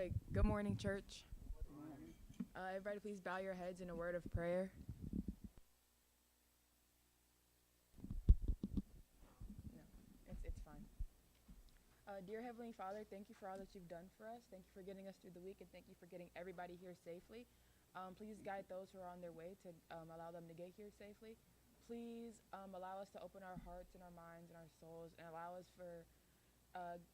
quick. Good morning, church. Everybody, please bow your heads in a word of prayer. No, it's fine. Dear Heavenly Father, thank you for all that you've done for us. Thank you for getting us through the week, and thank you for getting everybody here safely. Please guide those who are on their way to allow them to get here safely. Please allow us to open our hearts and our minds and our souls, and allow us for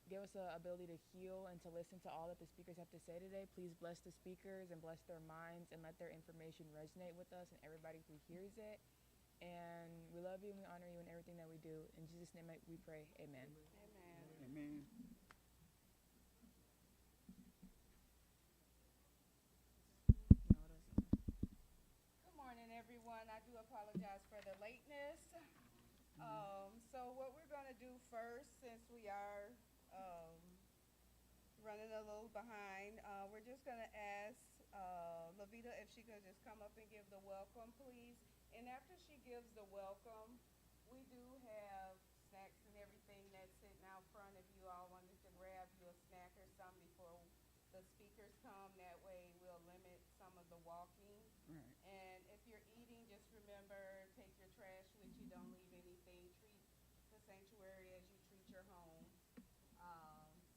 give us the ability to heal and to listen to all that the speakers have to say today. Please bless the speakers and bless their minds and let their information resonate with us and everybody who hears it. And we love you and we honor you in everything that we do. In Jesus' name we pray. Amen. Amen. Good morning, everyone. I do apologize for the lateness. So what we're going to do first, since we are running a little behind, we're just going to ask Lavita if she could just come up and give the welcome, please. And after she gives the welcome, we do have snacks and everything that's sitting out front if you all wanted to grab you a snack or something before the speakers come. That way we'll limit some of the walking. Right. And if you're eating, just remember, take your trash with you. Don't leave anything. Treat the sanctuary as you treat your home.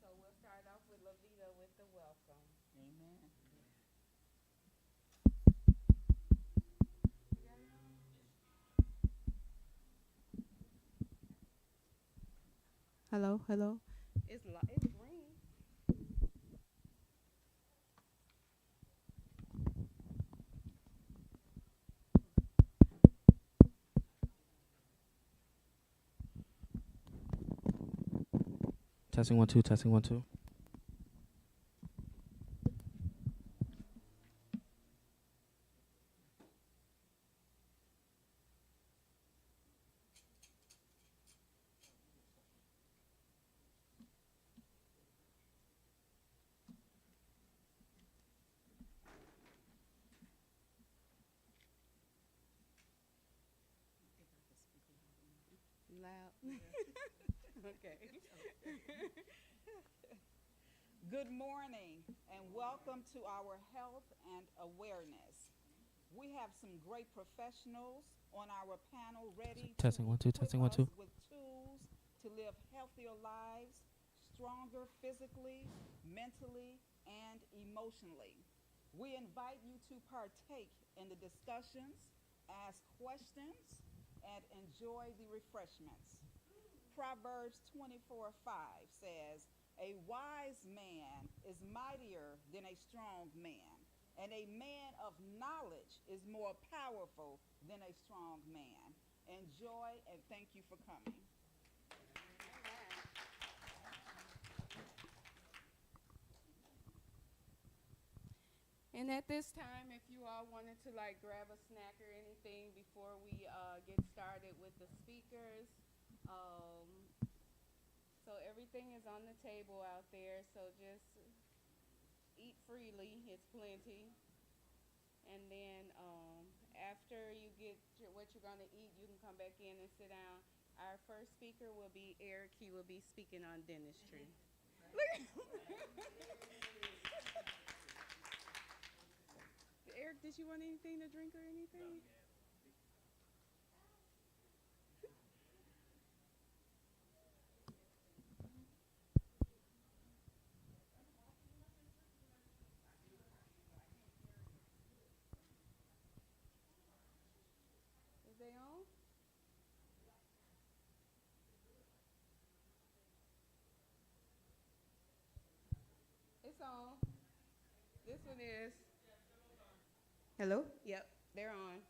So we'll start off with Lavita with the welcome. Amen. Hello. It's green. Testing 1 2. Testing 1 2. Loud. Okay. Good morning and welcome to our health and awareness. We have some great professionals on our panel ready Testing 1 2. Testing 1 2. with tools to live healthier lives, stronger physically, mentally, and emotionally. We invite you to partake in the discussions, ask questions, and enjoy the refreshments. Proverbs 24:5 says, "A wise man is mightier than a strong man, and a man of knowledge is more powerful than a strong man." Enjoy and thank you for coming. And at this time, if you all wanted to grab a snack or anything before we get started with the speakers, so everything is on the table out there. So just eat freely. It's plenty. And then after you get what you're going to eat, you can come back in and sit down. Our first speaker will be Eric. He will be speaking on dentistry. Eric, did you want anything to drink or anything? Is they on? It's on. This one is. Hello? Yep, they're on.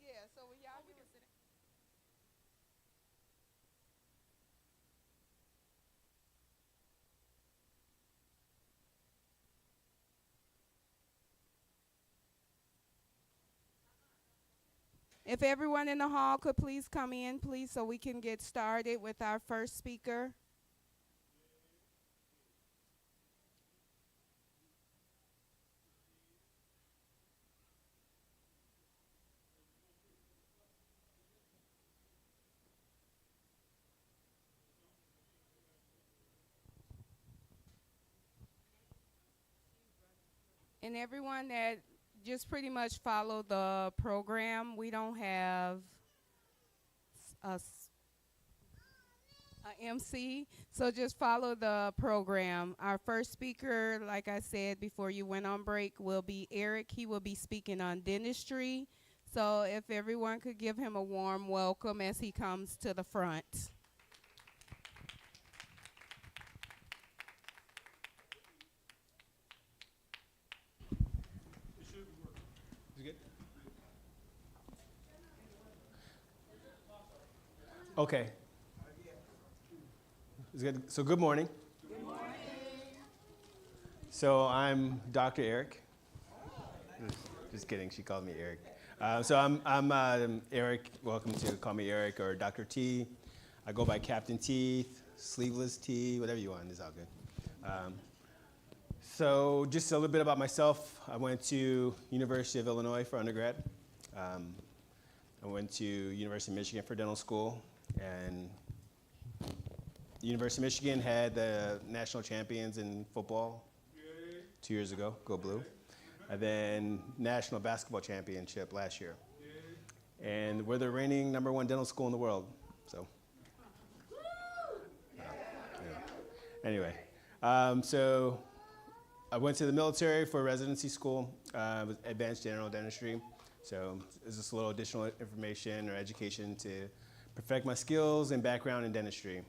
Yeah, so when y'all do If everyone in the hall could please come in, please, so we can get started with our first speaker. And everyone that just pretty much follow the program. We don't have a MC, so just follow the program. Our first speaker, like I said before you went on break, will be Eric. He will be speaking on dentistry. So if everyone could give him a warm welcome as he comes to the front. Okay. Is good? So good morning. Good morning. So I'm Dr. Eric. Just kidding. She called me Eric. So I'm Eric. Welcome to call me Eric or Dr. T. I go by Captain Teeth, Sleeveless T, whatever you want. It's all good. So just a little bit about myself. I went to University of Illinois for undergrad. I went to University of Michigan for dental school, and the University of Michigan had the national champions in football 2 years ago, go blue, and then national basketball championship last year. And we're the reigning #1 dental school in the world, so. Yeah. Anyway, so I went to the military for residency school, with advanced general dentistry. So it's just a little additional information or education to perfect my skills and background in dentistry.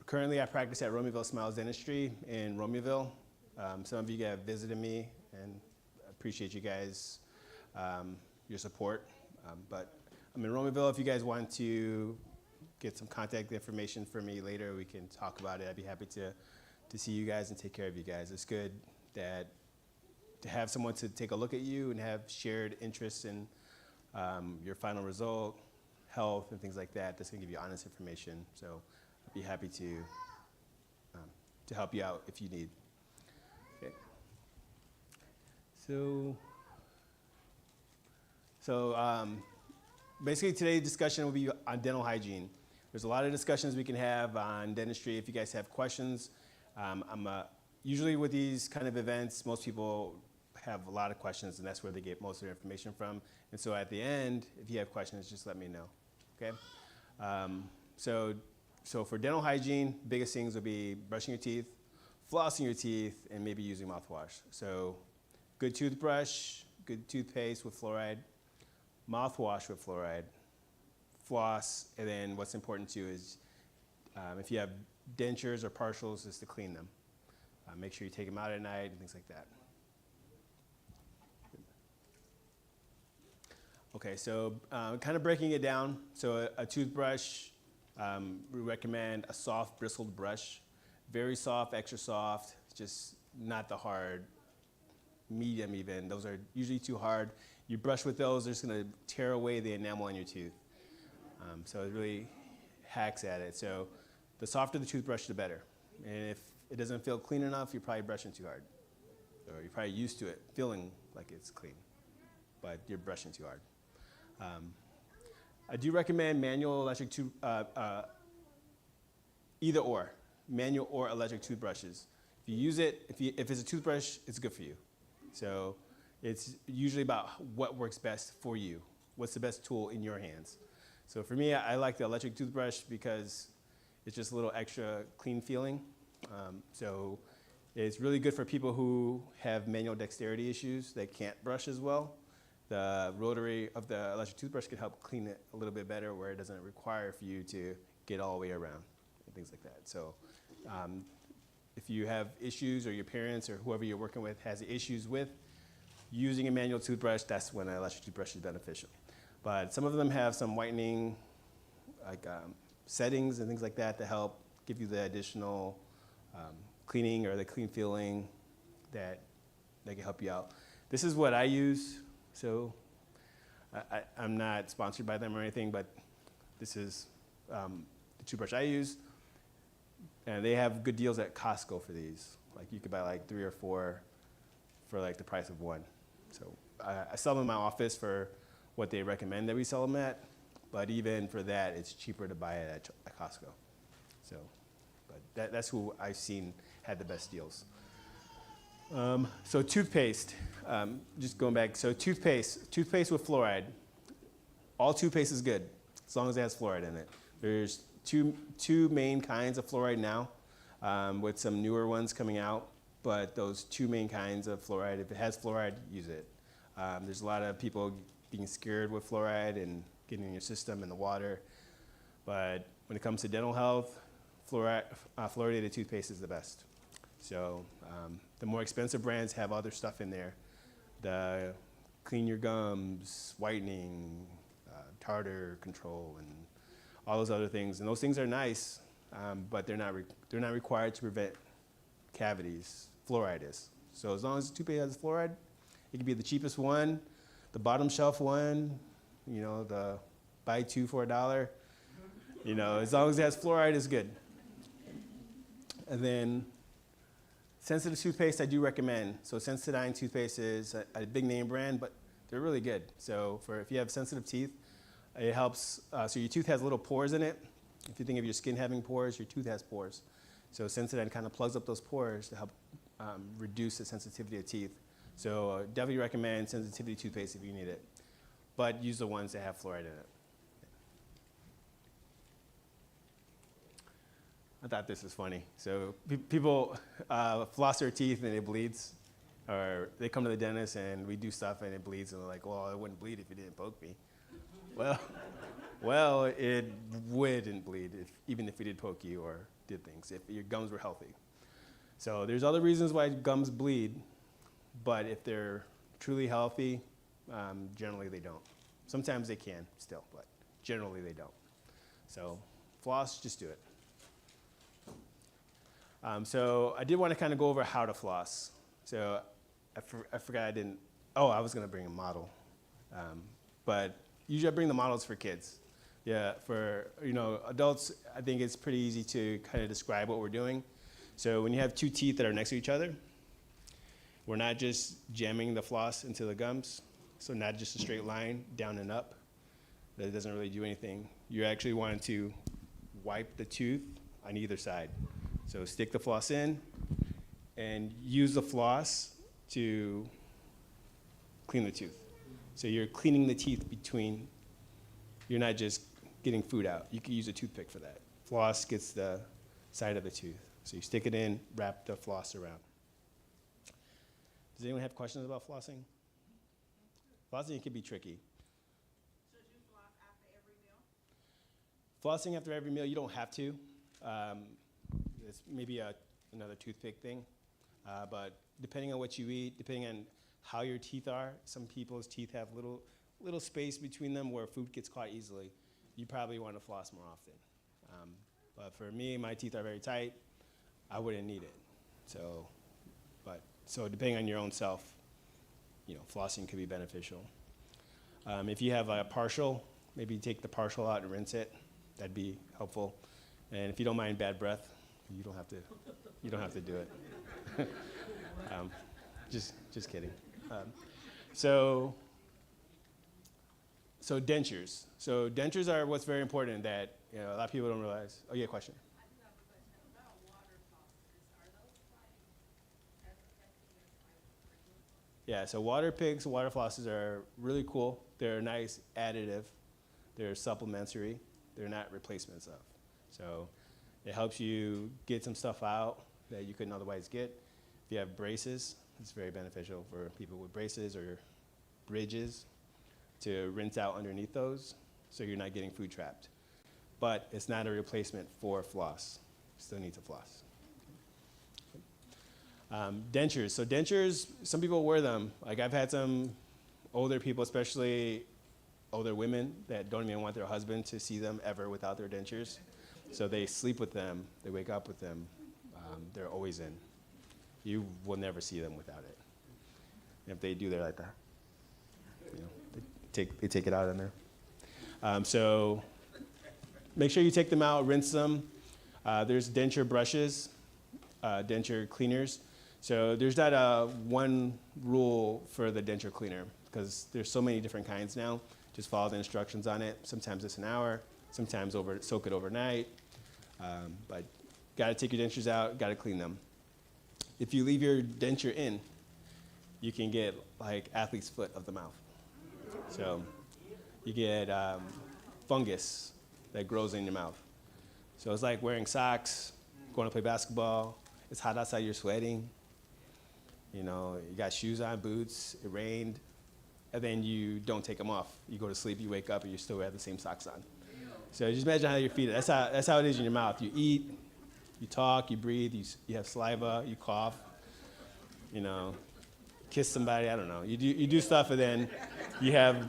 Currently, I practice at Romeoville Smiles Dentistry in Romeoville. Some of you guys have visited me, and I appreciate you guys, your support. But I'm in Romeoville. If you guys want to get some contact information for me later, we can talk about it. I'd be happy to see you guys and take care of you guys. It's good that to have someone to take a look at you and have shared interests in your final result, health, and things like that. That's going to give you honest information. So I'd be happy to help you out if you need. Okay. So basically today's discussion will be on dental hygiene. There's a lot of discussions we can have on dentistry. If you guys have questions, usually with these kind of events, most people have a lot of questions, and that's where they get most of their information from. And so at the end, if you have questions, just let me know, okay? So for dental hygiene, biggest things will be brushing your teeth, flossing your teeth, and maybe using mouthwash. So good toothbrush, good toothpaste with fluoride, mouthwash with fluoride, floss, and then what's important too is if you have dentures or partials, is to clean them. Make sure you take them out at night and things like that. Okay, so kind of breaking it down. So a toothbrush, we recommend a soft bristled brush. Very soft, extra soft, just not the hard, medium even. Those are usually too hard. You brush with those, they're just gonna tear away the enamel on your tooth. So it really hacks at it. So the softer the toothbrush, the better. And if it doesn't feel clean enough, you're probably brushing too hard. Or you're probably used to it feeling like it's clean, but you're brushing too hard. I do recommend manual electric either or, manual or electric toothbrushes. If you use it, if it's a toothbrush, it's good for you. So it's usually about what works best for you. What's the best tool in your hands? So for me, I like the electric toothbrush because it's just a little extra clean feeling. So it's really good for people who have manual dexterity issues that can't brush as well. The rotary of the electric toothbrush can help clean it a little bit better where it doesn't require for you to get all the way around and things like that. So if you have issues or your parents or whoever you're working with has issues with using a manual toothbrush, that's when an electric toothbrush is beneficial. But some of them have some whitening like settings and things like that to help give you the additional cleaning or the clean feeling that can help you out. This is what I use, so I'm not sponsored by them or anything, but this is the toothbrush I use. And they have good deals at Costco for these. Like you could buy like 3 or 4 for like the price of one. So I sell them in my office for what they recommend that we sell them at, but even for that, it's cheaper to buy it at Costco. So, but that's who I've seen had the best deals. So toothpaste, just going back. So toothpaste with fluoride. All toothpaste is good as long as it has fluoride in it. There's two main kinds of fluoride now, with some newer ones coming out. But those 2 main kinds of fluoride, if it has fluoride, use it. There's a lot of people being scared with fluoride and getting in your system and the water. But when it comes to dental health, fluoridated toothpaste is the best. So the more expensive brands have other stuff in there. The clean your gums, whitening, tartar control, and all those other things. And those things are nice, but they're not required to prevent cavities. Fluoride is. So as long as the toothpaste has fluoride, it can be the cheapest one, the bottom shelf one, the buy 2 for $1. As long as it has fluoride, it's good. And then sensitive toothpaste I do recommend. So Sensodyne toothpaste is a big name brand, but they're really good. So if you have sensitive teeth, it helps. So your tooth has little pores in it. If you think of your skin having pores, your tooth has pores. So Sensodyne kind of plugs up those pores to help reduce the sensitivity of teeth. So definitely recommend sensitivity toothpaste if you need it. But use the ones that have fluoride in it. I thought this was funny. So people floss their teeth and it bleeds. Or they come to the dentist and we do stuff and it bleeds and they're like, well, it wouldn't bleed if you didn't poke me. Well, it wouldn't bleed even if we did poke you or did things, if your gums were healthy. So there's other reasons why gums bleed, but if they're truly healthy, generally they don't. Sometimes they can still, but generally they don't. So floss, just do it. So I did want to kind of go over how to floss. So I forgot I didn't, I was going to bring a model. But usually I bring the models for kids. Yeah, for adults, I think it's pretty easy to kind of describe what we're doing. So when you have 2 teeth that are next to each other, we're not just jamming the floss into the gums, so not just a straight line down and up. That doesn't really do anything. You actually want to wipe the tooth on either side. So stick the floss in and use the floss to clean the tooth. So you're cleaning the teeth between, you're not just getting food out. You can use a toothpick for that. Floss gets the side of the tooth. So you stick it in, wrap the floss around. Does anyone have questions about flossing? Flossing can be tricky. Should you floss after every meal? Flossing after every meal, you don't have to. It's maybe another toothpick thing. But depending on what you eat, depending on how your teeth are, some people's teeth have little space between them where food gets caught easily. You probably want to floss more often. But for me, my teeth are very tight. I wouldn't need it. So depending on your own self, flossing could be beneficial. If you have a partial, maybe take the partial out and rinse it. That'd be helpful. And if you don't mind bad breath, you don't have to do it. Just kidding. So dentures. So dentures are what's very important that a lot of people don't realize. Oh, yeah, question. I do have a question about water flossers. Are those quite as effective as regular flossers? Yeah, so water picks, water flossers are really cool. They're nice additive. They're supplementary. They're not replacements of. So it helps you get some stuff out that you couldn't otherwise get. If you have braces, it's very beneficial for people with braces or bridges to rinse out underneath those so you're not getting food trapped. But it's not a replacement for floss. You still need to floss. Dentures. So dentures, some people wear them. Like I've had some older people, especially older women, that don't even want their husband to see them ever without their dentures. So they sleep with them, they wake up with them, they're always in. You will never see them without it. And if they do, they're like that. You know, they take it out in there. So make sure you take them out, rinse them. There's denture brushes, denture cleaners. So there's not one rule for the denture cleaner because there's so many different kinds now. Just follow the instructions on it. Sometimes it's an hour, sometimes soak it overnight. But gotta take your dentures out, gotta clean them. If you leave your denture in, you can get like athlete's foot of the mouth. So you get fungus that grows in your mouth. So it's like wearing socks, going to play basketball. It's hot outside, you're sweating. You know, you got shoes on, boots, it rained, and then you don't take them off. You go to sleep, you wake up, and you still have the same socks on. So just imagine how your feet, that's how it is in your mouth. You eat, you talk, you breathe, you have saliva, you cough, you know, kiss somebody, I don't know. You do stuff, and then you have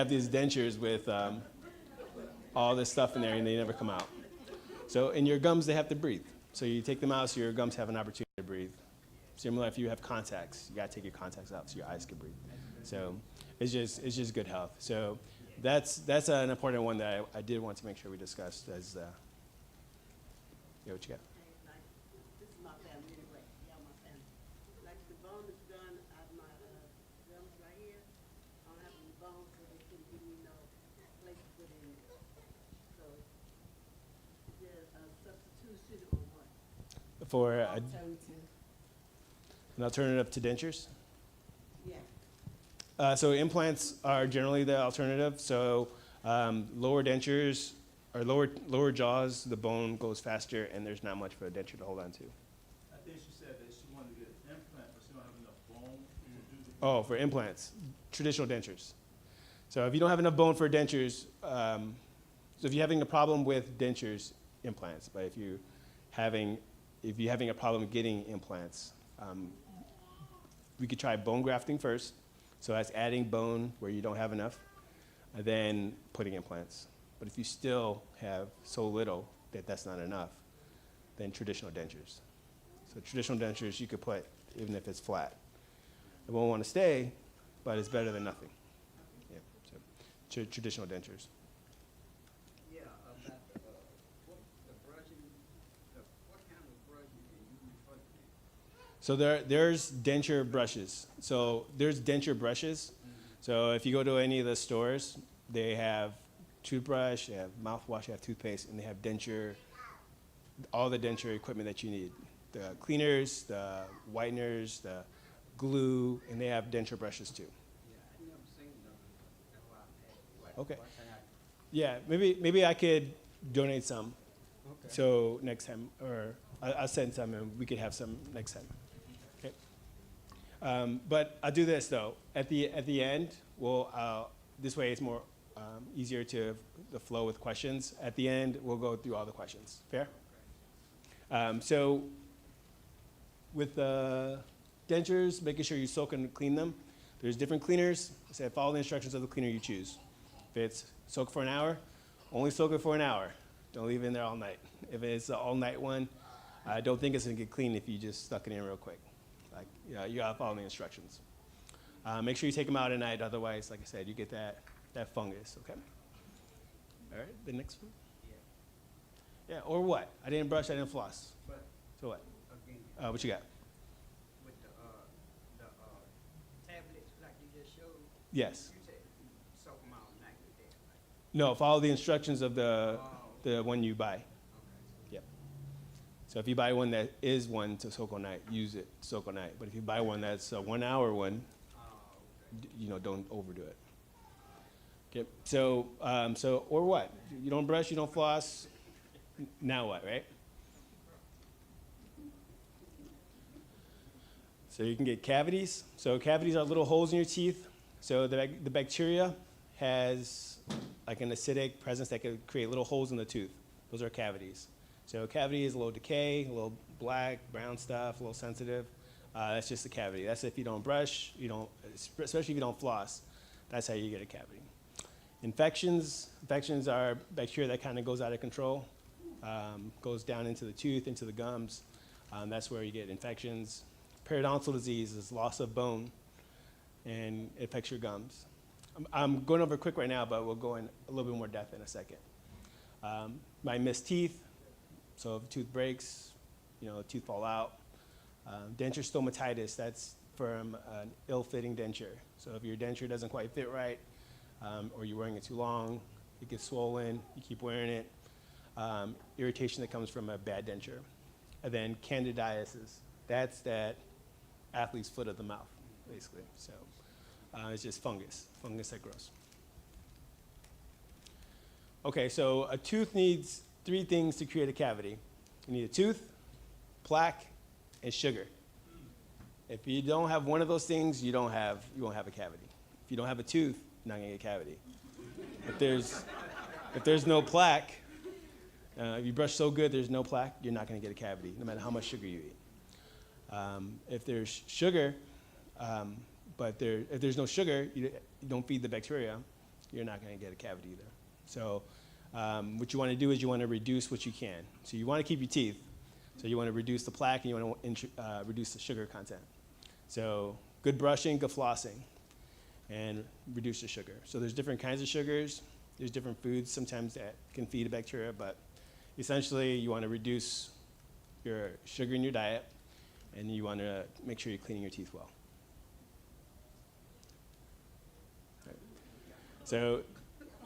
these dentures with all this stuff in there, and they never come out. So in your gums, they have to breathe. So you take them out so your gums have an opportunity to breathe. Similar if you have contacts, you gotta take your contacts out so your eyes can breathe. So it's just good health. So that's an important one that I did want to make sure we discussed as, yeah, what you got? This is my family anyway, y'all my family. Like the bone is done out of my gums right here. I don't have any bones, so they couldn't give me no place to put it in. So, is there a substitution or what? For an alternative to dentures? Yeah. So implants are generally the alternative. So lower dentures or lower jaws, the bone goes faster, and there's not much for a denture to hold on to. I think she said that she wanted to get an implant, but she don't have enough bone to do the. Oh, for implants, traditional dentures. So if you don't have enough bone for dentures, so if you're having a problem with dentures, implants. But if you're having a problem getting implants, we could try bone grafting first. So that's adding bone where you don't have enough, and then putting implants. But if you still have so little that that's not enough, then traditional dentures. So traditional dentures you could put even if it's flat. It won't want to stay, but it's better than nothing. Yeah, so traditional dentures. Yeah, about the brushing, what kind of brush you refer to? So there's denture brushes. So there's denture brushes. So if you go to any of the stores, they have toothbrush, they have mouthwash, they have toothpaste, and they have denture, all the denture equipment that you need. The cleaners, the whiteners, the glue, and they have denture brushes too. Yeah, I never seen them. That's why I'm asking. Okay. What kind of- Yeah, maybe I could donate some. Okay. So next time, or I'll send some and we could have some next time. Okay. But I'll do this though. At the end, this way it's more easier to the flow with questions. At the end, we'll go through all the questions. Fair? So with the dentures, making sure you soak and clean them. There's different cleaners. I said follow the instructions of the cleaner you choose. If it's soak for an hour, only soak it for an hour. Don't leave it in there all night. If it's an all-night one, I don't think it's gonna get clean if you just stuck it in real quick. Like, you gotta follow the instructions. Make sure you take them out at night, otherwise, like I said, you get that fungus, okay? All right, the next one? Yeah, or what? I didn't brush, I didn't floss. But So what? again, What you got? with the tablets like you just showed, Yes. you said soak them all night with that, right? No, follow the instructions of Oh, the one you buy. okay. Yep. So if you buy one that is one to soak all night, use it, soak all night. But if you buy one that's a 1 hour one, Oh, okay. don't overdo it. Okay, so or what? You don't brush, you don't floss, now what, right? So you can get cavities. So cavities are little holes in your teeth. So the bacteria has like an acidic presence that could create little holes in the tooth. Those are cavities. So a cavity is a little decay, a little black, brown stuff, a little sensitive. That's just a cavity. That's if you don't brush, especially if you don't floss. That's how you get a cavity. Infections are bacteria that kind of goes out of control, goes down into the tooth, into the gums. That's where you get infections. Periodontal disease is loss of bone, and it affects your gums. I'm going over quick right now, but we'll go in a little bit more depth in a second. Might miss teeth, so if a tooth breaks, tooth fall out. Denture stomatitis, that's from an ill-fitting denture. So if your denture doesn't quite fit right, or you're wearing it too long, it gets swollen, you keep wearing it. Irritation that comes from a bad denture. And then candidiasis, that's that athlete's foot of the mouth, basically. So it's just fungus that grows. Okay, so a tooth needs 3 things to create a cavity. You need a tooth, plaque, and sugar. If you don't have one of those things, you won't have a cavity. If you don't have a tooth, you're not gonna get a cavity. If there's no plaque, if you brush so good there's no plaque, you're not gonna get a cavity, no matter how much sugar you eat. If there's sugar, if there's no sugar, you don't feed the bacteria, you're not gonna get a cavity either. So what you wanna do is you wanna reduce what you can. So you wanna keep your teeth, so you wanna reduce the plaque and you wanna reduce the sugar content. So good brushing, good flossing, and reduce the sugar. So there's different kinds of sugars. There's different foods sometimes that can feed a bacteria, but essentially you wanna reduce your sugar in your diet, and you wanna make sure you're cleaning your teeth well. Right. So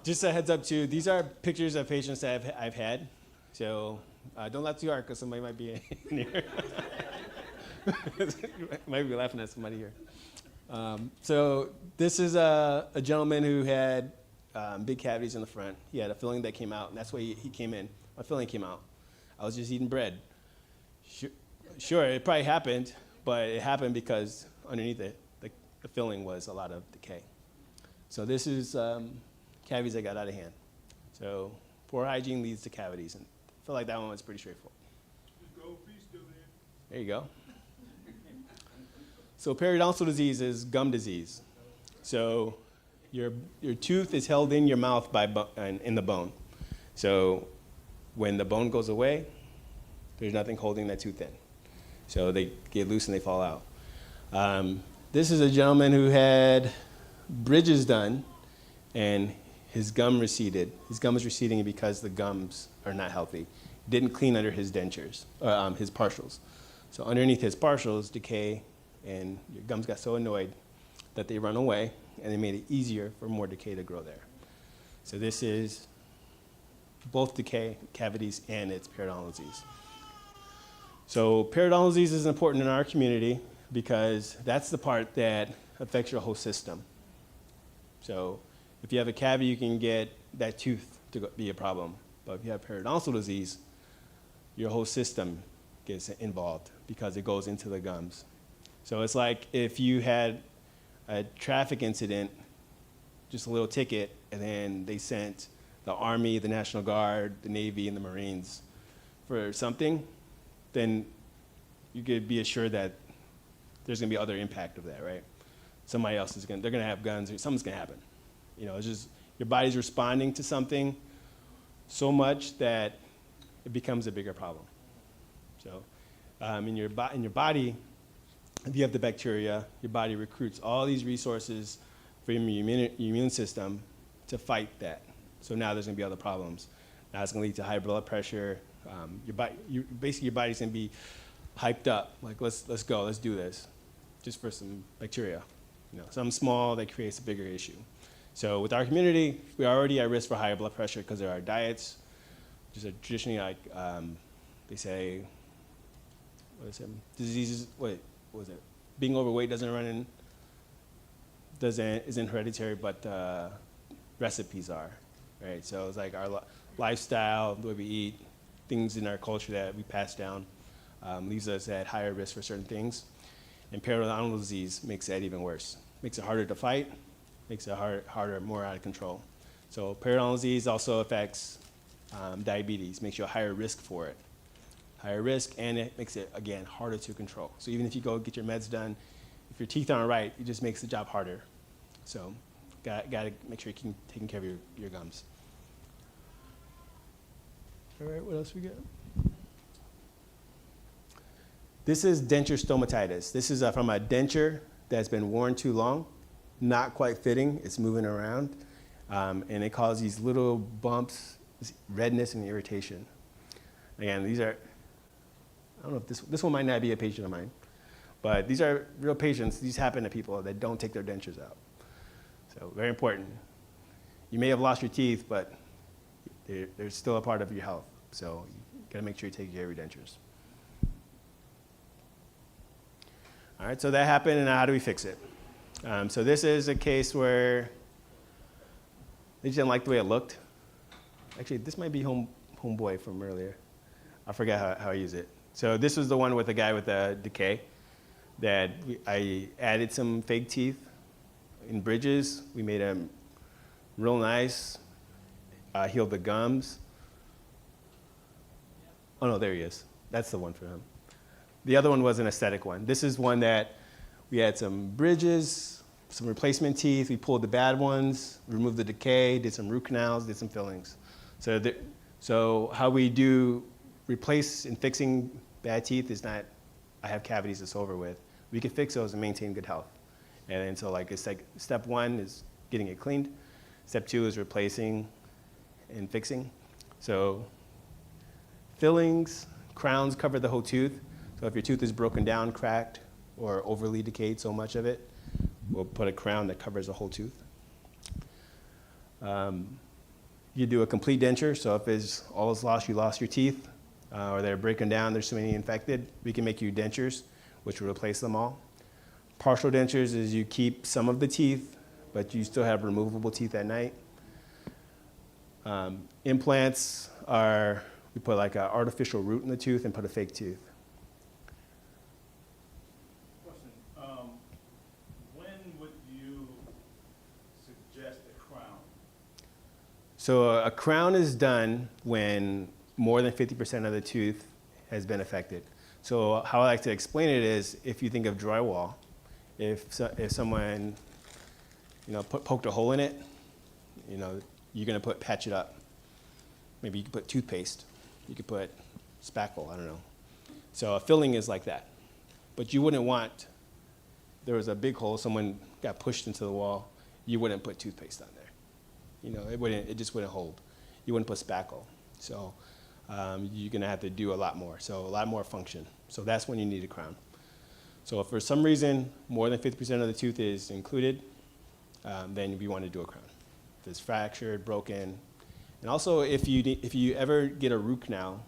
just a heads up too, these are pictures of patients that I've had. So don't laugh too hard because somebody might be in here. Might be laughing at somebody here. So this is a gentleman who had big cavities in the front. He had a filling that came out, and that's why he came in. My filling came out. I was just eating bread. Sure, it probably happened, but it happened because underneath it, the filling was a lot of decay. So this is cavities that got out of hand. So poor hygiene leads to cavities, and I feel like that one was pretty straightforward. There you go. So periodontal disease is gum disease. So your tooth is held in your mouth in the bone. So when the bone goes away, there's nothing holding that tooth in. So they get loose and they fall out. This is a gentleman who had bridges done and his gum receded. His gum is receding because the gums are not healthy. Didn't clean under his dentures, his partials. So underneath his partials, decay, and your gums got so annoyed that they run away, and they made it easier for more decay to grow there. So this is both decay, cavities, and it's periodontal disease. So periodontal disease is important in our community because that's the part that affects your whole system. So if you have a cavity, you can get that tooth to be a problem. But if you have periodontal disease, your whole system gets involved because it goes into the gums. So it's like if you had a traffic incident, just a little ticket, and then they sent the Army, the National Guard, the Navy, and the Marines for something, then you could be assured that there's gonna be other impact of that, right? Somebody else they're gonna have guns, or something's gonna happen. It's just your body's responding to something so much that it becomes a bigger problem. So in your body, if you have the bacteria, your body recruits all these resources from your immune system to fight that. So now there's gonna be other problems. Now it's gonna lead to high blood pressure. Basically your body's gonna be hyped up, like let's go, let's do this, just for some bacteria. Something small that creates a bigger issue. So with our community, we're already at risk for higher blood pressure because of our diets. Just traditionally, like they say, diseases. What was it? Being overweight isn't hereditary, but recipes are, right? So it's like our lifestyle, the way we eat, things in our culture that we pass down, leaves us at higher risk for certain things. And periodontal disease makes that even worse. Makes it harder to fight, makes it harder, more out of control. So periodontal disease also affects diabetes, makes you a higher risk for it. higher risk, and it makes it, again, harder to control. So even if you go get your meds done, if your teeth aren't right, it just makes the job harder. So got to make sure you're taking care of your gums. All right, what else we got? This is denture stomatitis. This is from a denture that's been worn too long, not quite fitting, it's moving around, and it causes these little bumps, redness, and irritation. Again, these are, I don't know if this one might not be a patient of mine, but these are real patients. These happen to people that don't take their dentures out. So very important. You may have lost your teeth, but they're still a part of your health. So you gotta make sure you take care of your dentures. All right, so that happened, and now how do we fix it? So this is a case where they just didn't like the way it looked. Actually, this might be homeboy from earlier. I forgot how I use it. So this was the one with the guy with the decay that I added some fake teeth in bridges. We made them real nice, healed the gums. Oh no, there he is. That's the one for him. The other one was an aesthetic one. This is one that we had some bridges, some replacement teeth. We pulled the bad ones, removed the decay, did some root canals, did some fillings. So how we do replace and fixing bad teeth is not, I have cavities it's over with. We can fix those and maintain good health. And so it's like step one is getting it cleaned. Step two is replacing and fixing. So fillings, crowns cover the whole tooth. So if your tooth is broken down, cracked, or overly decayed, so much of it, we'll put a crown that covers the whole tooth. You do a complete denture, so if it's all is lost, you lost your teeth, or they're breaking down, there's so many infected, we can make you dentures, which will replace them all. Partial dentures is you keep some of the teeth, but you still have removable teeth at night. Implants are, we put like an artificial root in the tooth and put a fake tooth. Question, when would you suggest a crown? So a crown is done when more than 50% of the tooth has been affected. So how I like to explain it is, if you think of drywall, if someone, poked a hole in it, you're gonna patch it up. Maybe you could put toothpaste. You could put spackle, I don't know. So a filling is like that. But you wouldn't want, there was a big hole, someone got pushed into the wall, you wouldn't put toothpaste on there. It just wouldn't hold. You wouldn't put spackle. So you're gonna have to do a lot more. So a lot more function. So that's when you need a crown. So if for some reason more than 50% of the tooth is included, then we want to do a crown. If it's fractured, broken, and also if you ever get a root canal,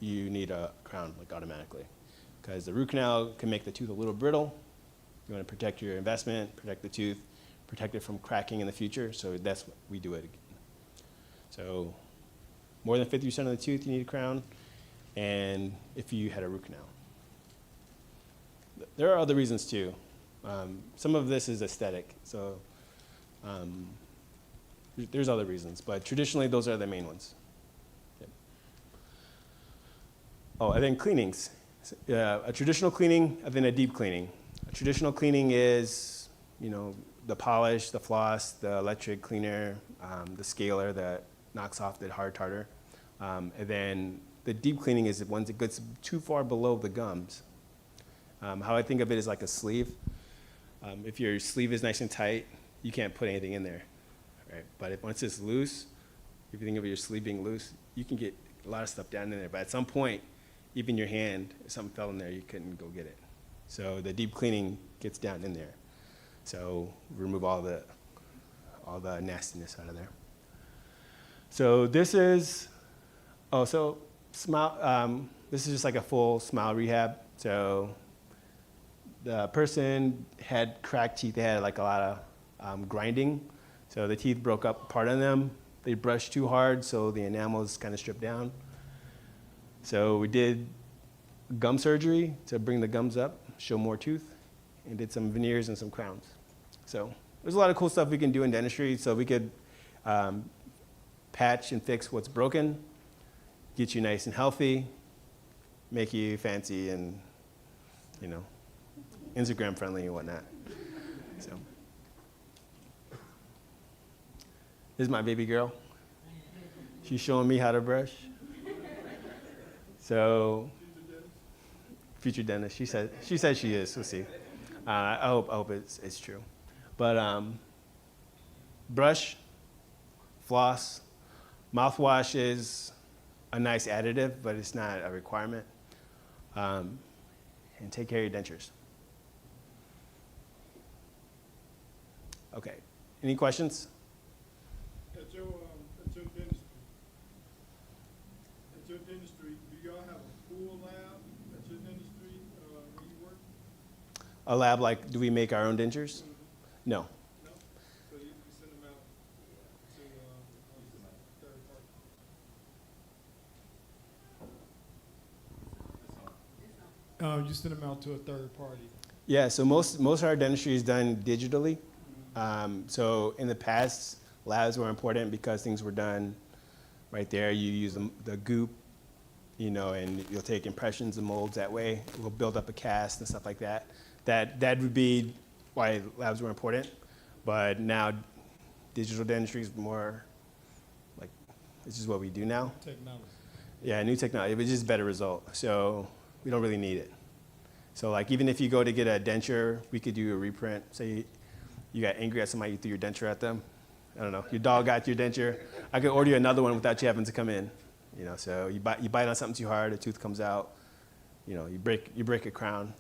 you need a crown like automatically, because the root canal can make the tooth a little brittle. You want to protect your investment, protect the tooth, protect it from cracking in the future. So that's what we do it again. So more than 50% of the tooth, you need a crown, and if you had a root canal. There are other reasons too. Some of this is aesthetic, so there's other reasons, but traditionally those are the main ones. Yep. Oh, and then cleanings. A traditional cleaning, and then a deep cleaning. A traditional cleaning is, the polish, the floss, the electric cleaner, the scaler that knocks off the hard tartar. And then the deep cleaning is the ones that gets too far below the gums. How I think of it is like a sleeve. If your sleeve is nice and tight, you can't put anything in there, right? But once it's loose, if you think of your sleeve being loose, you can get a lot of stuff down in there. But at some point, even your hand, if something fell in there, you couldn't go get it. So the deep cleaning gets down in there. So remove all the nastiness out of there. So this is, smile. This is just like a full smile rehab. So the person had cracked teeth. They had like a lot of grinding. So the teeth broke up part of them. They brushed too hard, so the enamel is kind of stripped down. So we did gum surgery to bring the gums up, show more tooth, and did some veneers and some crowns. So there's a lot of cool stuff we can do in dentistry. So we could patch and fix what's broken, get you nice and healthy, make you fancy and, you know, Instagram friendly and whatnot. So, this is my baby girl. She's showing me how to brush. So, future dentist. She said she is. We'll see. I hope it's true. But brush, floss, mouthwash is a nice additive, but it's not a requirement. And take care of your dentures. Okay. Any questions? At your dentistry, do y'all have a full lab at your dentistry where you work? A lab like, do we make our own dentures? No. No? So you send them out to third party? You send them out to a third party. Yeah, so most of our dentistry is done digitally. So in the past, labs were important because things were done right there. You use the goop, you know, and you'll take impressions and molds that way. We'll build up a cast and stuff like that. That would be why labs were important. But now, digital dentistry is more like, this is what we do now. Technology. Yeah, new technology, but just better result. So we don't really need it. So like even if you go to get a denture, we could do a reprint. Say you got angry at somebody, you threw your denture at them. I don't know, your dog got your denture. I could order you another one without you having to come in. You know, so you bite on something too hard, a tooth comes out. You know, you break a crown.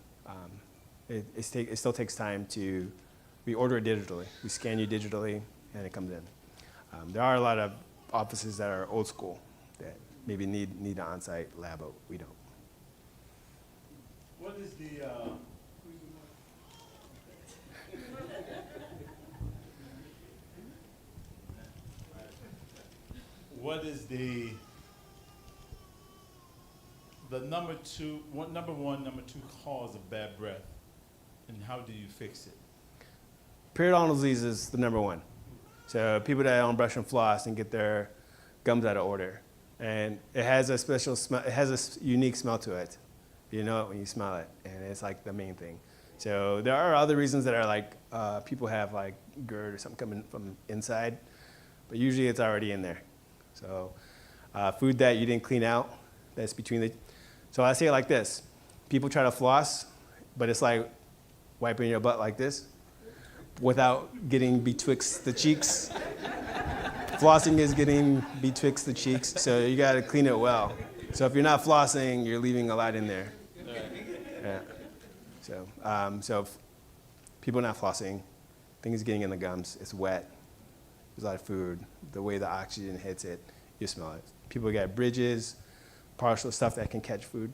It still takes time to. We order it digitally. We scan you digitally, and it comes in. There are a lot of offices that are old school that maybe need an on-site lab, but we don't. What is the what is the number one, number two cause of bad breath, and how do you fix it? Periodontal disease is the number one. So people that don't brush and floss and get their gums out of order, and it has a special smell. It has a unique smell to it. You know it when you smell it, and it's like the main thing. So there are other reasons that are like people have like GERD or something coming from inside, but usually it's already in there. So food that you didn't clean out, that's between the. So I say it like this: people try to floss, but it's like wiping your butt like this, without getting betwixt the cheeks. Flossing is getting betwixt the cheeks, so you got to clean it well. So if you're not flossing, you're leaving a lot in there. Yeah. So people not flossing, things getting in the gums. It's wet. There's a lot of food. The way the oxygen hits it, you smell it. People got bridges, partial stuff that can catch food.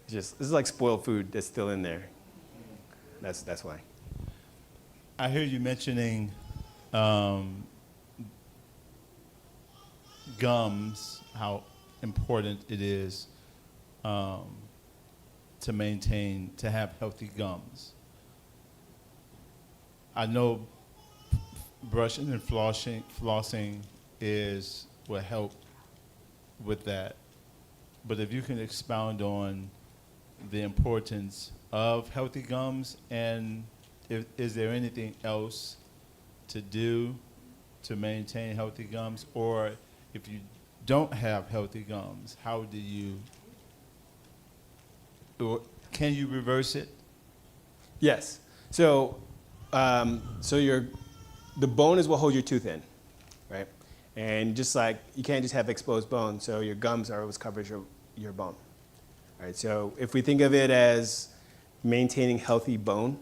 This is like spoiled food that's still in there. That's why. I hear you mentioning gums, how important it is to have healthy gums. I know brushing and flossing will help with that. But if you can expound on the importance of healthy gums, and is there anything else to do to maintain healthy gums? Or if you don't have healthy gums, how do you, or can you reverse it? Yes. So, the bone is what holds your tooth in, right? And just like you can't just have exposed bone, so your gums are what covers your bone. All right. So if we think of it as maintaining healthy bone,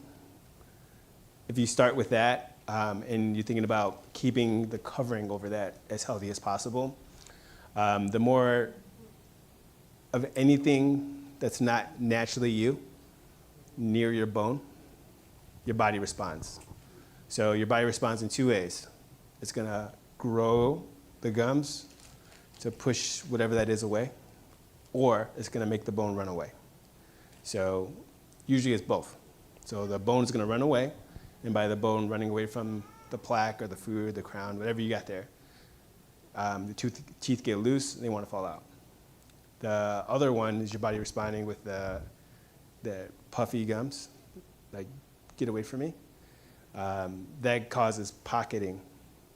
if you start with that, and you're thinking about keeping the covering over that as healthy as possible, the more of anything that's not naturally you near your bone, your body responds. So your body responds in two ways. It's going to grow the gums to push whatever that is away, or it's going to make the bone run away. So usually it's both. So the bone is going to run away, and by the bone running away from the plaque or the food, the crown, whatever you got there, the teeth get loose and they want to fall out. The other one is your body responding with the puffy gums, like get away from me. That causes pocketing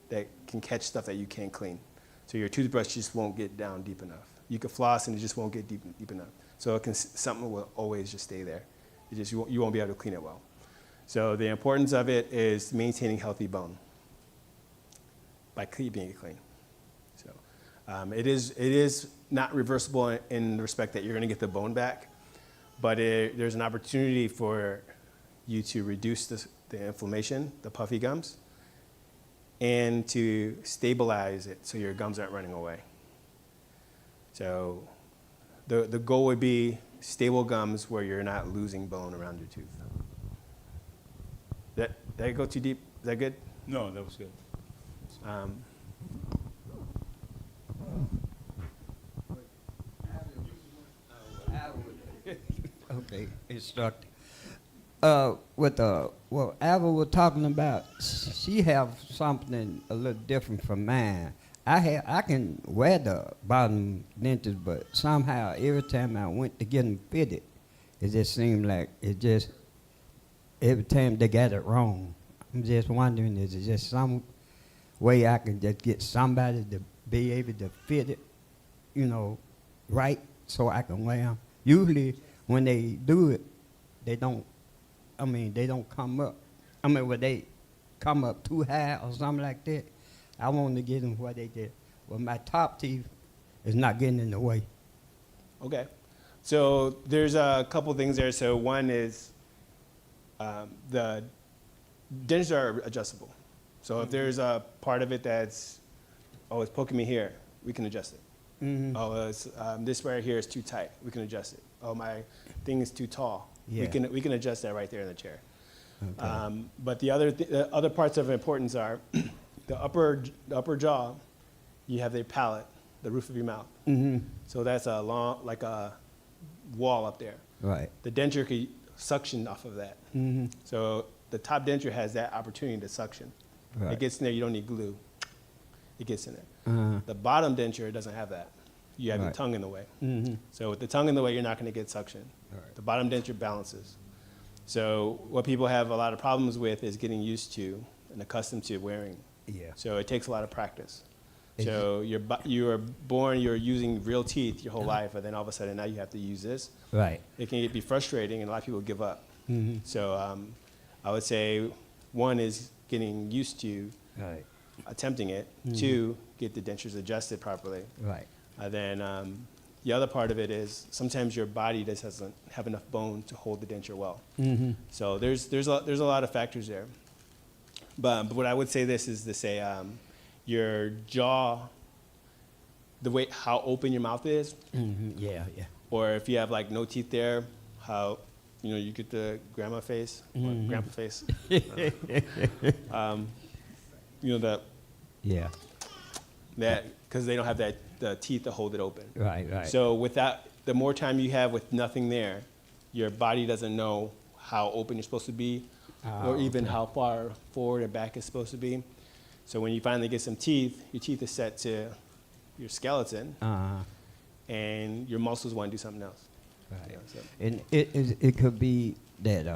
that can catch stuff that you can't clean. So your toothbrush just won't get down deep enough. You can floss and it just won't get deep enough. So something will always just stay there. You won't be able to clean it well. So the importance of it is maintaining healthy bone by keeping it clean. So it is not reversible in the respect that you're going to get the bone back, but there's an opportunity for you to reduce the inflammation, the puffy gums, and to stabilize it so your gums aren't running away. So the goal would be stable gums where you're not losing bone around your tooth. Did I go too deep? Is that good? No, that was good. Okay, instructor. What Ava was talking about, she have something a little different from mine. I can wear the bottom dentures, but somehow every time I went to get them fitted, it just seemed like every time they got it wrong. I'm just wondering, is it just some way I can just get somebody to be able to fit it, right, so I can wear them? Usually when they do it, they don't come up. When they come up too high or something like that, I want to get them where they did. Well, my top teeth is not getting in the way. Okay. So there's a couple things there. So one is the dentures are adjustable. So if there's a part of it that's, it's poking me here, we can adjust it. Mm-hmm. It's, this right here is too tight, we can adjust it. My thing is too tall. Yeah. We can adjust that right there in the chair. Okay. But the other parts of importance are the upper jaw. You have the palate, the roof of your mouth. Mm-hmm. So that's a long, like a wall up there. Right. The denture could suction off of that. Mm-hmm. So the top denture has that opportunity to suction. Right. It gets in there. You don't need glue. It gets in there. Uh-huh. The bottom denture doesn't have that. You have your Right. tongue in the way. Mm-hmm. So with the tongue in the way, you're not going to get suction. Right. The bottom denture balances. So what people have a lot of problems with is getting used to and accustomed to wearing. Yeah. So it takes a lot of practice. Is So you are born, you're using real teeth your whole life, and then all of a sudden now you have to use this. Right. It can be frustrating, and a lot of people give up. Mm-hmm. So I would say one is getting used to Right. attempting it. Mhm. Two, get the dentures adjusted properly. Right. Then the other part of it is sometimes your body just doesn't have enough bone to hold the denture well. Mm-hmm. So there's a lot of factors there. But what I would say this is to say your jaw, the way how open your mouth is, Mm-hmm. Yeah. Yeah. or if you have like no teeth there, how you get the grandma face, or Mhm. grandpa face. That Yeah. because they don't have the teeth to hold it open. Right. Right. So with that, the more time you have with nothing there, your body doesn't know how open you're supposed to be, or even how far forward or back it's supposed to be. So when you finally get some teeth, your teeth is set to your skeleton, and your muscles want to do something else. Right. Yeah, so- And it could be that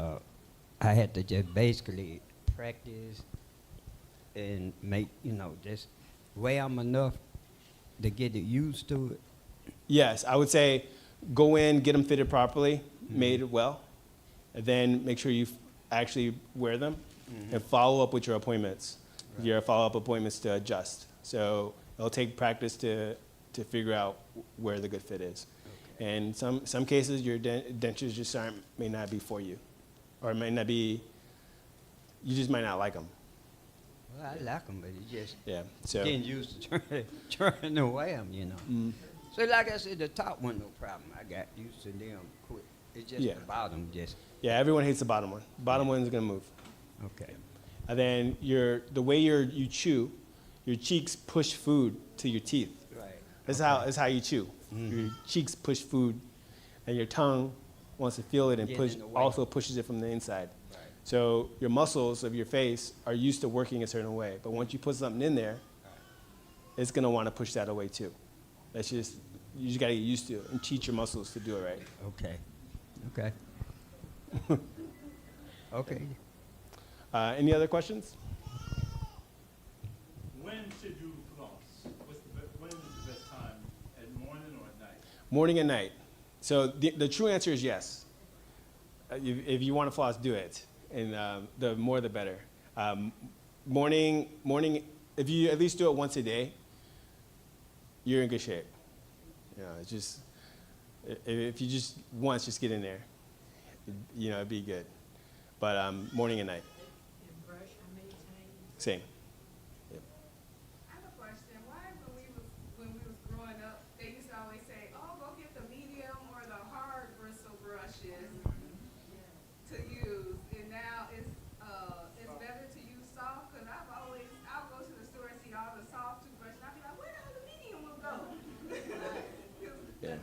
I had to just basically practice and make just wear them enough to get it used to it. Yes, I would say go in, get them fitted properly, made well, and then make sure you actually wear them, and follow up with your appointments. Your follow-up appointments to adjust. So it'll take practice to figure out where the good fit is. And some cases your dentures just may not be for you, or it may not be. You just might not like them. Well, I like them, but it just Yeah. So. getting used to trying to wear them, Mm. So like I said, the top one, no problem. I got used to them quick. It's just Yeah. the bottom, just, Yeah, everyone hates the bottom one. Bottom one's gonna move. okay. And then the way you chew, your cheeks push food to your teeth. Right. That's how you chew. Your cheeks push food, and your tongue wants to feel it and Getting in the way. also pushes it from the inside. Right. So your muscles of your face are used to working a certain way, but once you put something in there, it's gonna want to push that away too. That's just you just got to get used to it and teach your muscles to do it right. Okay. Okay. Any other questions? When should you floss? When is the best time? At morning or at night? Morning and night. So the true answer is yes. If you want to floss, do it, and the more the better. Morning. If you at least do it once a day, you're in good shape. You know, it's just if you just once, just get in there. You know, it'd be good. But morning and night. And brush how many times? Same. I have a question. Why when we was growing up, they used to always say, "Oh, go get the medium or the hard bristle brushes to use," and now it's better to use soft. Cause I'll go to the store and see all the soft toothbrushes, and I'll be like, "Where the hell the medium will go?" Yeah.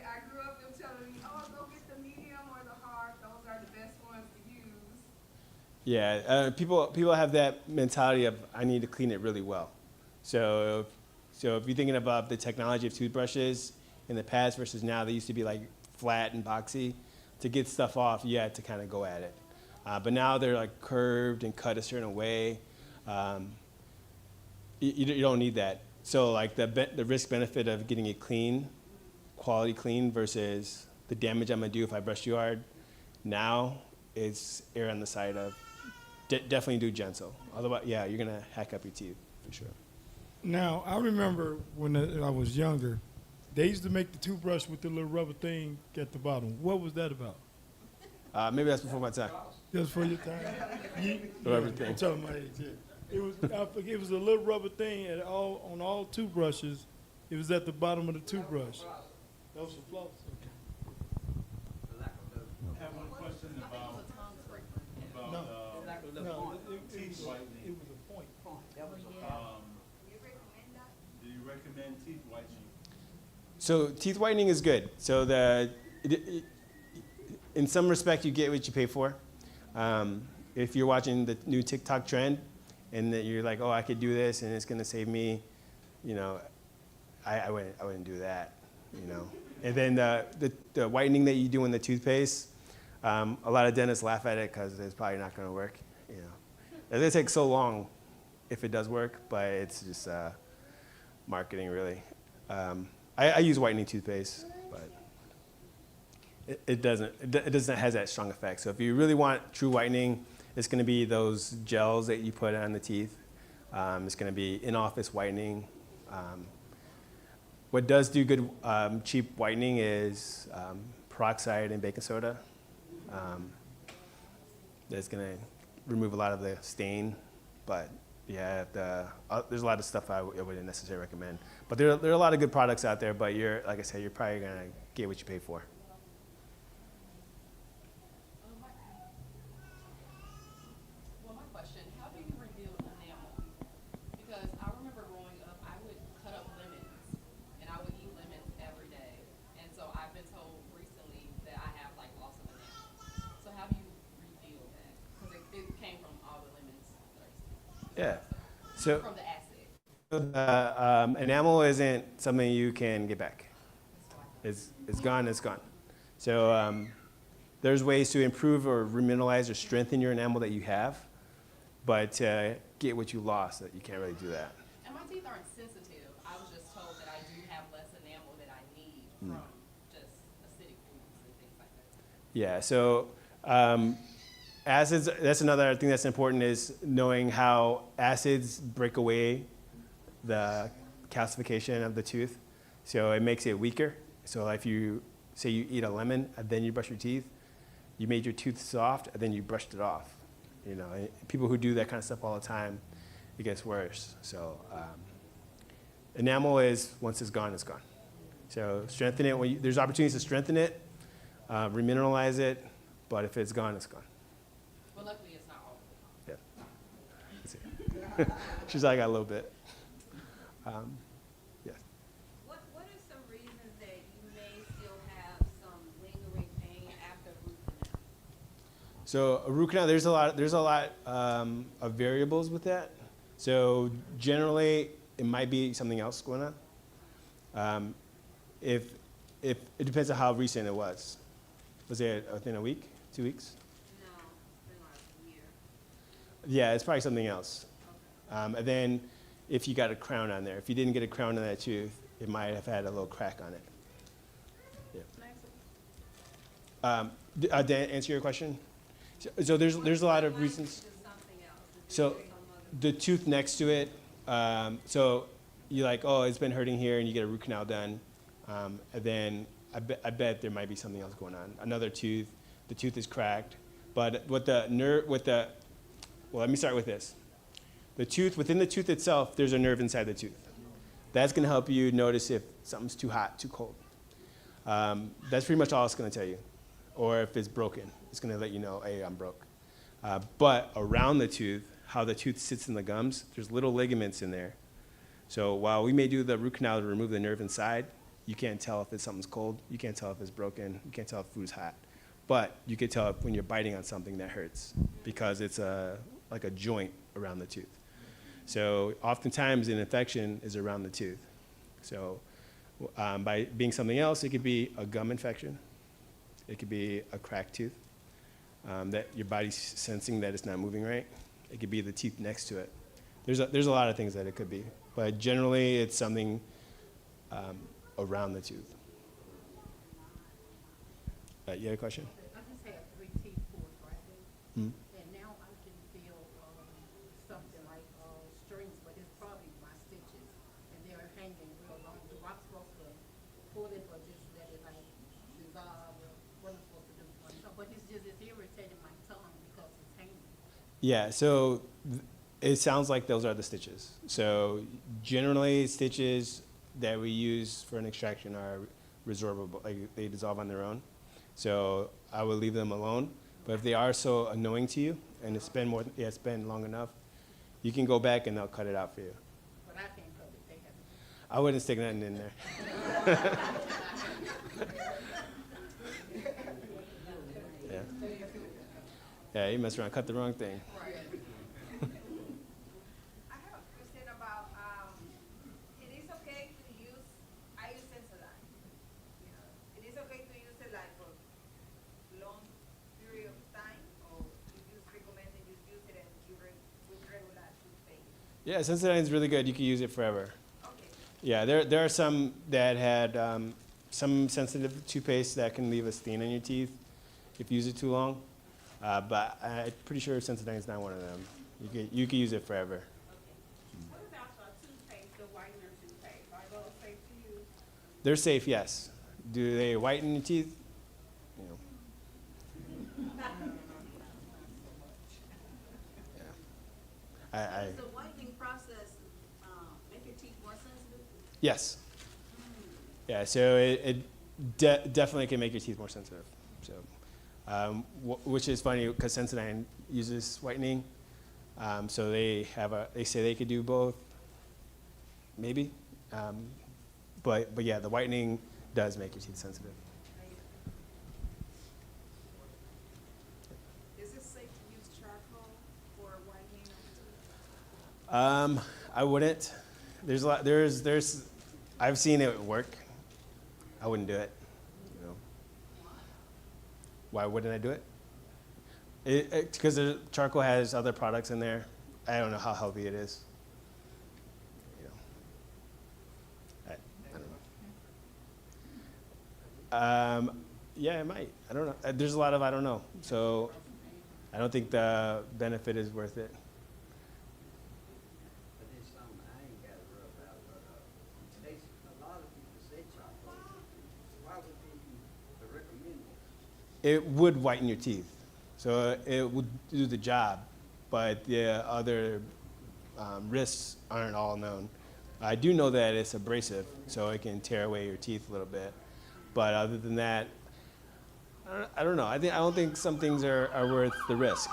I grew up them telling me, "Oh, go get the medium or the hard. Those are the best ones to use." Yeah, people have that mentality of I need to clean it really well. So if you're thinking about the technology of toothbrushes in the past versus now, they used to be like flat and boxy. To get stuff off, you had to kind of go at it. But now they're like curved and cut a certain way. You don't need that. So like the risk benefit of getting it clean, quality clean versus the damage I'm gonna do if I brush too hard, now is err on the side of definitely do gentle. Otherwise, yeah, you're gonna hack up your teeth for sure. Now, I remember when I was younger, they used to make the toothbrush with the little rubber thing at the bottom. What was that about? Maybe that's before my time. Just for your time? Rubber thing. I'm telling my age, yeah. It was a little rubber thing on all toothbrushes. It was at the bottom of the toothbrush. That was for floss. I have one question about No, teeth whitening. it was a point. Do you recommend teeth whitening? So teeth whitening is good. So in some respect, you get what you pay for. If you're watching the new TikTok trend, and that you're like, oh, I could do this, and it's gonna save me, you know, I wouldn't do that, you know. And then the whitening that you do in the toothpaste, a lot of dentists laugh at it because it's probably not gonna work, you know. It's gonna take so long if it does work, but it's just marketing really. I use whitening toothpaste, but it doesn't have that strong effect. So if you really want true whitening, it's going to be those gels that you put on the teeth. It's going to be in-office whitening. What does do good cheap whitening is peroxide and baking soda. That's going to remove a lot of the stain, but yeah, there's a lot of stuff I wouldn't necessarily recommend. But there are a lot of good products out there, but like I said, you're probably going to get what you pay for. Well, my question, how do you reveal enamel? Because I remember growing up, I would cut up lemons, and I would eat lemons every day. And so I've been told recently that I have like loss of enamel. So how do you reveal that? Because it came from all the lemons that I used to eat. Yeah. So From the acid. enamel isn't something you can get back. It's gone, it's gone. So there's ways to improve or remineralize or strengthen your enamel that you have, but get what you lost, that you can't really do that. And my teeth aren't sensitive. I was just told that I do have less enamel that I need from just acidic foods and things like that. Yeah, so acids, that's another thing that's important, is knowing how acids break away the calcification of the tooth. So it makes it weaker. So if you say you eat a lemon and then you brush your teeth, you made your tooth soft and then you brushed it off. You know, people who do that kind of stuff all the time, it gets worse. So enamel is, once it's gone, it's gone. So strengthen it. There's opportunities to strengthen it, remineralize it, but if it's gone, it's gone. Well, luckily it's not all of it. Yeah. That's it. She's like, I got a little bit. Yes. What are some reasons that you may still have some lingering pain after root canal? So a root canal, there's a lot of variables with that. So generally, it might be something else going on. if it depends on how recent it was. Was it within a week, 2 weeks? No, it's been like a year. Yeah, it's probably something else. And then if you got a crown on there, if you didn't get a crown on that tooth, it might have had a little crack on it. Yeah. Did I answer your question? So there's a lot of reasons. So the tooth next to it, so you're like, oh, it's been hurting here, and you get a root canal done, and then I bet there might be something else going on. Another tooth, the tooth is cracked, but well, let me start with this. The tooth, within the tooth itself, there's a nerve inside the tooth. That's going to help you notice if something's too hot, too cold. That's pretty much all it's going to tell you. Or if it's broken, it's going to let you know, hey, I'm broke. But around the tooth, how the tooth sits in the gums, there's little ligaments in there. So while we may do the root canal to remove the nerve inside, you can't tell if something's cold, you can't tell if it's broken, you can't tell if food's hot. But you can tell when you're biting on something that hurts because it's like a joint around the tooth. So oftentimes an infection is around the tooth. So by being something else, it could be a gum infection. It could be a cracked tooth that your body's sensing that it's not moving right. It could be the teeth next to it. There's a lot of things that it could be. But generally, it's something around the tooth. You had a question? I just had 3 teeth pulled, right? Hmm? And now I can feel something like strings, but it's probably my stitches, and they're hanging real long. Do I supposed to pull it or just let it like dissolve, or what am I supposed to do? But it's irritating my tongue because it's hanging. Yeah, so it sounds like those are the stitches. So generally, stitches that we use for an extraction are resorbable, like they dissolve on their own. So I would leave them alone. But if they are so annoying to you, and it's been long enough, you can go back and they'll cut it out for you. But I can't cut it. They have I wouldn't stick nothing in there. Yeah. Yeah, you mess around, cut the wrong thing. I have a question about, it is okay to use, I use Sensodyne. It is okay to use it like for long period of time, or you just recommend that you use it and with regular toothpaste? Yeah, Sensodyne is really good. You can use it forever. Okay. Yeah, there are some that had some sensitive toothpaste that can leave a stain on your teeth if you use it too long. But I'm pretty sure Sensodyne is not one of them. You can use it forever. What about the toothpaste, the whitener toothpaste? Are those safe to use? They're safe, yes. Do they whiten your teeth? You know. Yeah. Does the whitening process make your teeth more sensitive? Yes. Yeah, so it definitely can make your teeth more sensitive. So, which is funny because Sensodyne uses whitening, so they say they could do both, maybe, but yeah, the whitening does make your teeth sensitive. Is it safe to use charcoal for whitening of teeth? I wouldn't. There's a lot. There's. I've seen it work. I wouldn't do it. You know. Why wouldn't I do it? Because charcoal has other products in there. I don't know how healthy it is. You know. I don't know. Yeah, it might. I don't know. There's a lot of I don't know. So I don't think the benefit is worth it. But there's something I ain't got to rub out, but a lot of people say charcoal. Why would they recommend it? It would whiten your teeth, so it would do the job, but the other risks aren't all known. I do know that it's abrasive, so it can tear away your teeth a little bit, but other than that, I don't know. I don't think some things are worth the risk.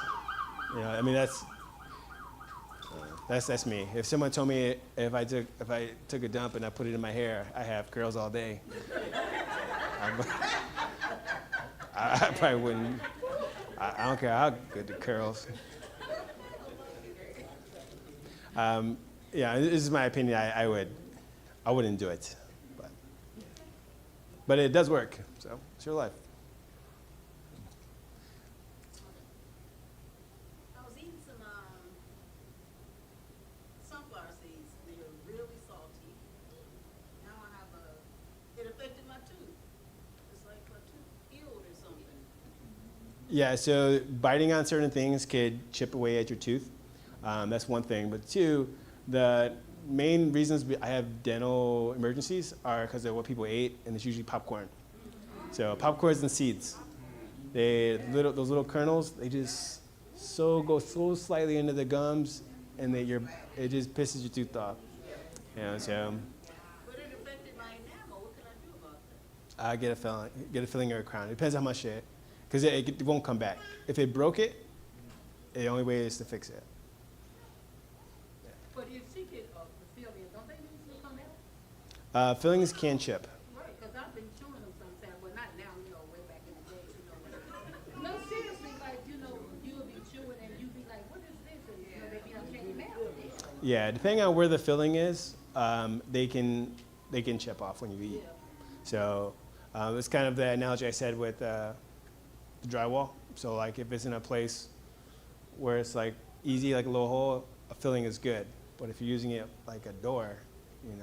You know, I mean that's me. If someone told me if I took a dump and I put it in my hair, I have curls all day. I probably wouldn't. I don't care how good the curls. Yeah, this is my opinion. I wouldn't do it. But But it does work, so it's your life. I was eating some sunflower seeds. They are really salty. Now I have it affected my tooth. It's like my tooth healed or something. Yeah, so biting on certain things could chip away at your tooth. That's one thing. But two, the main reasons I have dental emergencies are because of what people ate, and it's usually popcorn. So popcorns and seeds. Those little kernels, they just go so slightly into the gums, and it just pisses your tooth off. You know, so But it affected my enamel. What can I do about that? get a filling or a crown. It depends how much because it won't come back. If it broke it, the only way is to fix it. But if she get the feeling, don't they need to come out? Fillings can chip. Right, because I've been chewing them sometimes, well, not now, way back in the day, No, seriously, like, you'll be chewing and you be like, what is this? And, they be uncanny valley. Yeah, depending on where the filling is, they can chip off when you eat. So it's kind of the analogy I said with the drywall. So like if it's in a place where it's like easy, like a little hole, a filling is good. But if you're using it like a door,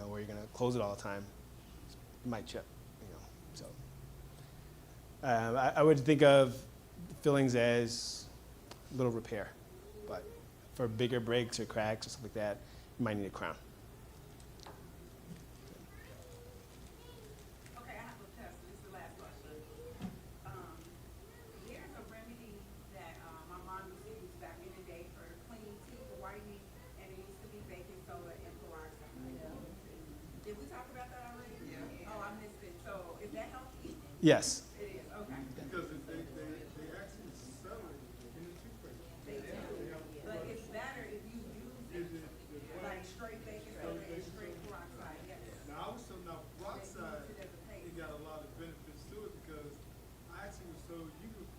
where you're gonna close it all the time, it might chip. So I would think of fillings as a little repair, but for bigger breaks or cracks or stuff like that, you might need a crown. Okay, I have a test. This is the last question. There's a remedy that my mom used to use back in the day for clean teeth, for whitening, and it used to be baking soda and peroxide. Did we talk about that already? Yeah. Oh, I missed it. So is that healthy? Yes. It is, okay. Because they actually sell it in the toothpaste. They do. But it's better if you use it like straight baking soda and straight peroxide, yes. Now, I was told now peroxide, Use it as a paste. it got a lot of benefits to it because I actually was told you could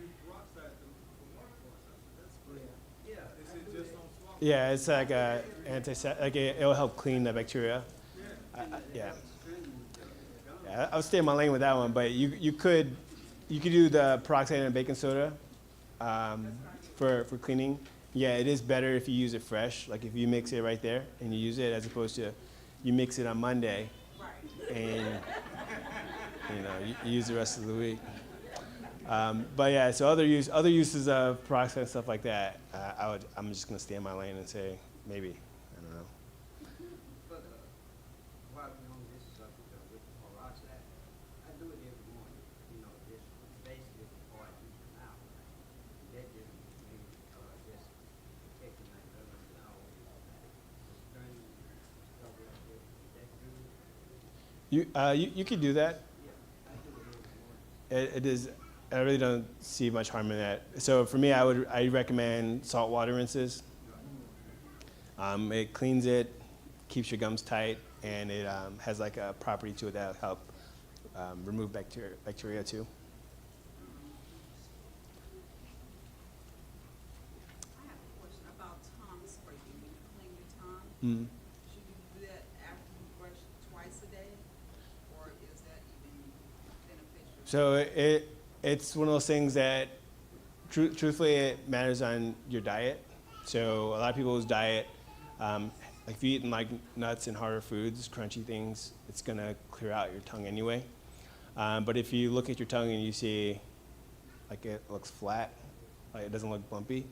use peroxide for one course. I said, that's great. Yeah. They said just don't swallow. Yeah, it's like a it'll help clean the bacteria. Yeah. Yeah, I'll stay in my lane with that one, but you could do the peroxide and baking soda for cleaning. Yeah, it is better if you use it fresh, like if you mix it right there and you use it, as opposed to you mix it on Monday and you use the rest of the week. But yeah, so other uses of peroxide and stuff like that, I'm just gonna stay in my lane and say maybe. I don't know. But while we're on this subject with peroxide, I do it every morning. Just basically before I eat an hour. That just means just taking my brother an hour, just turning stuff like that. Is that good? You could do that. Yeah, I do it every morning. It is. I really don't see much harm in that. So for me, I recommend saltwater rinses. It cleans it, keeps your gums tight, and it has like a property to it that'll help remove bacteria too. I have a question about tongue scraping. When you clean your tongue, Mm. should you do that after you brush twice a day, or is that even beneficial? So it's one of those things that, truthfully, it matters on your diet. So a lot of people's diet, like if you eat like nuts and harder foods, crunchy things, it's gonna clear out your tongue anyway. But if you look at your tongue and you see, like it looks flat, like it doesn't look bumpy,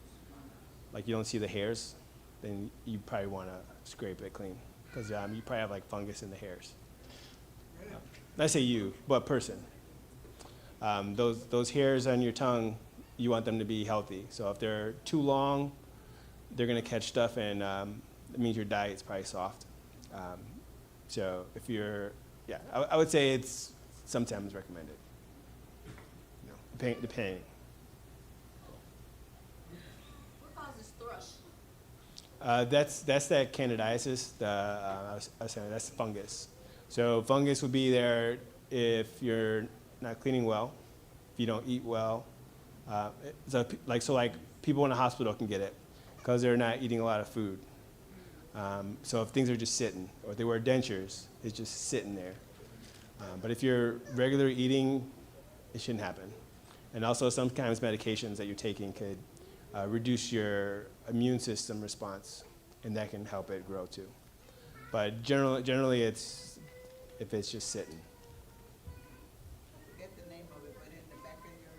like you don't see the hairs, then you probably want to scrape it clean because you probably have like fungus in the hairs. I say you, but person. Those hairs on your tongue, you want them to be healthy. So if they're too long, they're gonna catch stuff, and it means your diet's probably soft. So if I would say it's sometimes recommended. Depending. What causes thrush? That's that candidiasis. I was saying that's fungus. So fungus would be there if you're not cleaning well, if you don't eat well. So people in the hospital can get it because they're not eating a lot of food. So if things are just sitting, or if they wear dentures, it's just sitting there. But if you're regularly eating, it shouldn't happen. And also sometimes medications that you're taking could reduce your immune system response, and that can help it grow too. But generally it's if it's just sitting. Forget the name of it, but in the back of your,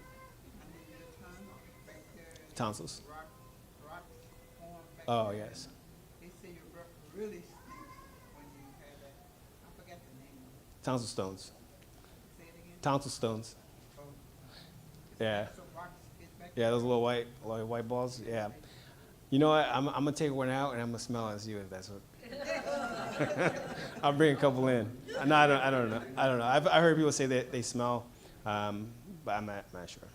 under your tongue, back there. Tonsils. Rocks form back Oh, there. yes. They say your breath really stinks when you have that. I forgot the name of it. Tonsil stones. Say it again. Tonsil stones. Oh. Yeah. Some rocks get back Yeah, those little white balls. Yeah. You know what? I'm gonna take one out and I'm gonna smell it and see if that's what. I'll bring a couple in. No, I don't know. I heard people say that they smell, but I'm not sure.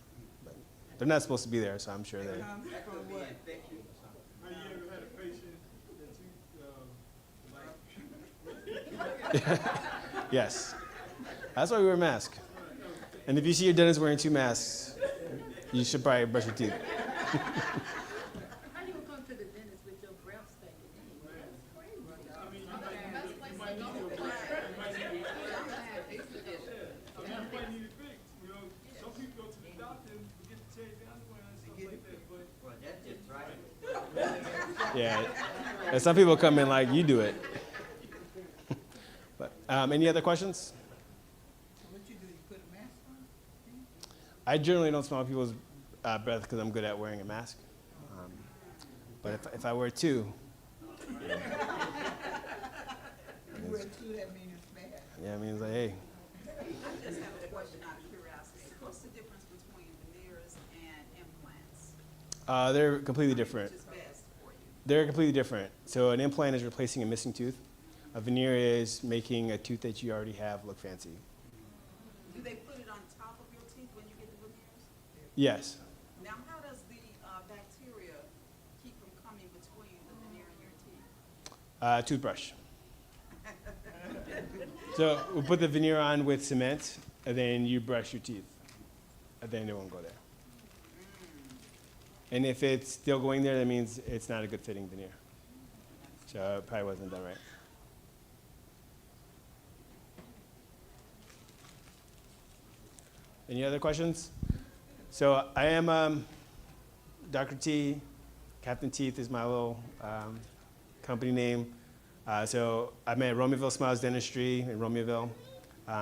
But they're not supposed to be there, so I'm sure they. Have you ever had a patient that you, Yes. That's why we wear masks. And if you see your dentist wearing 2 masks, you should probably brush your teeth. How you gonna come to the dentist with your breath stinking anyway? That's crazy. you might need it fixed. You know, some people go to the doctor and get to change the underwear and stuff like that, but Well, that's just right. Yeah. And some people come in like, you do it. But any other questions? What you do, you put a mask on? I generally don't smell people's breath because I'm good at wearing a mask. But if I wear 2, You wear 2, that means it's bad. yeah, it means like, hey. I just have a question out of curiosity. What's the difference between veneers and implants? They're completely different. Which is best for you? They're completely different. So an implant is replacing a missing tooth. A veneer is making a tooth that you already have look fancy. Do they put it on top of your teeth when you get the veneers? Yes. Now, how does the bacteria keep from coming between the veneer and your teeth? Toothbrush. So we'll put the veneer on with cement, and then you brush your teeth, and then it won't go there. And if it's still going there, that means it's not a good fitting veneer. So it probably wasn't done right. Any other questions? So I am Dr. T. Captain Teeth is my little company name. So I'm at Romeoville Smiles Dentistry in Romeoville.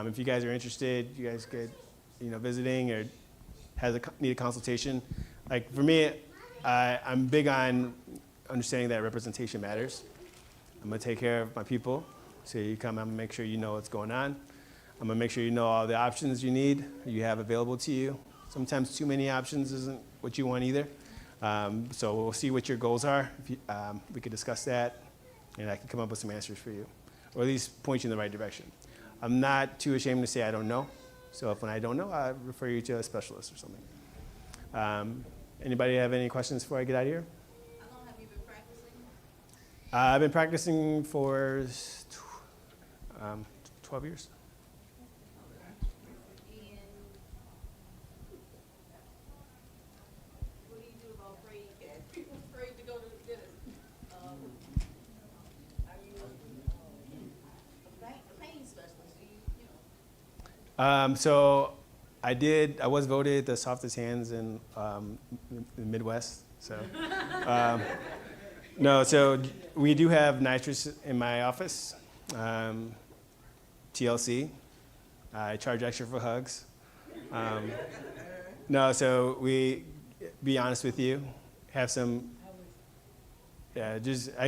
If you guys are interested, you guys could, visiting or need a consultation. Like for me, I'm big on understanding that representation matters. I'm gonna take care of my people. So you come, I'm gonna make sure you know what's going on. I'm gonna make sure you know all the options you need, you have available to you. Sometimes too many options isn't what you want either. So we'll see what your goals are. We could discuss that, and I can come up with some answers for you, or at least point you in the right direction. I'm not too ashamed to say I don't know. So if when I don't know, I refer you to a specialist or something. Anybody have any questions before I get out of here? How long have you been practicing? I've been practicing for 12 years. What do you do about afraid cats? People afraid to go to the dentist. Are you a pain specialist? Do you know? So I was voted the softest hands in the Midwest. So no, so we do have nitrous in my office. TLC. I charge extra for hugs. No, so we, be honest with you, have some, I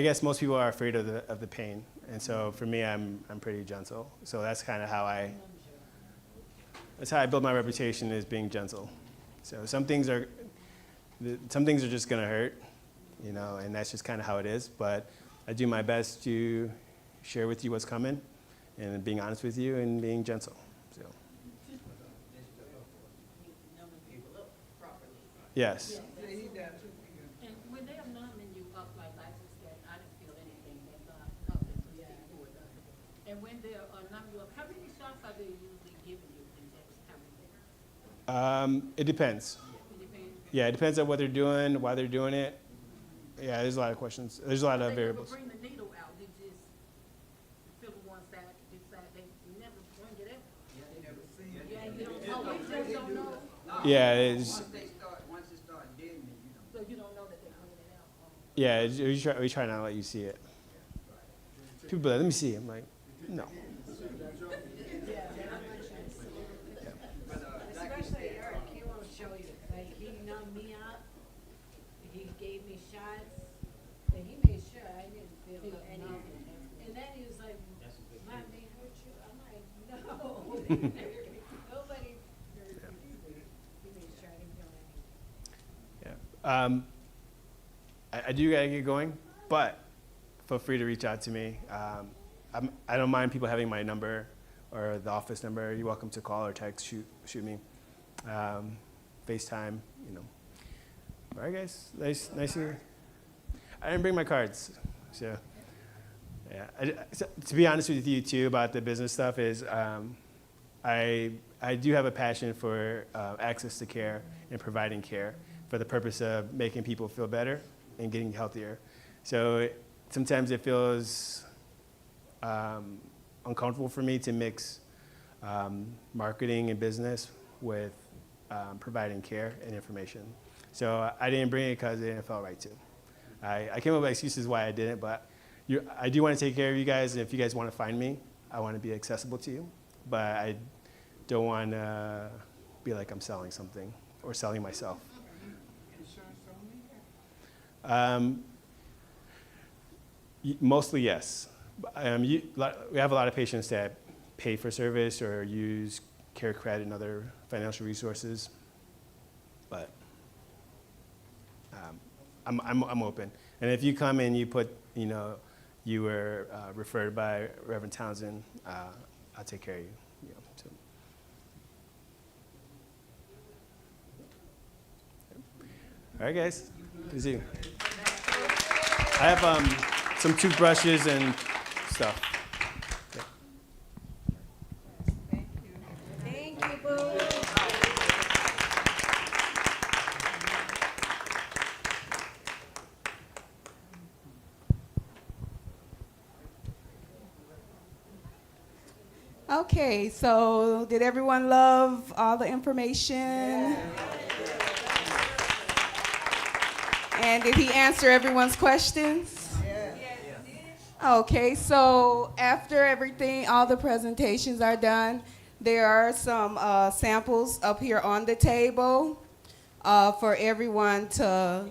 guess most people are afraid of the pain. And so for me, I'm pretty gentle. So that's kind of how I build my reputation, is being gentle. So some things are just gonna hurt, and that's just kind of how it is. But I do my best to share with you what's coming, and being honest with you and being gentle. So. Yes. And when they're numbing you up like License, I didn't feel anything. They not up until you do it. And when they're numbing you up, how many shots are they usually giving you? How many? It depends. It depends. Yeah, it depends on what they're doing, why they're doing it. Yeah, there's a lot of questions. There's a lot of variables. They never bring the needle out. They just fill one side, this side. They never bring it out. Yeah, it's, Once it start dimming, you know. So you don't know that they're bringing it out? yeah, we try not to let you see it. People are like, let me see. I'm like, no. Especially Eric, he won't show you. Like, he numbed me out, he gave me shots, and he made sure I didn't feel anything. And then he was like, Mom, they hurt you? I'm like, no. Nobody hurt me. He made sure I didn't feel anything. Yeah. I do gotta get going, but feel free to reach out to me. I don't mind people having my number or the office number. You're welcome to call or text, shoot me. FaceTime, you know. All right, guys. Nice to you. I didn't bring my cards, so yeah. So, to be honest with you too about the business stuff is, I do have a passion for access to care and providing care for the purpose of making people feel better and getting healthier. So sometimes it feels uncomfortable for me to mix marketing and business with providing care and information. So I didn't bring it because it didn't feel right to. I came up with excuses why I didn't, but I do want to take care of you guys, and if you guys want to find me, I want to be accessible to you, but I don't want to be like I'm selling something or selling myself. Mostly yes. We have a lot of patients that pay for service or use Care Credit and other financial resources, but I'm open. And if you come and you put, you were referred by Reverend Townsend, I'll take care of you. So. All right, guys. Good to see you. I have some toothbrushes and stuff. Thank you, boo. Okay, so did everyone love all the information? And did he answer everyone's questions? Okay, so after everything, all the presentations are done, there are some samples up here on the table for everyone to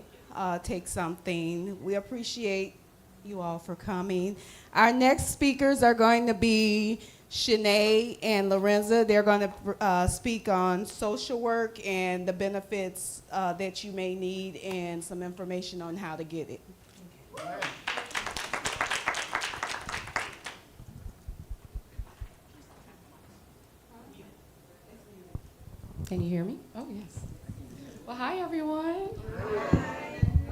take something. We appreciate you all for coming. Our next speakers are going to be Shanae and Lorenza. They're going to speak on social work and the benefits that you may need and some information on how to get it. Can you hear me? Oh, yes. Well, hi, everyone.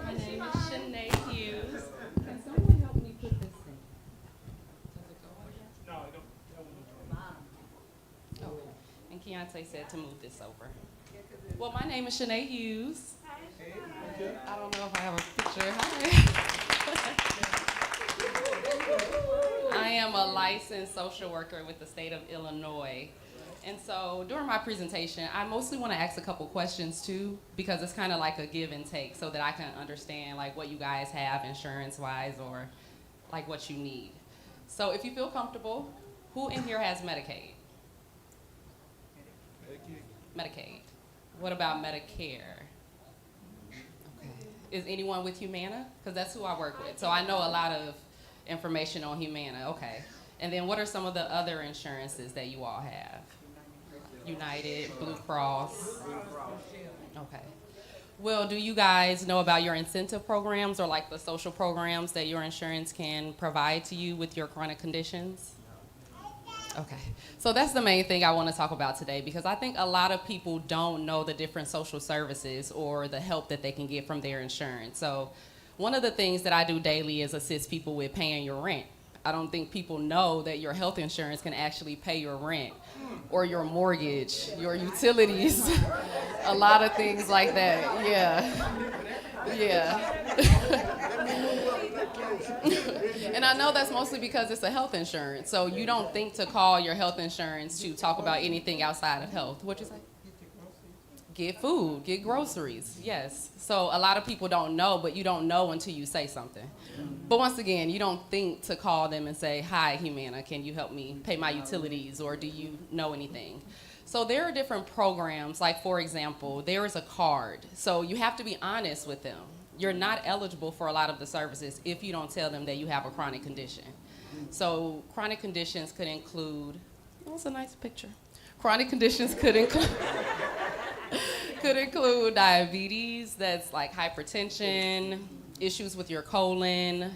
My name is Shanae Hughes. Can someone help me put this in? Does it go like that? No, it don't. Okay. And Keontae said to move this over. Well, my name is Shanae Hughes. I don't know if I have a picture. Hi. I am a licensed social worker with the state of Illinois. And so during my presentation, I mostly want to ask a couple questions too, because it's kind of like a give and take so that I can understand like what you guys have insurance-wise or like what you need. So if you feel comfortable, who in here has Medicaid? Medicaid. What about Medicare? Okay. Is anyone with Humana? Because that's who I work with. So I know a lot of information on Humana. Okay. And then what are some of the other insurances that you all have? United, Blue Cross. Okay. Well, do you guys know about your incentive programs or like the social programs that your insurance can provide to you with your chronic conditions? Okay. So that's the main thing I want to talk about today, because I think a lot of people don't know the different social services or the help that they can get from their insurance. So one of the things that I do daily is assist people with paying your rent. I don't think people know that your health insurance can actually pay your rent or your mortgage, your utilities, a lot of things like that. Yeah. And I know that's mostly because it's a health insurance. So you don't think to call your health insurance to talk about anything outside of health. What'd you say? Get food, get groceries, yes. So a lot of people don't know, but you don't know until you say something. But once again, you don't think to call them and say, hi, Humana, can you help me pay my utilities, or do you know anything? So there are different programs, like for example, there is a card. So you have to be honest with them. You're not eligible for a lot of the services if you don't tell them that you have a chronic condition. So chronic conditions could include, that's a nice picture. Chronic conditions could include could include diabetes, that's like hypertension, issues with your colon,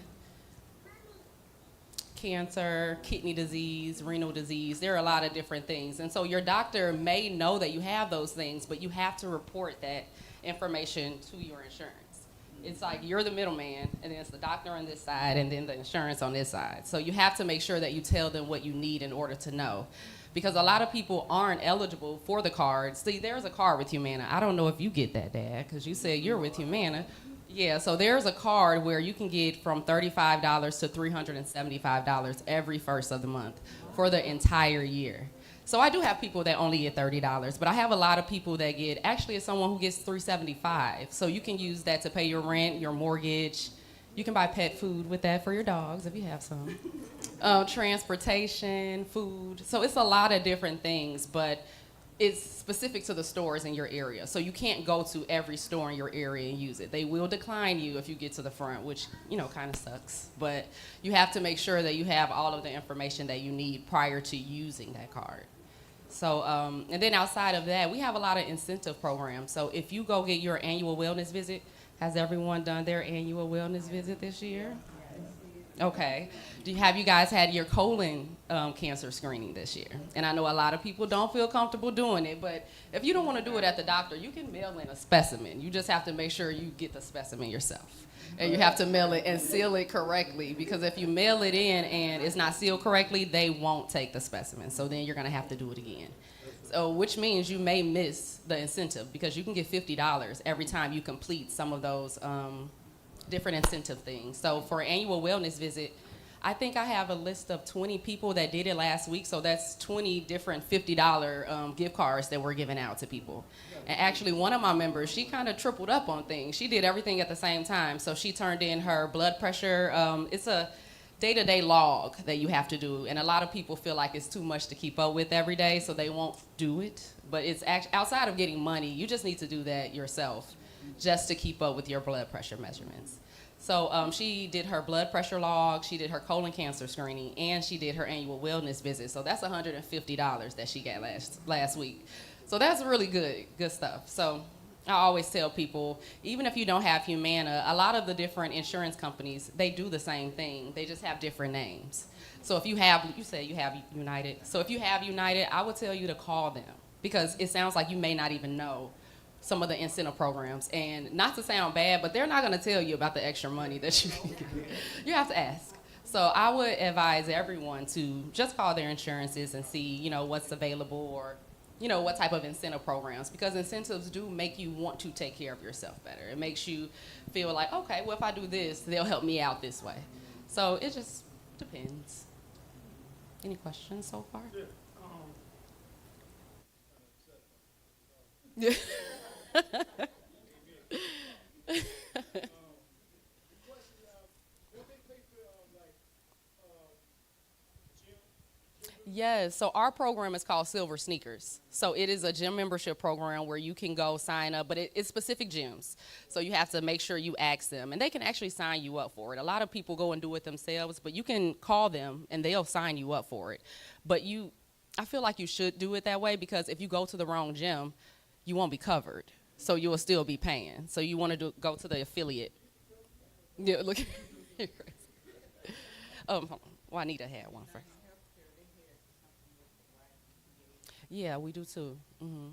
cancer, kidney disease, renal disease. There are a lot of different things. And so your doctor may know that you have those things, but you have to report that information to your insurance. It's like you're the middleman, and then it's the doctor on this side, and then the insurance on this side. So you have to make sure that you tell them what you need in order to know. Because a lot of people aren't eligible for the card. See, there's a card with Humana. I don't know if you get that, Dad, because you said you're with Humana. Yeah, so there's a card where you can get from $35 to $375 every first of the month for the entire year. So I do have people that only get $30, but I have a lot of people that get, actually it's someone who gets $375. So you can use that to pay your rent, your mortgage. You can buy pet food with that for your dogs if you have some. Transportation, food. So it's a lot of different things, but it's specific to the stores in your area. So you can't go to every store in your area and use it. They will decline you if you get to the front, which, you know, kind of sucks. But you have to make sure that you have all of the information that you need prior to using that card. So, and then outside of that, we have a lot of incentive programs. So if you go get your annual wellness visit, has everyone done their annual wellness visit this year? Okay. Have you guys had your colon cancer screening this year? And I know a lot of people don't feel comfortable doing it, but if you don't want to do it at the doctor, you can mail in a specimen. You just have to make sure you get the specimen yourself. And you have to mail it and seal it correctly, because if you mail it in and it's not sealed correctly, they won't take the specimen. So then you're going to have to do it again. So, which means you may miss the incentive, because you can get $50 every time you complete some of those different incentive things. So for an annual wellness visit, I think I have a list of 20 people that did it last week. So that's 20 different $50 gift cards that were given out to people. And actually one of my members, she kind of tripled up on things. She did everything at the same time. So she turned in her blood pressure. It's a day-to-day log that you have to do, and a lot of people feel like it's too much to keep up with every day, so they won't do it. But it's outside of getting money, you just need to do that yourself just to keep up with your blood pressure measurements. So she did her blood pressure log, she did her colon cancer screening, and she did her annual wellness visit. So that's $150 that she got last week. So that's really good stuff. So I always tell people, even if you don't have Humana, a lot of the different insurance companies, they do the same thing. They just have different names. So if you say you have United. So if you have United, I would tell you to call them, because it sounds like you may not even know some of the incentive programs. And not to sound bad, but they're not going to tell you about the extra money that you can get. You have to ask. So I would advise everyone to just call their insurances and see, you know, what's available, or you know, what type of incentive programs, because incentives do make you want to take care of yourself better. It makes you feel like, okay, well, if I do this, they'll help me out this way. So it just depends. Any questions so far? Yeah. Yes, so our program is called Silver Sneakers. So it is a gym membership program where you can go sign up, but it's specific gyms. So you have to make sure you ask them, and they can actually sign you up for it. A lot of people go and do it themselves, but you can call them and they'll sign you up for it. But I feel like you should do it that way, because if you go to the wrong gym, you won't be covered. So you will still be paying. So you want to go to the affiliate. Yeah, look. Juanita had one first. Yeah, we do too. Mm-hmm.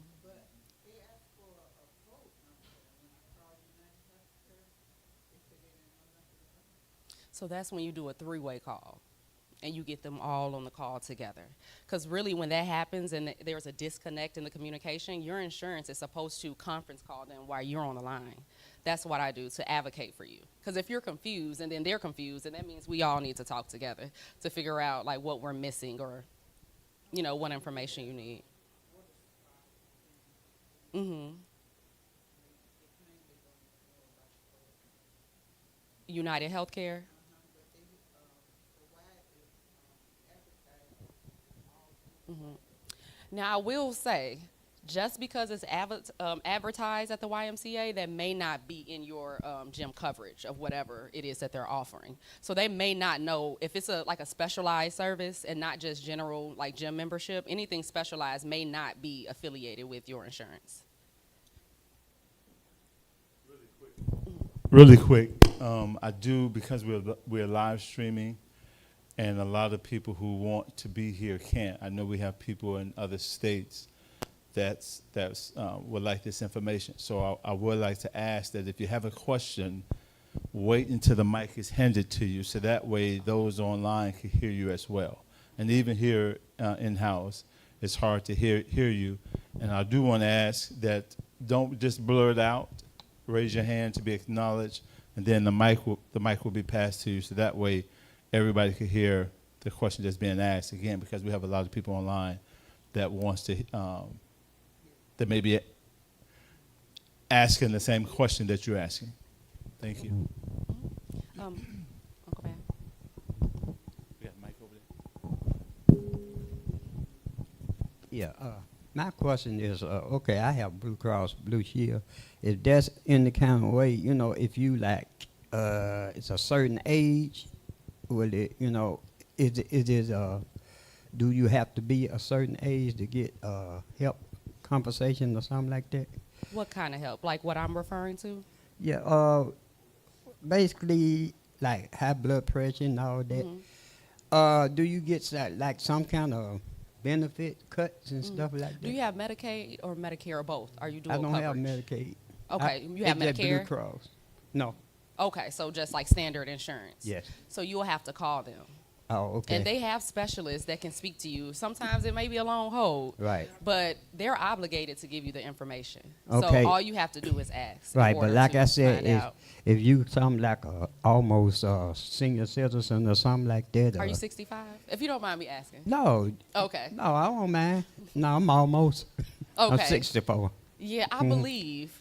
So that's when you do a three-way call, and you get them all on the call together. Because really, when that happens and there's a disconnect in the communication, your insurance is supposed to conference call them while you're on the line. That's what I do to advocate for you. Because if you're confused and then they're confused, then that means we all need to talk together to figure out like what we're missing, or you know, what information you need. Mm-hmm. United Healthcare. Mhm. Now, I will say, just because it's advertised at the YMCA, that may not be in your gym coverage of whatever it is that they're offering. So they may not know if it's like a specialized service and not just general like gym membership. Anything specialized may not be affiliated with your insurance. Really quick, I do, because we're live streaming, and a lot of people who want to be here can't. I know we have people in other states that's would like this information. So I would like to ask that if you have a question, wait until the mic is handed to you, so that way those online can hear you as well. And even here in-house, it's hard to hear you. And I do want to ask that don't just blur it out. Raise your hand to be acknowledged, and then the mic will be passed to you, so that way everybody can hear the question that's being asked. Again, because we have a lot of people online that wants to that may be asking the same question that you're asking. Thank you. Uncle Matt. We got a mic over there. Yeah, my question is, okay, I have Blue Cross Blue Shield. If that's in the kind of way, you know, if you like, it's a certain age, will it, you know, do you have to be a certain age to get help compensation or something like that? What kind of help? Like what I'm referring to? Yeah, basically like high blood pressure and all that. Mhm. Do you get like some kind of benefit cuts and stuff like that? Do you have Medicaid or Medicare or both? Are you dual I don't coverage? have Medicaid. Okay, you have it's just Medicare? Blue Cross. No. Okay, so just like standard insurance. Yes. So you will have to call them. Oh, okay. And they have specialists that can speak to you. Sometimes it may be a long hold. Right. But they're obligated to give you the information. Okay. So all you have to do is ask. in Right, but order like to I said, find out. if you something like almost senior citizen or something like that. Are you 65? If you don't mind me asking. No. Okay. No, I don't mind. No, I'm almost. I'm Okay. 64. Yeah, I believe,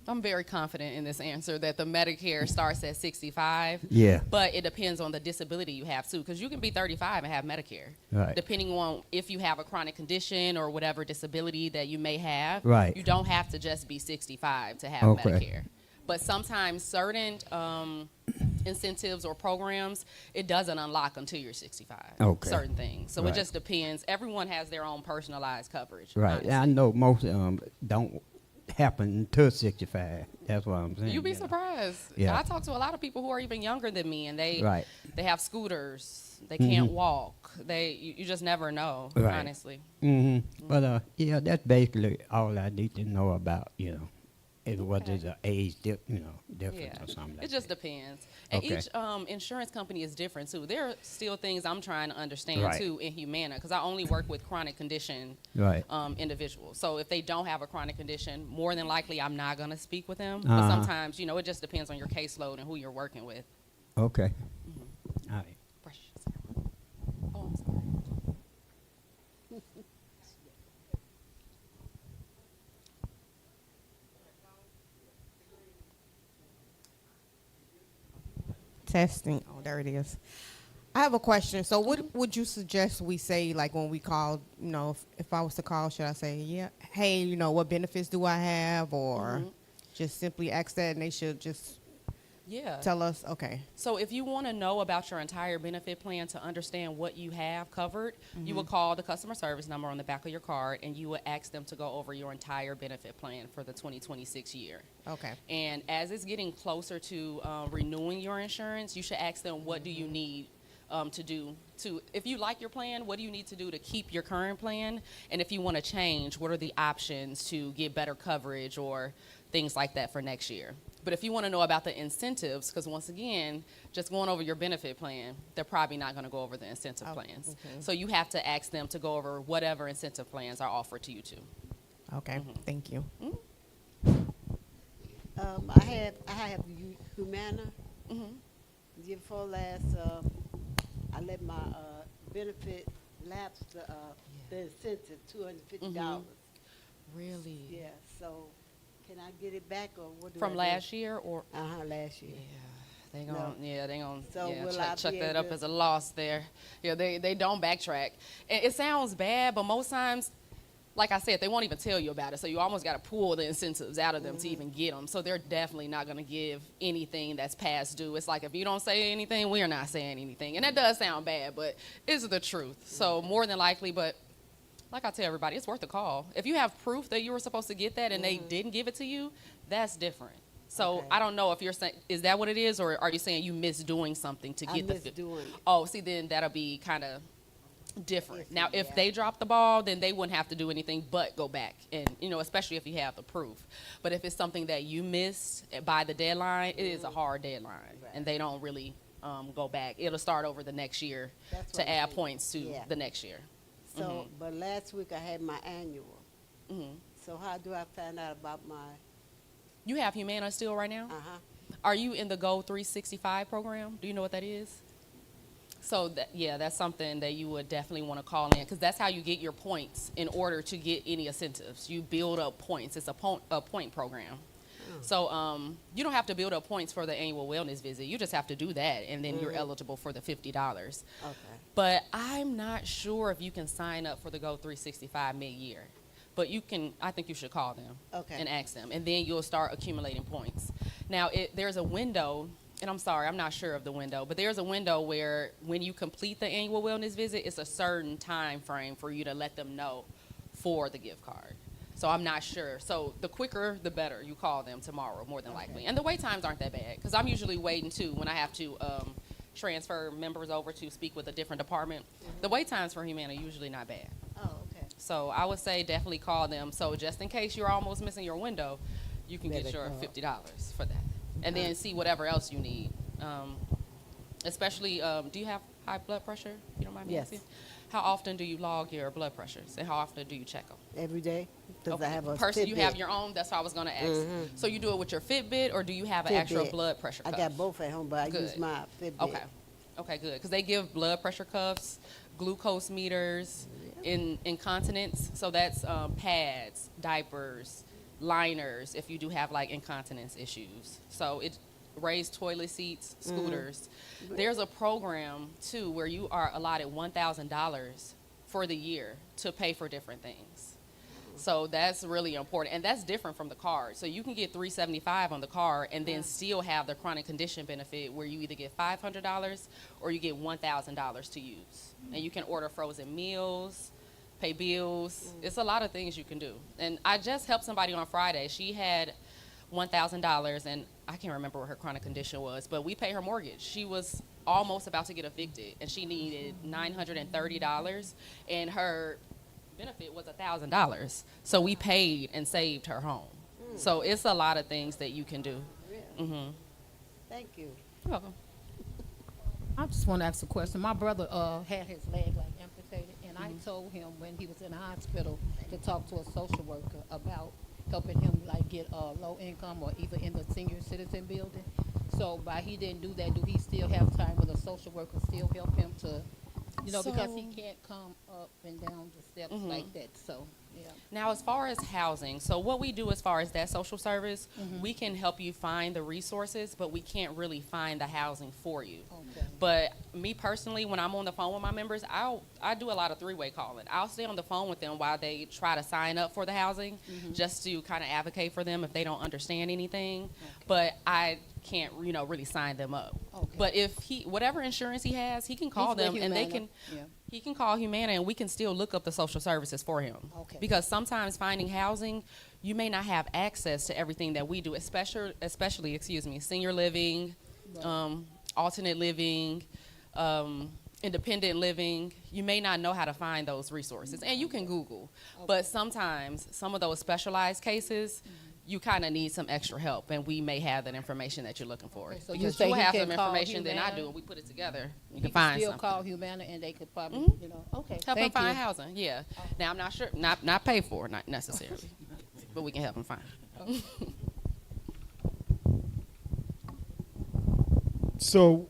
I'm very confident in this answer, that the Medicare starts at 65. Yeah. But it depends on the disability you have, too, because you can be 35 and have Medicare. Right. Depending on if you have a chronic condition or whatever disability that you may have. Right. You don't have to just be 65 to have Okay. Medicare. But sometimes certain incentives or programs, it doesn't unlock until you're 65. Okay. Certain things. So Right. it just depends. Everyone has their own personalized coverage. Right. honestly. I know most of them don't happen until 65. That's what I'm saying. You'd be you know. surprised. Yeah. I talk to a lot of people who are even younger than me, and they Right. they have scooters. They can't walk. You just never know, Right. honestly. But yeah, that's basically all I need to know about, you know, is what is the age difference Yeah, or something like it just that. depends. And Okay. each insurance company is different too. There are still things I'm trying to understand Right. too in Humana, because I only work with chronic condition Right. individuals. So if they don't have a chronic condition, more than likely I'm not going to speak with them. But Uh-huh. sometimes, it just depends on your caseload and who you're working with. Okay. All right. Precious. Oh, I'm sorry. Testing. Oh, there it is. I have a question. So what would you suggest we say, like when we call, if I was to call, should I say, yeah, hey, what benefits do I have? Or just simply ask that and they should just Yeah. tell us, okay. So if you want to know about your entire benefit plan to understand what you have covered, you will call the customer service number on the back of your card, and you will ask them to go over your entire benefit plan for the 2026 year. Okay. And as it's getting closer to renewing your insurance, you should ask them, what do you need to do if you like your plan, what do you need to do to keep your current plan? And if you want to change, what are the options to get better coverage or things like that for next year? But if you want to know about the incentives, because once again, just going over your benefit plan, they're probably not going to go over the incentive plans. So you have to ask them to go over whatever incentive plans are offered to you too. Okay. Thank you. I have Humana. The year before last, I let my benefit lapse the incentive, $250. Really? Yeah. So, can I get it back or what do I From do? last year or? Last year. Yeah, They No. gon' yeah, they gon' So yeah, will I chuck be that able up to- as a loss there. Yeah, they don't backtrack. And it sounds bad, but most times, like I said, they won't even tell you about it. So you almost got to pull the incentives out of them to even get them. So they're definitely not going to give anything that's past due. It's like if you don't say anything, we're not saying anything. And that does sound bad, but it's the truth. So more than likely, but like I tell everybody, it's worth a call. If you have proof that you were supposed to get that and they didn't give it to you, that's different. So Okay. I don't know if you're saying, is that what it is, or are you saying you miss doing something to I get the? miss doing it. Oh, see, then that'll be kind of different. Iffy, Now, if yeah. they drop the ball, then they wouldn't have to do anything but go back, and especially if you have the proof. But if it's something that you missed by the deadline, it is a hard deadline, Right. and they don't really go back. It'll start over the next year That's to what I'm add thinking. points to Yeah. the next year. So, but last week I had my annual. hmm So how do I find out about my, You have Humana still right now? uh-huh, Are you in the Go 365 program? Do you know what that is? So that's something that you would definitely want to call in, because that's how you get your points in order to get any incentives. You build up points. It's a point program. So you don't have to build up points for the annual wellness visit. You just have to do that, and then you're eligible for the $50. okay. But I'm not sure if you can sign up for the Go 365 mid-year. But you can. I think you should call them Okay. and ask them, and then you'll start accumulating points. Now, there's a window, and I'm sorry, I'm not sure of the window, but there's a window where when you complete the annual wellness visit, it's a certain time frame for you to let them know for the gift card. So I'm not sure. So the quicker, the better. You call them tomorrow, more than likely. And the wait times aren't that bad, because I'm usually waiting too when I have to transfer members over to speak with a different department. The wait times for Humana are usually not bad. Oh, okay. So I would say definitely call them. So just in case you're almost missing your window, you can get Better your call. $50 for that. And then see whatever else you need. Especially, do you have high blood pressure? You don't mind me Yes. asking? How often do you log your blood pressures, and how often do you check them? Every day? Because I have a Person, you Fitbit. have your own. That's what I was going to ask. So you do it with your Fitbit, or do you have an actual Fitbit. blood pressure I cuff? got both at home, but I use Good. my Fitbit. Okay. Okay, good. Because they give blood pressure cuffs, glucose meters, incontinence. So that's pads, diapers, liners, if you do have like incontinence issues. So it raised toilet seats, scooters. There's a program too where you are allotted $1,000 for the year to pay for different things. So that's really important, and that's different from the card. So you can get $375 on the card and then still have the chronic condition benefit where you either get $500 or you get $1,000 to use. And you can order frozen meals, pay bills. It's a lot of things you can do. And I just helped somebody on Friday. She had $1,000, and I can't remember what her chronic condition was, but we paid her mortgage. She was almost about to get evicted, and she needed $930, and her benefit was $1,000. So we paid and saved her home. So it's a lot of things that you can do. Really? Mm-hmm. Thank you. You're welcome. I just want to ask a question. My brother had his leg like amputated, and I told him when he was in the hospital to talk to a social worker about helping him like get low income or either in the senior citizen building. So by he didn't do that, do he still have time with a social worker still help him to, because he can't come up and down the steps like that. So yeah. Now, as far as housing, so what we do as far as that social service, we can help you find the resources, but we can't really find the housing for you. Okay. But me personally, when I'm on the phone with my members, I do a lot of three-way calling. I'll stay on the phone with them while they try to sign up for the housing, just to kind of advocate for them if they don't understand anything. But I can't, really sign them up. Okay. But if whatever insurance he has, he can call He's with them and they Humana. can. Yeah. He can call Humana, and we can still look up the social services for him. Okay. Because sometimes finding housing, you may not have access to everything that we do, especially senior living, alternate living, independent living. You may not know how to find those resources, and you can Google. But sometimes some of those specialized cases, you kind of need some extra help, and we may have that information that you're looking for. Okay, so you because say you'll he have can some call information than I Humana? do, and we put it together. You He can find still something. call Humana and they could probably, okay. Help him Thank find you. housing, yeah. Now, I'm not sure, not pay for, not necessarily, but we can help him find. So,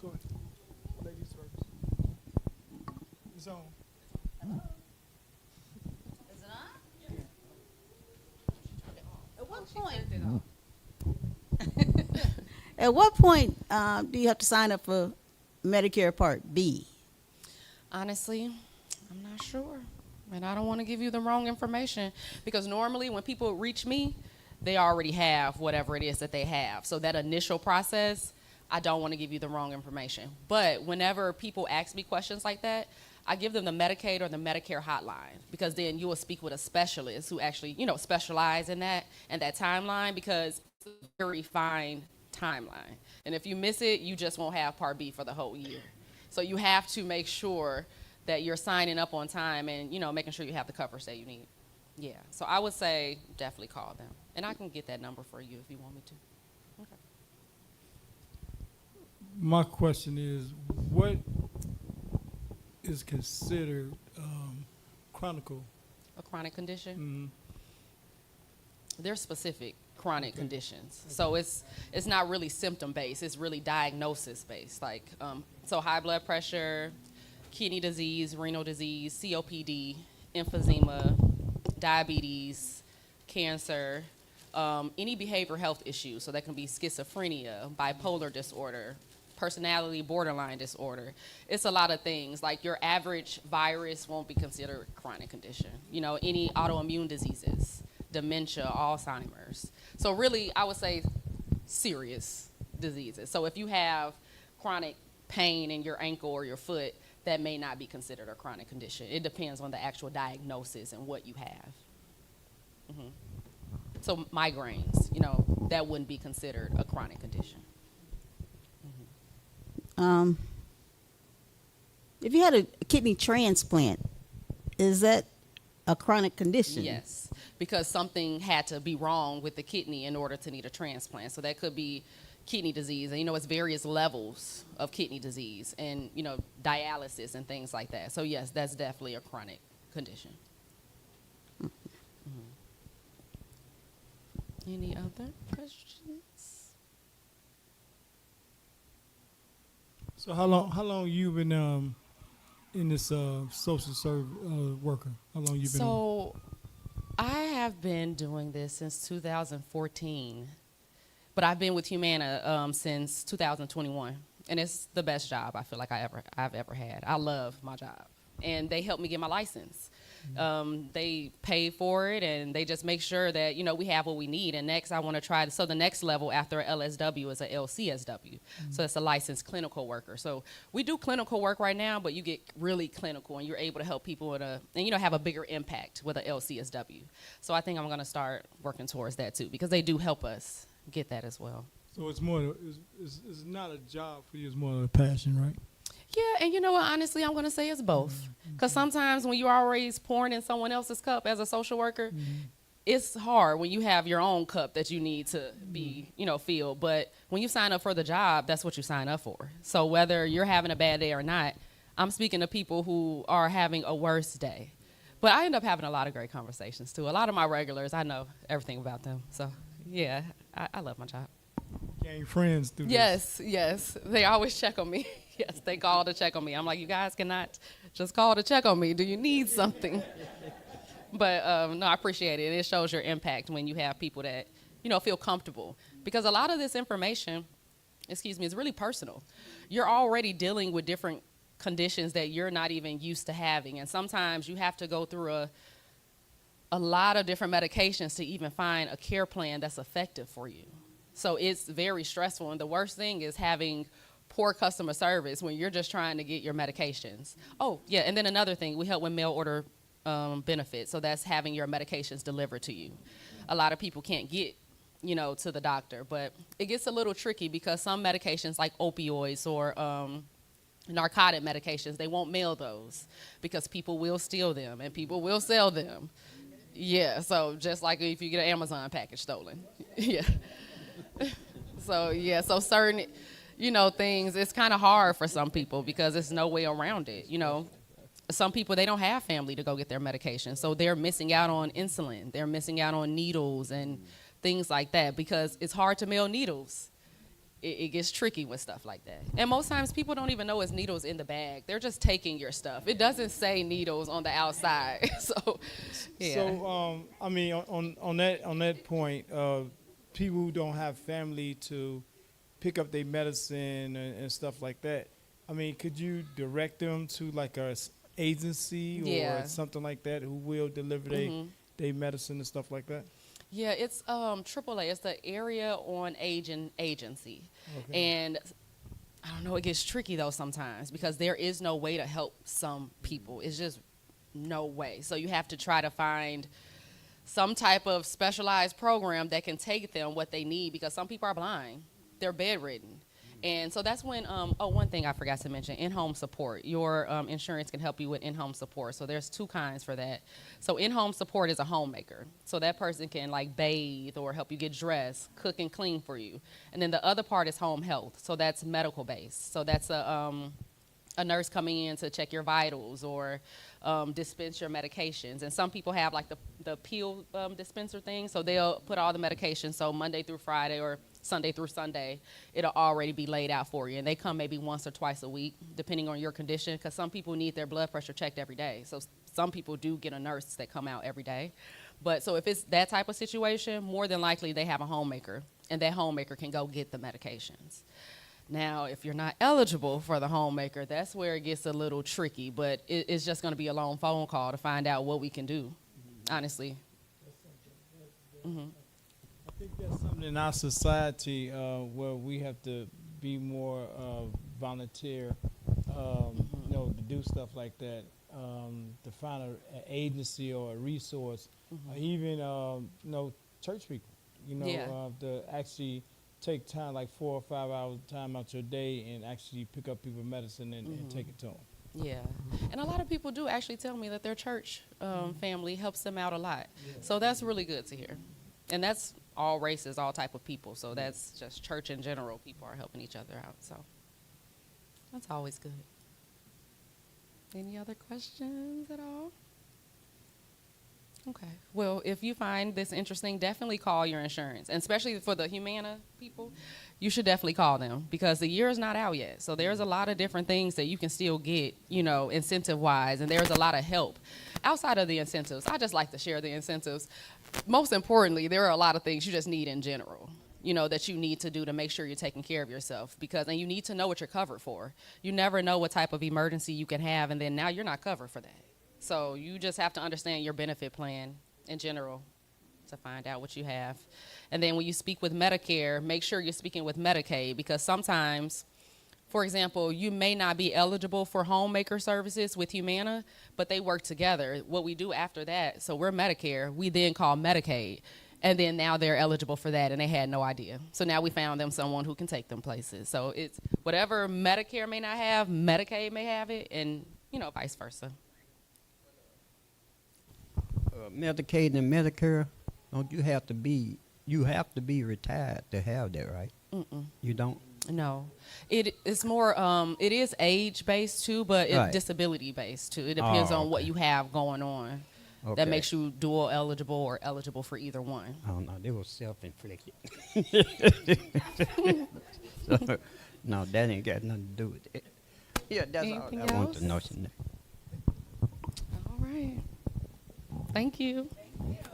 go ahead. Ladies first. It's on. Is it on? At what point? At what point do you have to sign up for Medicare Part B? Honestly, I'm not sure. And I don't want to give you the wrong information because normally when people reach me, they already have whatever it is that they have. So that initial process, I don't want to give you the wrong information. But whenever people ask me questions like that, I give them the Medicaid or the Medicare hotline because then you will speak with a specialist who actually, specialize in that and that timeline because it's a very fine timeline. And if you miss it, you just won't have Part B for the whole year. So you have to make sure that you're signing up on time and, making sure you have the coverage that you need. Yeah, so I would say definitely call them. And I can get that number for you if you want me to. Okay. My question is, what is considered chronic? A chronic condition? Mm-hmm. They're specific chronic conditions. So it's not really symptom based, it's really diagnosis based. Like, so high blood pressure, kidney disease, renal disease, COPD, emphysema, diabetes, cancer, any behavioral health issues. So that can be schizophrenia, bipolar disorder, personality borderline disorder. It's a lot of things. Like your average virus won't be considered a chronic condition. Any autoimmune diseases, dementia, Alzheimer's. So really, I would say serious diseases. So if you have chronic pain in your ankle or your foot, that may not be considered a chronic condition. It depends on the actual diagnosis and what you have. Mm-hmm. So migraines, that wouldn't be considered a chronic condition. If you had a kidney transplant, is that a chronic condition? Yes, because something had to be wrong with the kidney in order to need a transplant. So that could be kidney disease, and it's various levels of kidney disease and dialysis and things like that. So yes, that's definitely a chronic condition. Mm-hmm. Any other questions? So how long you been in this social service worker? How long you been? So I have been doing this since 2014. But I've been with Humana since 2021, and it's the best job I feel like I've ever had. I love my job, and they helped me get my license. They pay for it, and they just make sure that we have what we need. And next, I want to try. So the next level after a LSW is a LCSW. So it's a licensed clinical worker. So we do clinical work right now, but you get really clinical, and you're able to help people and have a bigger impact with a LCSW. So I think I'm going to start working towards that too, because they do help us get that as well. So it's more, it's not a job for you, it's more of a passion, right? Yeah, and you know what, honestly, I'm going to say it's both. Because sometimes when you're always pouring in someone else's cup as a social worker, it's hard when you have your own cup that you need to be, filled. But when you sign up for the job, that's what you sign up for. So whether you're having a bad day or not, I'm speaking to people who are having a worse day. But I end up having a lot of great conversations, too. A lot of my regulars, I know everything about them. So, yeah, I love my job. Gain friends through this. Yes. They always check on me. Yes, they call to check on me. I'm like, you guys cannot just call to check on me. Do you need something? But, no, I appreciate it. It shows your impact when you have people that, feel comfortable. Because a lot of this information, is really personal. You're already dealing with different conditions that you're not even used to having. And sometimes you have to go through a lot of different medications to even find a care plan that's effective for you. So it's very stressful. And the worst thing is having poor customer service when you're just trying to get your medications. Oh, yeah, and then another thing, we help with mail order benefits. So that's having your medications delivered to you. A lot of people can't get, to the doctor, but it gets a little tricky because some medications like opioids or narcotic medications, they won't mail those because people will steal them and people will sell them. Yeah, so just like if you get an Amazon package stolen. Yeah. So certain, things, it's kind of hard for some people because there's no way around it. Some people, they don't have family to go get their medication, so they're missing out on insulin. They're missing out on needles and things like that because it's hard to mail needles. It gets tricky with stuff like that. And most times people don't even know it's needles in the bag. They're just taking your stuff. It doesn't say needles on the outside. So, yeah. So, on that point, people who don't have family to pick up their medicine and stuff like that, I mean, could you direct them to like a agency Yeah. or something like that who will deliver their medicine and stuff like that? Yeah, it's AAA. It's the Area on Aging Agency. Okay. And I don't know, it gets tricky though sometimes because there is no way to help some people. It's just no way. So you have to try to find some type of specialized program that can take them what they need because some people are blind. They're bedridden. And so that's when, one thing I forgot to mention, in-home support. Your insurance can help you with in-home support. So there's two kinds for that. So in-home support is a homemaker. So that person can like bathe or help you get dressed, cook and clean for you. And then the other part is home health. So that's medical based. So that's a nurse coming in to check your vitals or dispense your medications. And some people have like the pill dispenser thing. So they'll put all the medications. So Monday through Friday or Sunday through Sunday, it'll already be laid out for you. And they come maybe once or twice a week, depending on your condition, because some people need their blood pressure checked every day. So some people do get a nurse that come out every day. But so if it's that type of situation, more than likely they have a homemaker, and that homemaker can go get the medications. Now, if you're not eligible for the homemaker, that's where it gets a little tricky, but it's just gonna be a long phone call to find out what we can do, honestly. Mm-hmm. I think that's something in our society where we have to be more volunteer, you know, to do stuff like that, to find an agency or a resource, even, you know, church people, you know, to actually take time, like 4 or 5 hours time out your day and actually pick up people's medicine and take it to them. Yeah, and a lot of people do actually tell me that their church family helps them out a lot. So that's really good to hear. And that's all races, all type of people. So that's just church in general. People are helping each other out. So that's always good. Any other questions at all? Okay. Well, if you find this interesting, definitely call your insurance. And especially for the Humana people, you should definitely call them because the year is not out yet. So there's a lot of different things that you can still get, you know, incentive-wise. And there's a lot of help. Outside of the incentives, I just like to share the incentives. Most importantly, there are a lot of things you just need in general, you know, that you need to do to make sure you're taking care of yourself and you need to know what you're covered for. You never know what type of emergency you can have, and then now you're not covered for that. So you just have to understand your benefit plan in general to find out what you have. And then when you speak with Medicare, make sure you're speaking with Medicaid because sometimes, for example, you may not be eligible for homemaker services with Humana, but they work together. What we do after that, so we're Medicare, we then call Medicaid. And then now they're eligible for that, and they had no idea. So now we found them someone who can take them places. So it's whatever Medicare may not have, Medicaid may have it, and, you know, vice versa. Medicaid and Medicare, don't you have to be retired to have that, right? Mm-mm. You don't? No, it's more. It is age based too, but it's disability based too. It depends on what you have going on. Okay. That makes you dual eligible or eligible for either one. Oh no, they were self-inflicted. So, no, that ain't got nothing to do with it. Yeah, that's Anything all I want else? to know. Tonight. All right. Thank you. That's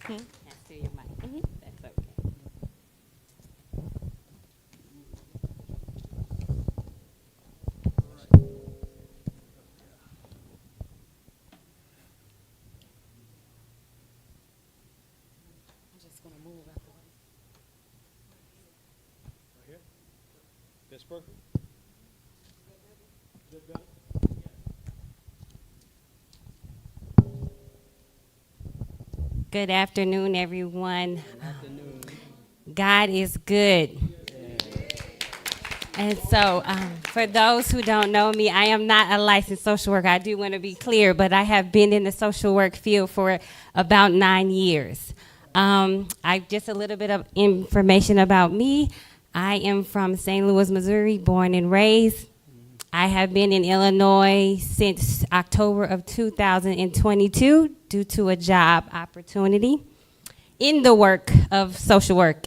okay. I'm just gonna move out the way. Right here? That's perfect. Is that better? Good afternoon, everyone. God is good. And so, for those who don't know me, I am not a licensed social worker. I do want to be clear, but I have been in the social work field for about 9 years. Just a little bit of information about me. I am from St. Louis, Missouri, born and raised. I have been in Illinois since October of 2022 due to a job opportunity in the work of social work.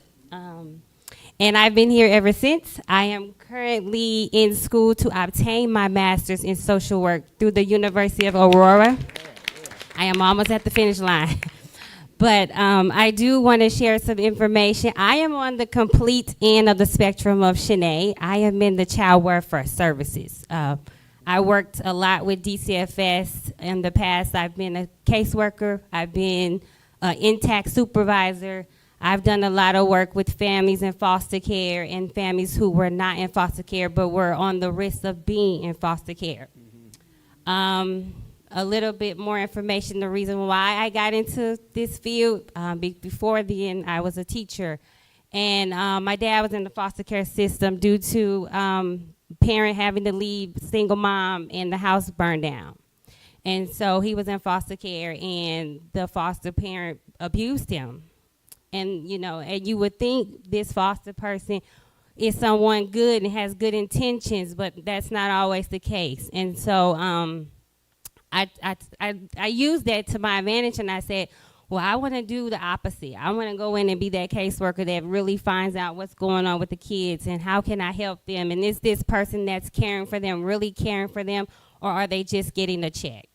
And I've been here ever since. I am currently in school to obtain my master's in social work through the University of Aurora. I am almost at the finish line. But I do want to share some information. I am on the complete end of the spectrum of Shanae. I am in the child welfare services. I worked a lot with DCFS in the past. I've been a caseworker. I've been an intact supervisor. I've done a lot of work with families in foster care and families who were not in foster care but were on the risk of being in foster care. A little bit more information, the reason why I got into this field. Before then, I was a teacher. And my dad was in the foster care system due to parent having to leave, single mom, and the house burned down. And so he was in foster care, and the foster parent abused him. And, you know, and you would think this foster person is someone good and has good intentions, but that's not always the case. And so I used that to my advantage, and I said, well, I want to do the opposite. I want to go in and be that caseworker that really finds out what's going on with the kids and how can I help them, and is this person that's caring for them really caring for them, or are they just getting a check?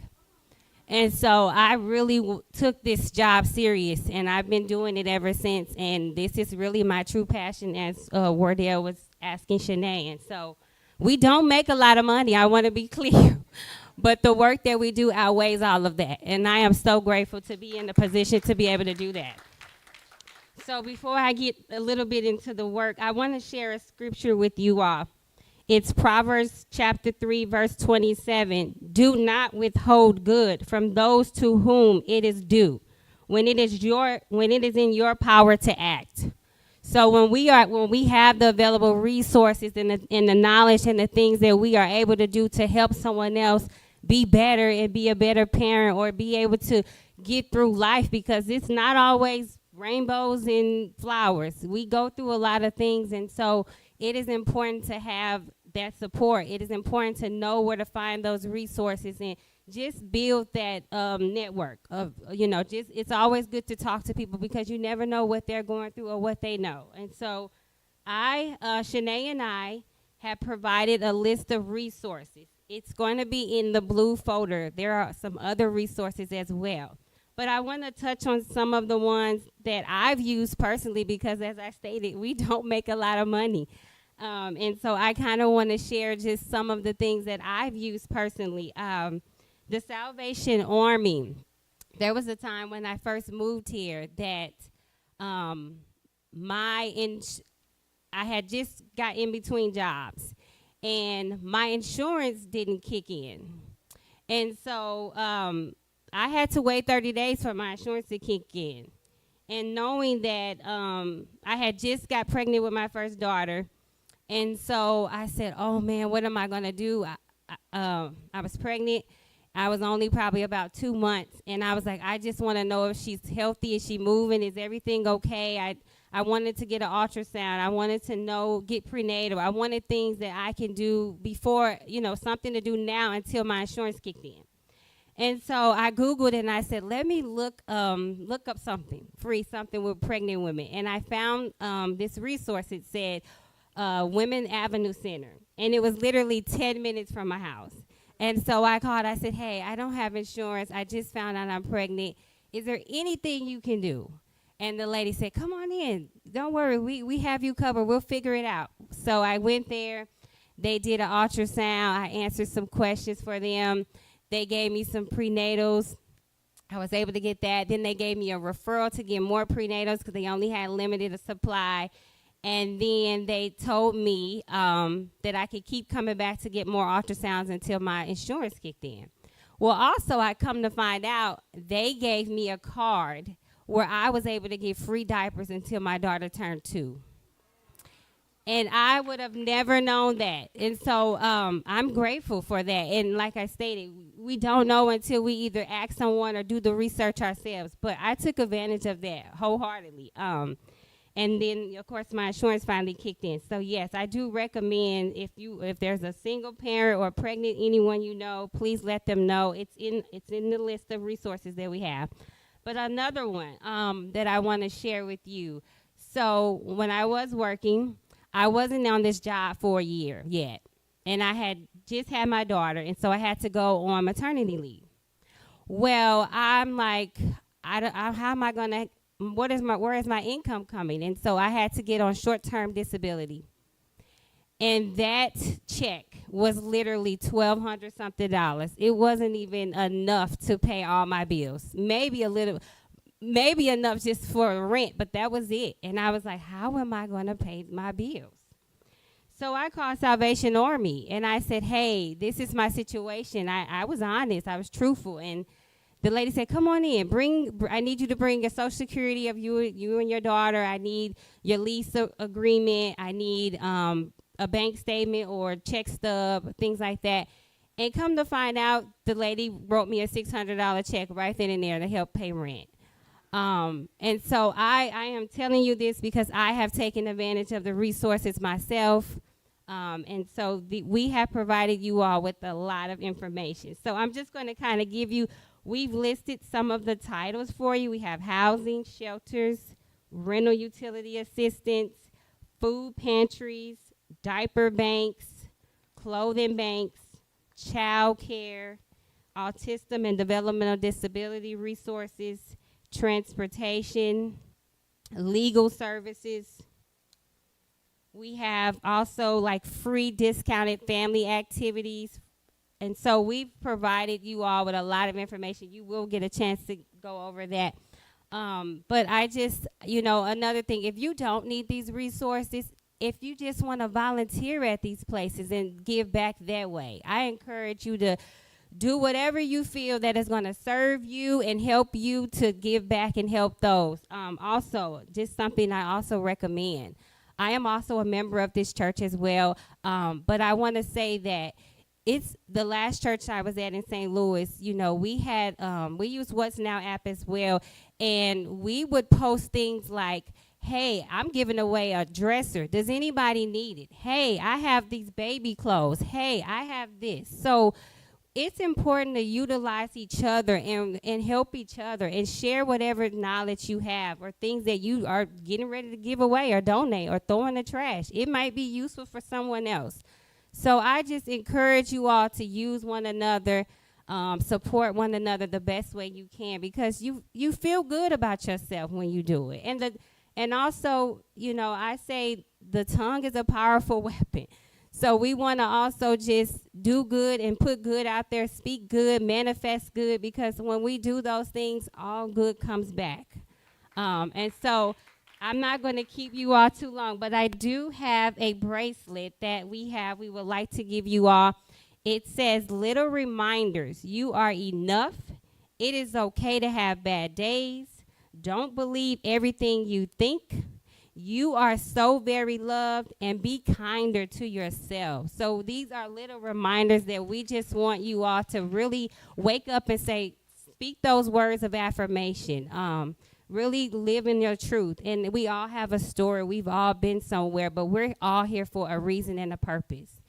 And so I really took this job serious, and I've been doing it ever since, and this is really my true passion, as Wardell was asking Shanae. And so we don't make a lot of money, I want to be clear. But the work that we do outweighs all of that. And I am so grateful to be in the position to be able to do that. So before I get a little bit into the work, I want to share a scripture with you all. It's Proverbs chapter 3, verse 27. Do not withhold good from those to whom it is due, when it is in your power to act. So when we have the available resources and the knowledge and the things that we are able to do to help someone else be better and be a better parent, or be able to get through life, because it's not always rainbows and flowers. We go through a lot of things, and so it is important to have that support. It is important to know where to find those resources and just build that network of, you know, just, it's always good to talk to people because you never know what they're going through or what they know. And so Shanae and I have provided a list of resources. It's going to be in the blue folder. There are some other resources as well. But I want to touch on some of the ones that I've used personally because, as I stated, we don't make a lot of money. And so I kind of want to share just some of the things that I've used personally. The Salvation Army, there was a time when I first moved here that I had just got in between jobs, and my insurance didn't kick in. And so I had to wait 30 days for my insurance to kick in. And knowing that I had just got pregnant with my first daughter, and so I said, oh man, what am I gonna do? I was pregnant. I was only probably about 2 months, and I was like, I just want to know if she's healthy, is she moving, is everything okay? I wanted to get an ultrasound. I wanted to know, get prenatal. I wanted things that I can do before, you know, something to do now until my insurance kicked in. And so I Googled and I said, let me look up something with pregnant women. And I found this resource. It said Women Avenue Center, and it was literally 10 minutes from my house. And so I called, I said, hey, I don't have insurance. I just found out I'm pregnant. Is there anything you can do? And the lady said, come on in. Don't worry, we have you covered. We'll figure it out. So I went there. They did an ultrasound. I answered some questions for them. They gave me some prenatals. I was able to get that. Then they gave me a referral to get more prenatals because they only had limited supply. And then they told me that I could keep coming back to get more ultrasounds until my insurance kicked in. Well, also, I come to find out they gave me a card where I was able to get free diapers until my daughter turned 2. And I would have never known that. And so I'm grateful for that. And like I stated, we don't know until we either ask someone or do the research ourselves. But I took advantage of that wholeheartedly. And then, of course, my insurance finally kicked in. So, yes, I do recommend if there's a single parent or pregnant, anyone you know, please let them know. It's in the list of resources that we have. But another one that I want to share with you. So when I was working, I wasn't on this job for a year yet. And I had just had my daughter, and so I had to go on maternity leave. Well, I'm like, how am I gonna? Where is my income coming? And so I had to get on short-term disability. And that check was literally $1,200 something. It wasn't even enough to pay all my bills. Maybe enough just for rent, but that was it. And I was like, how am I going to pay my bills? So I called Salvation Army and I said, hey, this is my situation. I was honest. I was truthful. And the lady said, come on in. I need you to bring your Social Security of you and your daughter. I need your lease agreement. I need a bank statement or check stub, things like that. And come to find out, the lady wrote me a $600 check right then and there to help pay rent. And so I am telling you this because I have taken advantage of the resources myself. And so we have provided you all with a lot of information. So I'm just going to kind of give you, we've listed some of the titles for you. We have housing, shelters, rental utility assistance, food pantries, diaper banks, clothing banks, child care, autism and developmental disability resources, transportation, legal services. We have also like free discounted family activities. And so we've provided you all with a lot of information. You will get a chance to go over that. But I just, another thing, if you don't need these resources, if you just want to volunteer at these places and give back that way, I encourage you to do whatever you feel that is going to serve you and help you to give back and help those. Also, just something I also recommend. I am also a member of this church as well, but I want to say that it's the last church I was at in St. Louis. We had we used What's Now app as well, and we would post things like, hey, I'm giving away a dresser. Does anybody need it? Hey, I have these baby clothes. Hey, I have this. So it's important to utilize each other and help each other and share whatever knowledge you have or things that you are getting ready to give away or donate or throw in the trash. It might be useful for someone else. So I just encourage you all to use one another, support one another the best way you can, because you feel good about yourself when you do it. And also, I say the tongue is a powerful weapon. So we want to also just do good and put good out there, speak good, manifest good, because when we do those things, all good comes back. And so I'm not going to keep you all too long, but I do have a bracelet that we would like to give you all. It says, little reminders, you are enough. It is okay to have bad days. Don't believe everything you think. You are so very loved, and be kinder to yourself. So these are little reminders that we just want you all to really wake up and say, speak those words of affirmation. Really live in your truth. And we all have a story. We've all been somewhere, but we're all here for a reason and a purpose.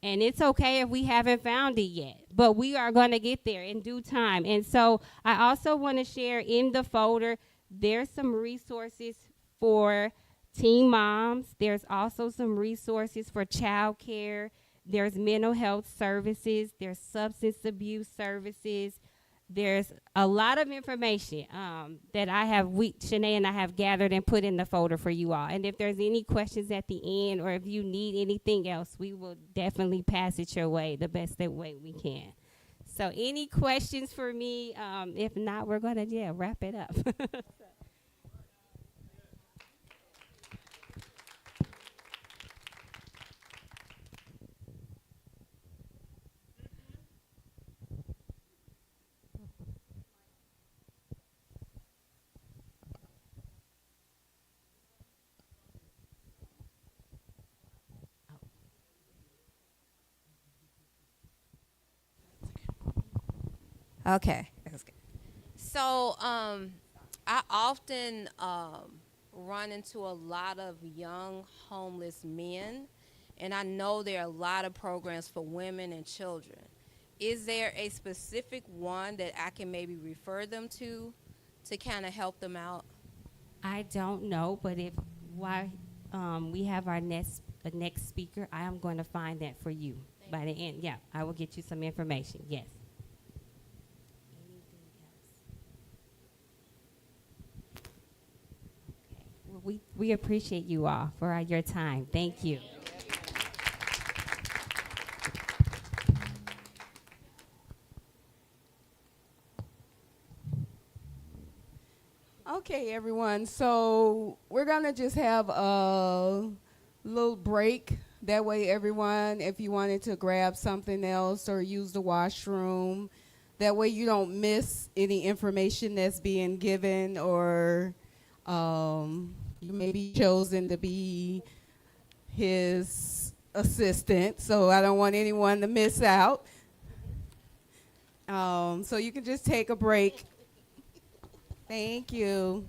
And it's okay if we haven't found it yet, but we are going to get there in due time. And so I also want to share in the folder, there's some resources for teen moms. There's also some resources for child care. There's mental health services. There's substance abuse services. There's a lot of information that Shanae and I have gathered and put in the folder for you all. And if there's any questions at the end or if you need anything else, we will definitely pass it your way the best way we can. So any questions for me? If not, we're going to wrap it up. Okay. So I often run into a lot of young homeless men, and I know there are a lot of programs for women and children. Is there a specific one that I can maybe refer them to kind of help them out? I don't know, but we have our next speaker, I am going to find that for you by the end. Yeah, I will get you some information. Yes. we appreciate you all for your time. Thank you. Okay, everyone. So we're gonna just have a little break. That way, everyone, if you wanted to grab something else or use the washroom, that way you don't miss any information that's being given, or you may be chosen to be his assistant. So I don't want anyone to miss out. So you can just take a break. Thank you.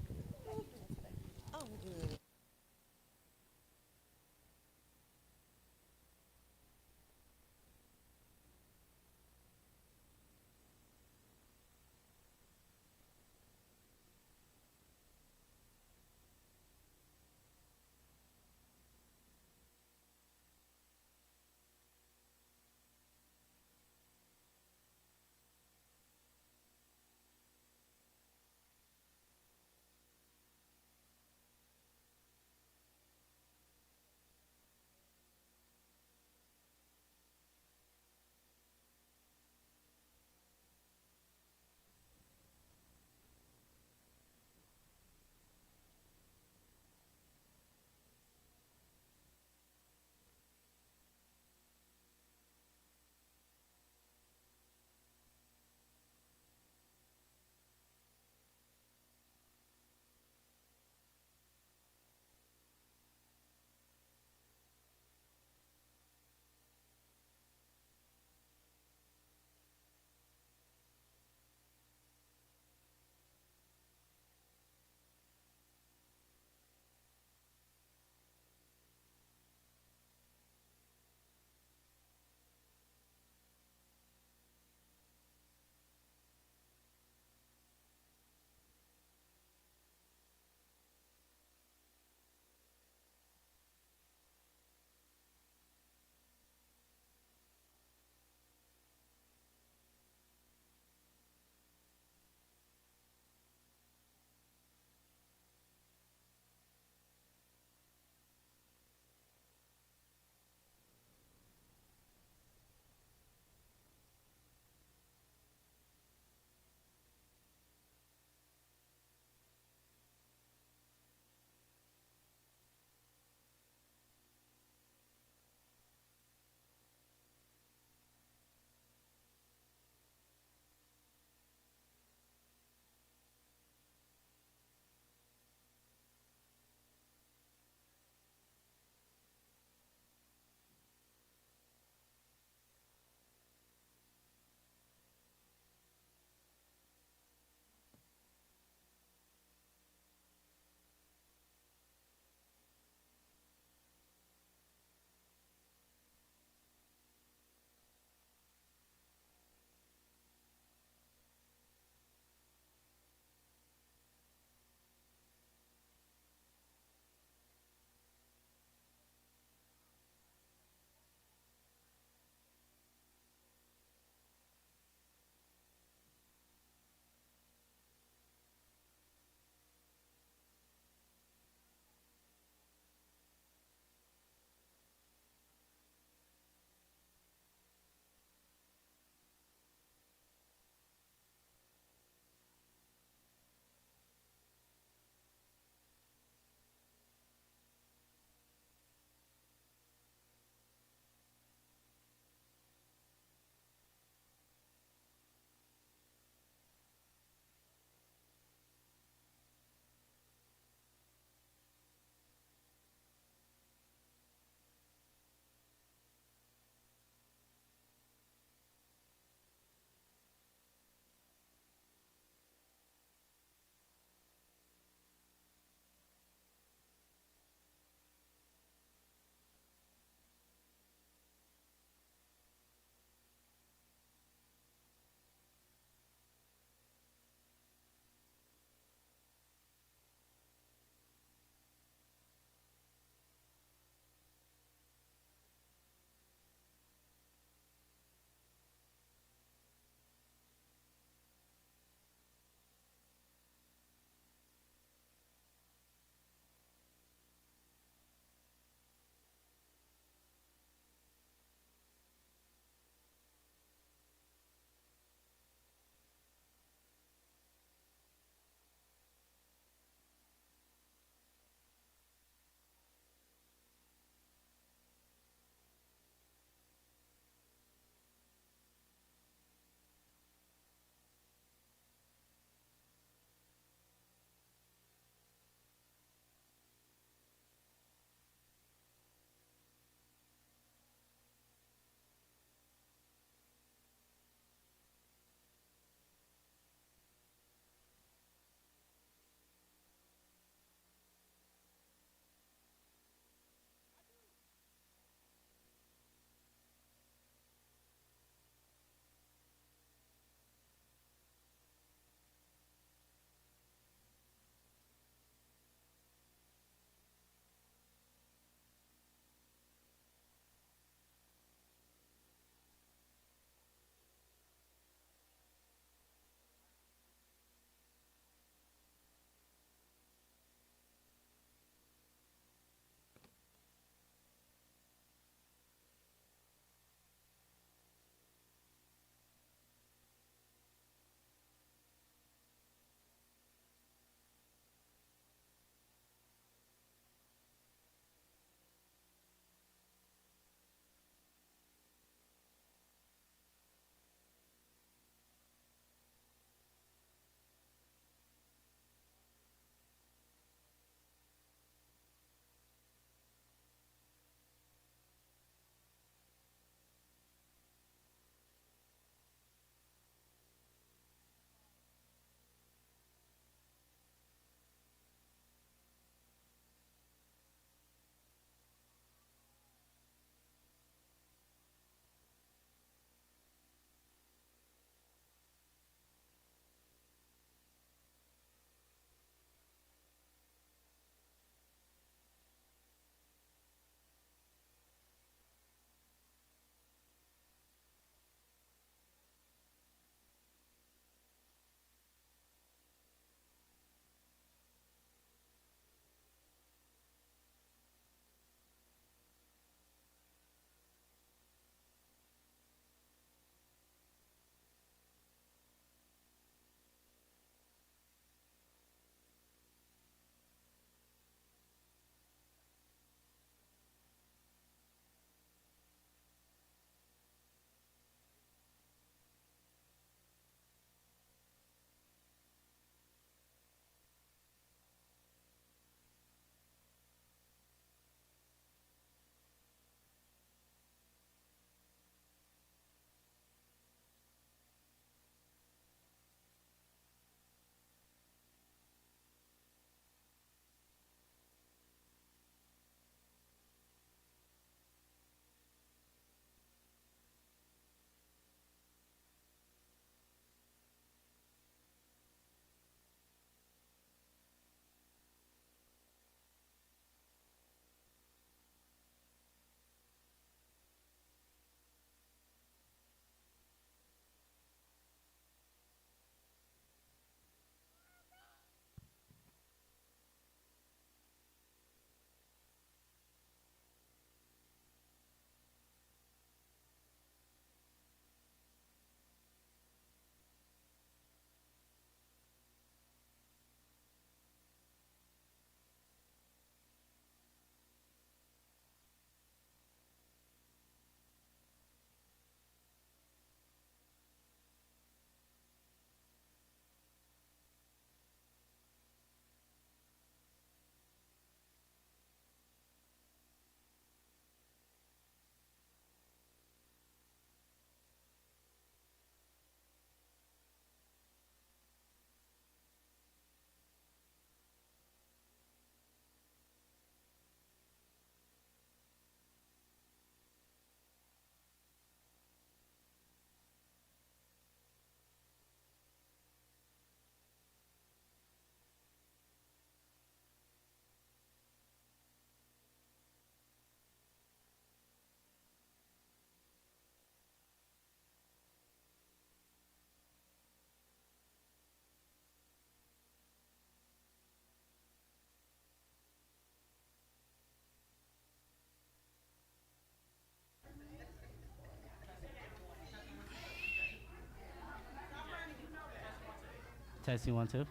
Testing 1 2.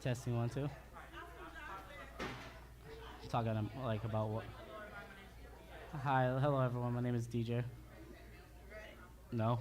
Testing 1 2. Talking like about what? Hi, hello everyone. My name is DJ. No.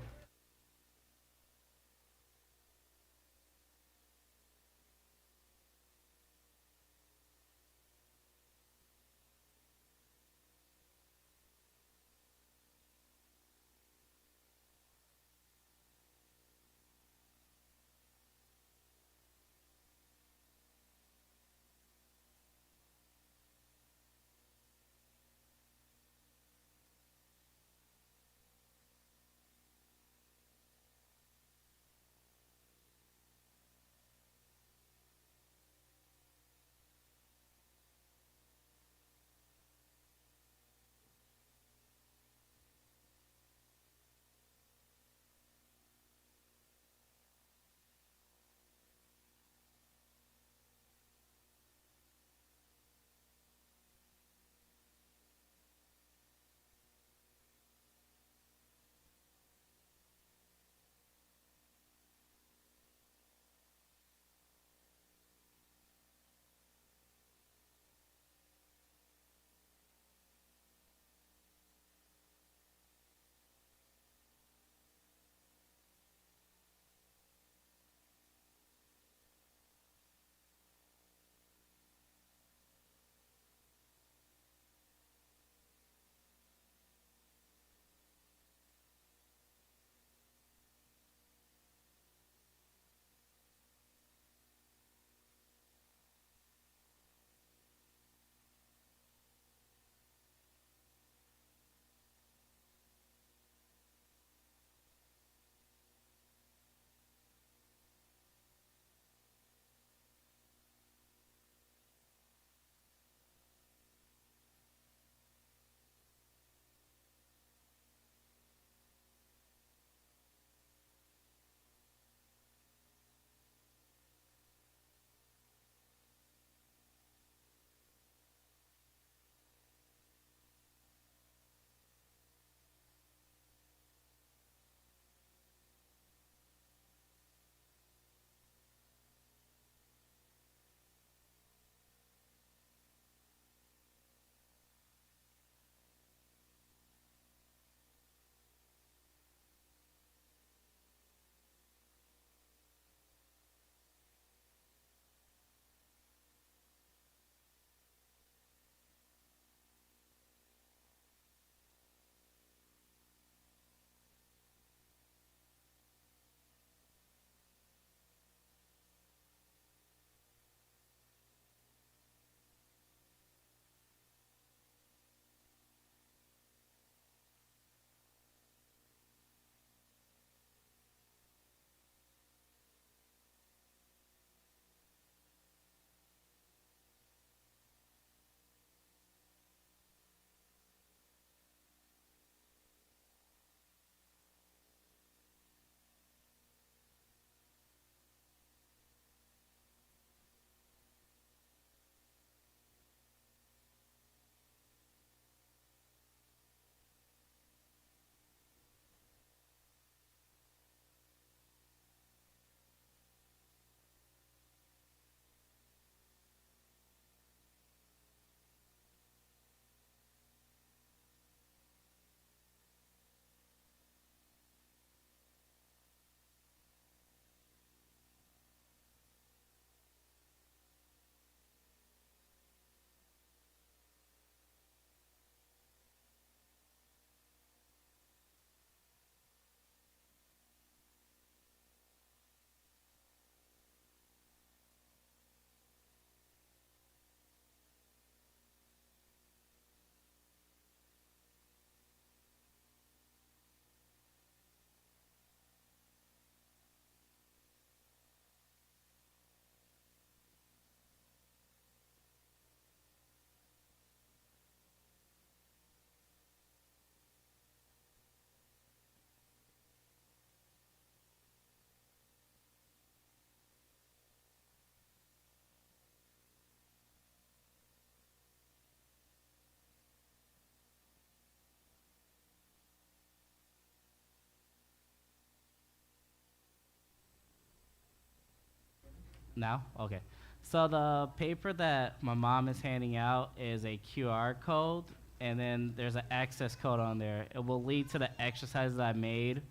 Now? Okay. So the paper that my mom is handing out is a QR code, and then there's an access code on there. It will lead to the exercises I made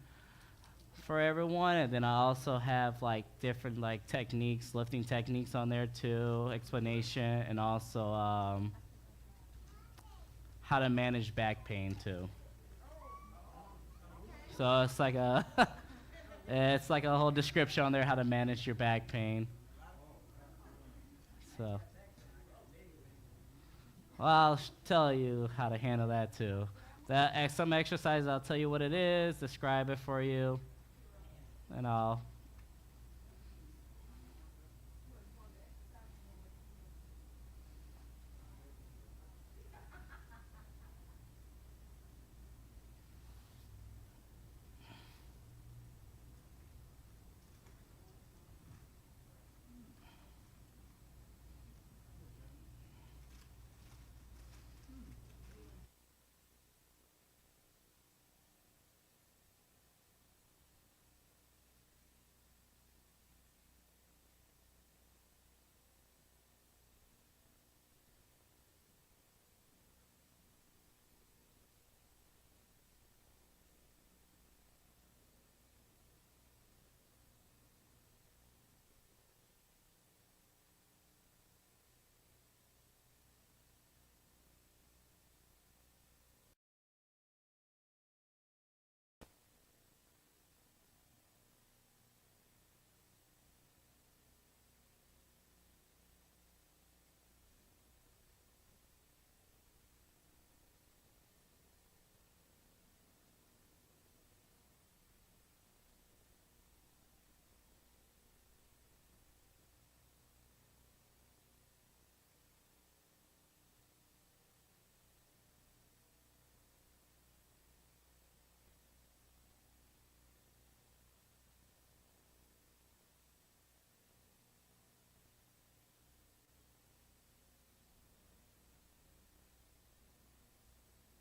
for everyone, and then I also have like different like techniques, lifting techniques on there too, explanation, and also how to manage back pain too. So it's like a it's like a whole description on there how to manage your back pain. So, well, I'll tell you how to handle that too. Some exercises, I'll tell you what it is, describe it for you, and all.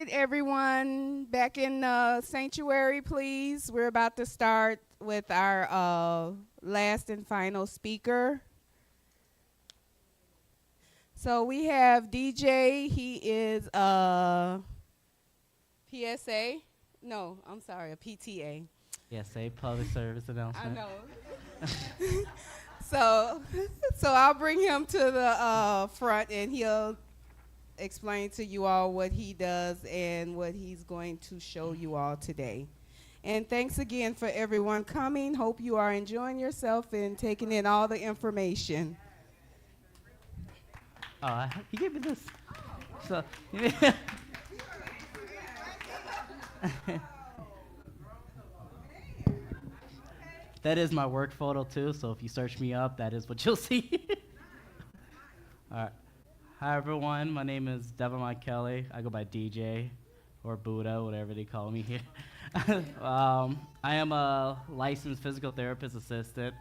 Everyone back in the sanctuary, please. We're about to start with our last and final speaker. So we have DJ. He is a PSA. No, I'm sorry, a PTA. Yes, a public service announcement. I know. So I'll bring him to the front, and he'll explain to you all what he does and what he's going to show you all today. And thanks again for everyone coming. Hope you are enjoying yourself and taking in all the information. He gave me this. So, that is my work photo too, so if you search me up, that is what you'll see. All right. Hi everyone, my name is Devin Mike Kelly. I go by DJ or Buddha, whatever they call me here. I am a licensed physical therapist assistant.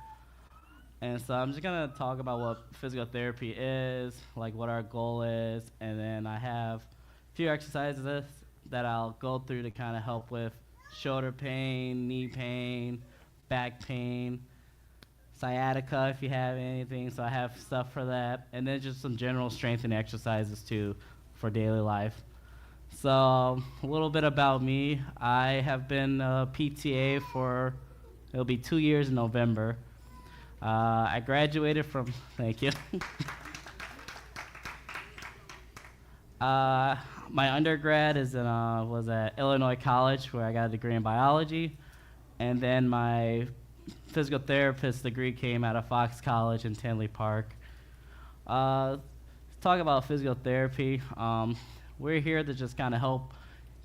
And so I'm just gonna talk about what physical therapy is, like what our goal is, and then I have a few exercises that I'll go through to kind of help with shoulder pain, knee pain, back pain, sciatica if you have anything, so I have stuff for that, and then just some general strengthening exercises too for daily life. So a little bit about me. I have been a PTA for, it'll be 2 years in November. I graduated from, thank you. My undergrad was at Illinois College, where I got a degree in biology, and then my physical therapist degree came out of Fox College in Tinley Park. Talk about physical therapy. We're here to just kind of help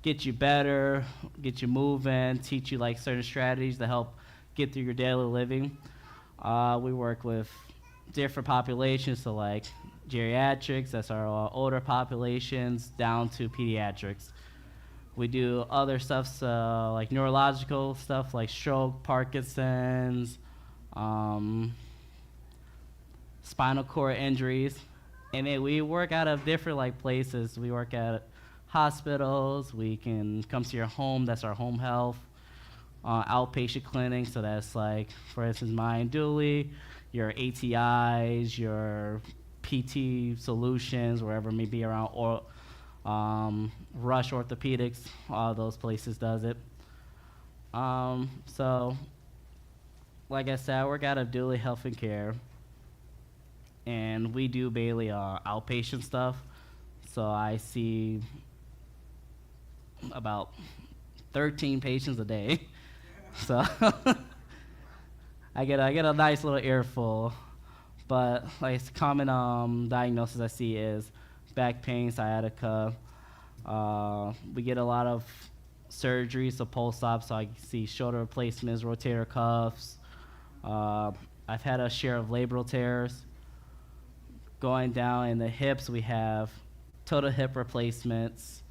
get you better, get you moving, teach you like certain strategies to help get through your daily living. We work with different populations, so like geriatrics, that's our older populations, down to pediatrics. We do other stuff, like neurological stuff like stroke, Parkinson's, spinal cord injuries. And then we work out of different like places. We work at hospitals, we can come to your home, that's our home health. Outpatient clinic, so that's like, for instance, mine, Dooley. your ATIs, your PT Solutions, wherever it may be around, or Rush Orthopedics, all those places does it. So, like I said, I work out of Dooley Health and Care, and we do mainly outpatient stuff. So I see about 13 patients a day. So I get a nice little earful. But like common diagnosis I see is back pain, sciatica. We get a lot of surgery, so post-op, so I see shoulder replacements, rotator cuffs. I've had a share of labral tears. Going down in the hips, we have total hip replacements,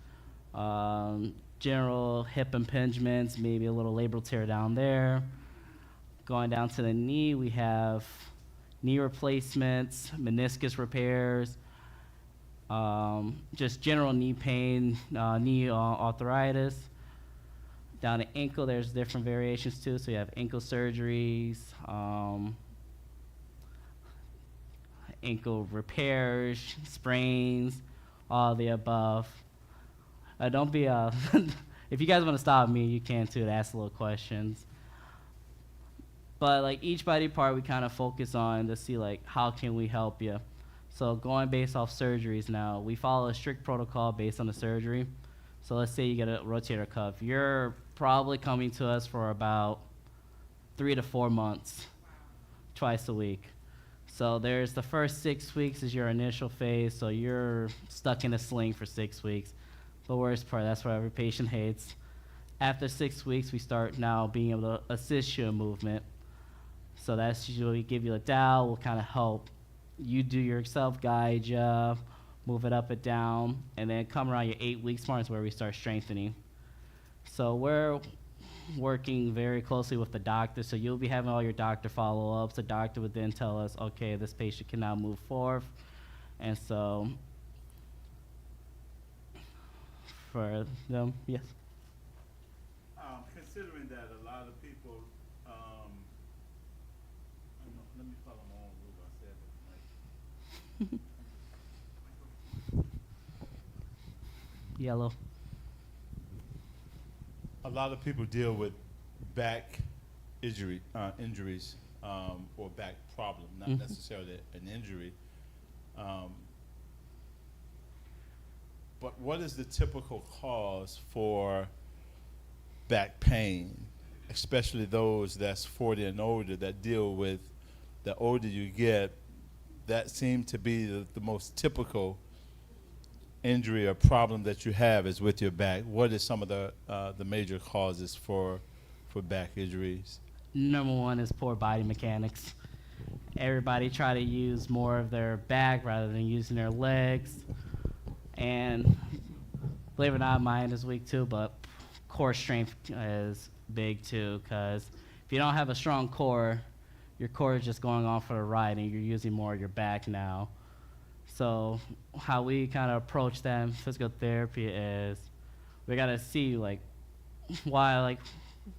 general hip impingements, maybe a little labral tear down there. Going down to the knee, we have knee replacements, meniscus repairs, just general knee pain, knee arthritis. Down to ankle, there's different variations too. So you have ankle surgeries, ankle repairs, sprains, all the above. Don't be if you guys want to stop me, you can too, to ask little questions. But like each body part we kind of focus on to see like how can we help you. So going based off surgeries now, we follow a strict protocol based on the surgery. So let's say you get a rotator cuff. You're probably coming to us for about 3 to 4 months, twice a week. So there's the first 6 weeks is your initial phase, so you're stuck in a sling for 6 weeks. The worst part, that's what every patient hates. After 6 weeks, we start now being able to assist you in movement. So that's usually give you a dowel, will kind of help you do your self-guide, move it up and down, and then come around your 8 weeks mark is where we start strengthening. So we're working very closely with the doctor, so you'll be having all your doctor follow-ups. The doctor would then tell us, okay, this patient can now move forth. And so for them, yes? Considering that a lot of people, let me follow my own rule, I said it, Yellow. A lot of people deal with back injuries or back problem, not Mhm. necessarily an injury. But what is the typical cause for back pain, especially those that's 40 and older that deal with, the older you get, that seems to be the most typical injury or problem that you have is with your back. What is some of the major causes for back injuries? Number one is poor body mechanics. Everybody try to use more of their back rather than using their legs. And believe it or not, mine is weak too, but core strength is big too, because if you don't have a strong core, your core is just going on for the ride and you're using more of your back now. So how we kind of approach that in physical therapy is we got to see like why, like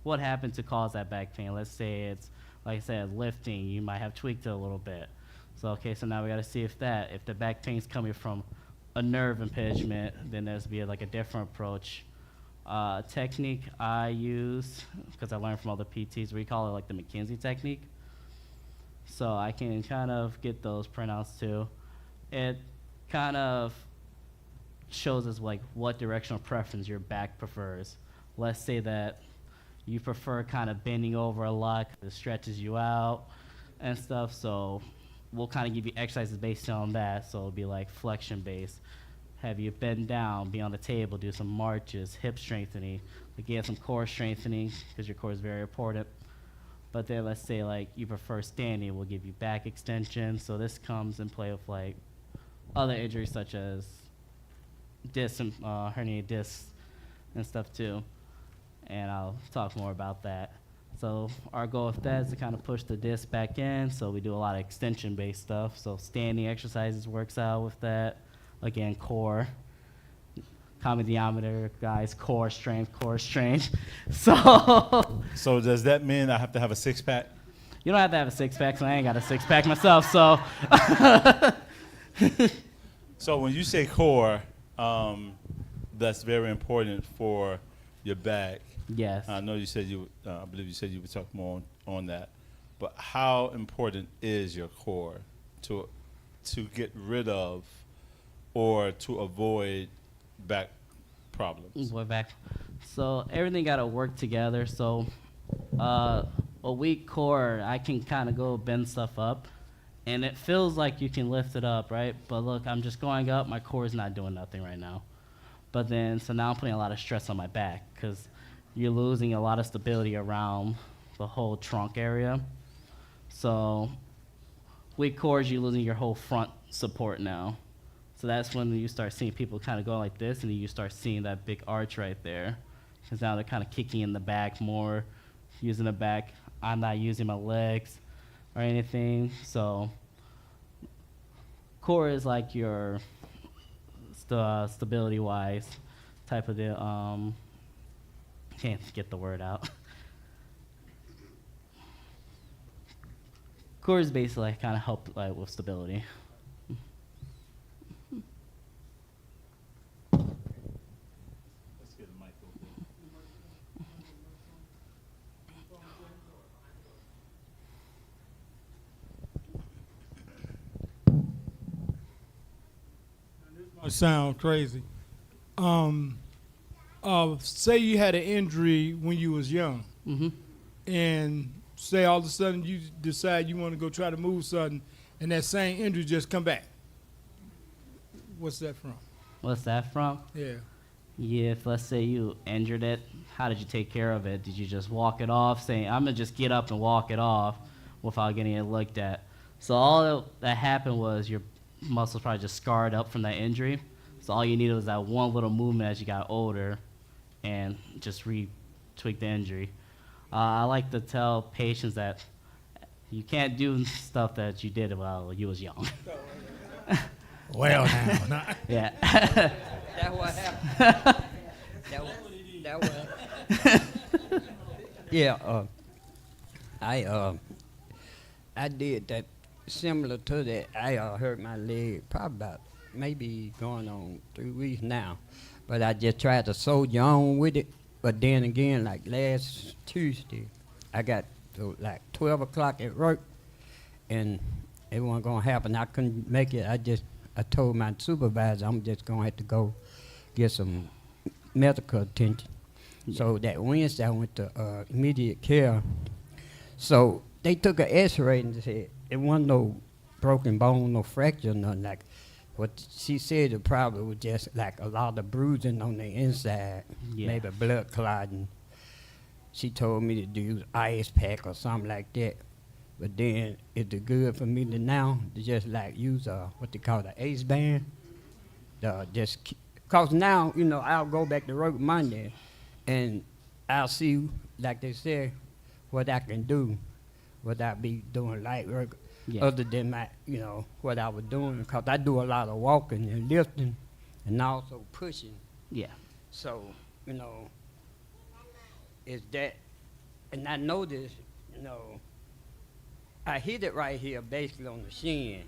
what happened to cause that back pain. Let's say it's, like I said, lifting, you might have tweaked it a little bit. So okay, so now we got to see if the back pain's coming from a nerve impingement, then there's be like a different approach. Technique I use, because I learned from other PTs, we call it like the McKinsey technique. So I can kind of get those printouts too. It kind of shows us like what directional preference your back prefers. Let's say that you prefer kind of bending over a lot, 'cause it stretches you out and stuff. So we'll kind of give you exercises based on that. So it'll be like flexion based. Have you bend down, be on the table, do some marches, hip strengthening, again some core strengthening because your core is very important. But then let's say like you prefer standing, we'll give you back extension. So this comes in play with like other injuries such as disc, herniated discs and stuff too. And I'll talk more about that. So our goal with that is to kind of push the disc back in. So we do a lot of extension-based stuff. So standing exercises works out with that. Again, core, common denominator, guys, core strength, core strength. So does that mean I have to have a six-pack? You don't have to have a six-pack, so I ain't got a six-pack myself, so. So when you say core, that's very important for your back. Yes. I know you said I believe you said you would talk more on that. But how important is your core to get rid of or to avoid back problems? Avoid back. So everything got to work together. So a weak core, I can kind of go bend stuff up, and it feels like you can lift it up, right? But look, I'm just going up. My core is not doing nothing right now. But then, so now I'm putting a lot of stress on my back because you're losing a lot of stability around the whole trunk area. So weak cores, you're losing your whole front support now. So that's when you start seeing people kind of go like this, and then you start seeing that big arch right there. Because now they're kind of kicking in the back more, using the back. I'm not using my legs or anything. So core is like your stability-wise type of deal. Can't get the word out. Core is basically kind of help with stability. Let's get a mic over. Might sound crazy. Say you had an injury when you was young, and say all of a sudden you decide you want to go try to move something, and that same injury just come back. What's that from? What's that from? Yeah. Yeah, if let's say you injured it, how did you take care of it? Did you just walk it off, saying, I'm going to just get up and walk it off without getting it looked at? So all that happened was your muscles probably just scarred up from that injury. So all you needed was that one little movement as you got older and just re-tweak the injury. I like to tell patients that you can't do stuff that you did while you was young. Well, now. Yeah. That's what happened. that was. Yeah, I did that similar to that. I hurt my leg probably about maybe going on 3 weeks now, but I just tried to soldier on with it. But then again, like last Tuesday, I got to like 12 o'clock at work, and it wasn't gonna happen. I couldn't make it. I told my supervisor I'm just gonna have to go get some medical attention. So that Wednesday I went to immediate care. So they took an X-ray and said it wasn't no broken bone, no fracture, nothing like. What she said it probably was just like a lot of bruising on the inside, maybe blood clotting. She told me to do ice pack or something like that. But then it's good for me to now to just like use what they call the ACE band. Cause now, you know, I'll go back to work Monday and I'll see, like they said, what I can do without be doing light work. Yeah. Other than my, you know, what I was doing, because I do a lot of walking and lifting and also pushing. Yeah. So, you know, it's that, and I noticed, you know, I hit it right here basically on the shin,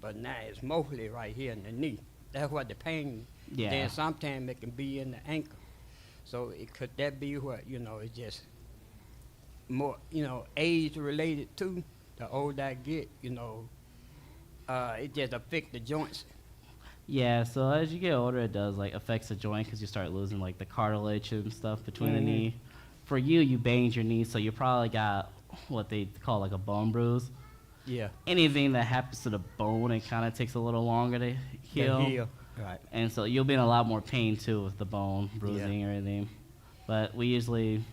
but now it's mostly right here in the knee. That's what the pain, then sometimes it can be in the ankle. So could that be what, you know, it's just more, you know, age related too? The older I get, you know, it just affects the joints. Yeah, so as you get older, it does like affects the joint because you start losing like the cartilage and stuff between the knee. For you banged your knee, so you probably got what they call like a bone bruise. Yeah. Anything that happens to the bone, it kind of takes a little longer to heal. Right. And so you'll be in a lot more pain too with the bone bruising or anything. But we usually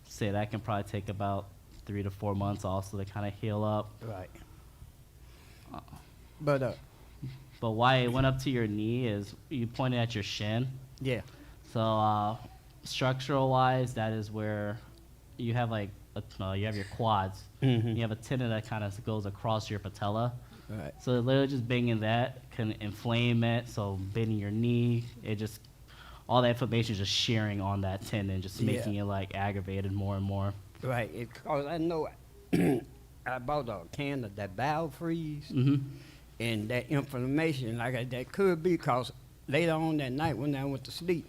say that can probably take about 3 to 4 months also to kind of heal up. Right. But why it went up to your knee is you pointed at your shin. Yeah. So structural wise, that is where you have like you have your quads. You have a tendon that kind of goes across your patella. Right. So literally just banging that can inflame it. So bending your knee, it just all that inflammation is just shearing on that tendon, just making it like aggravated more and more. Right, because I know I bought a can of that Biofreeze, Mhm. and that inflammation, that could be because later on that night when I went to sleep,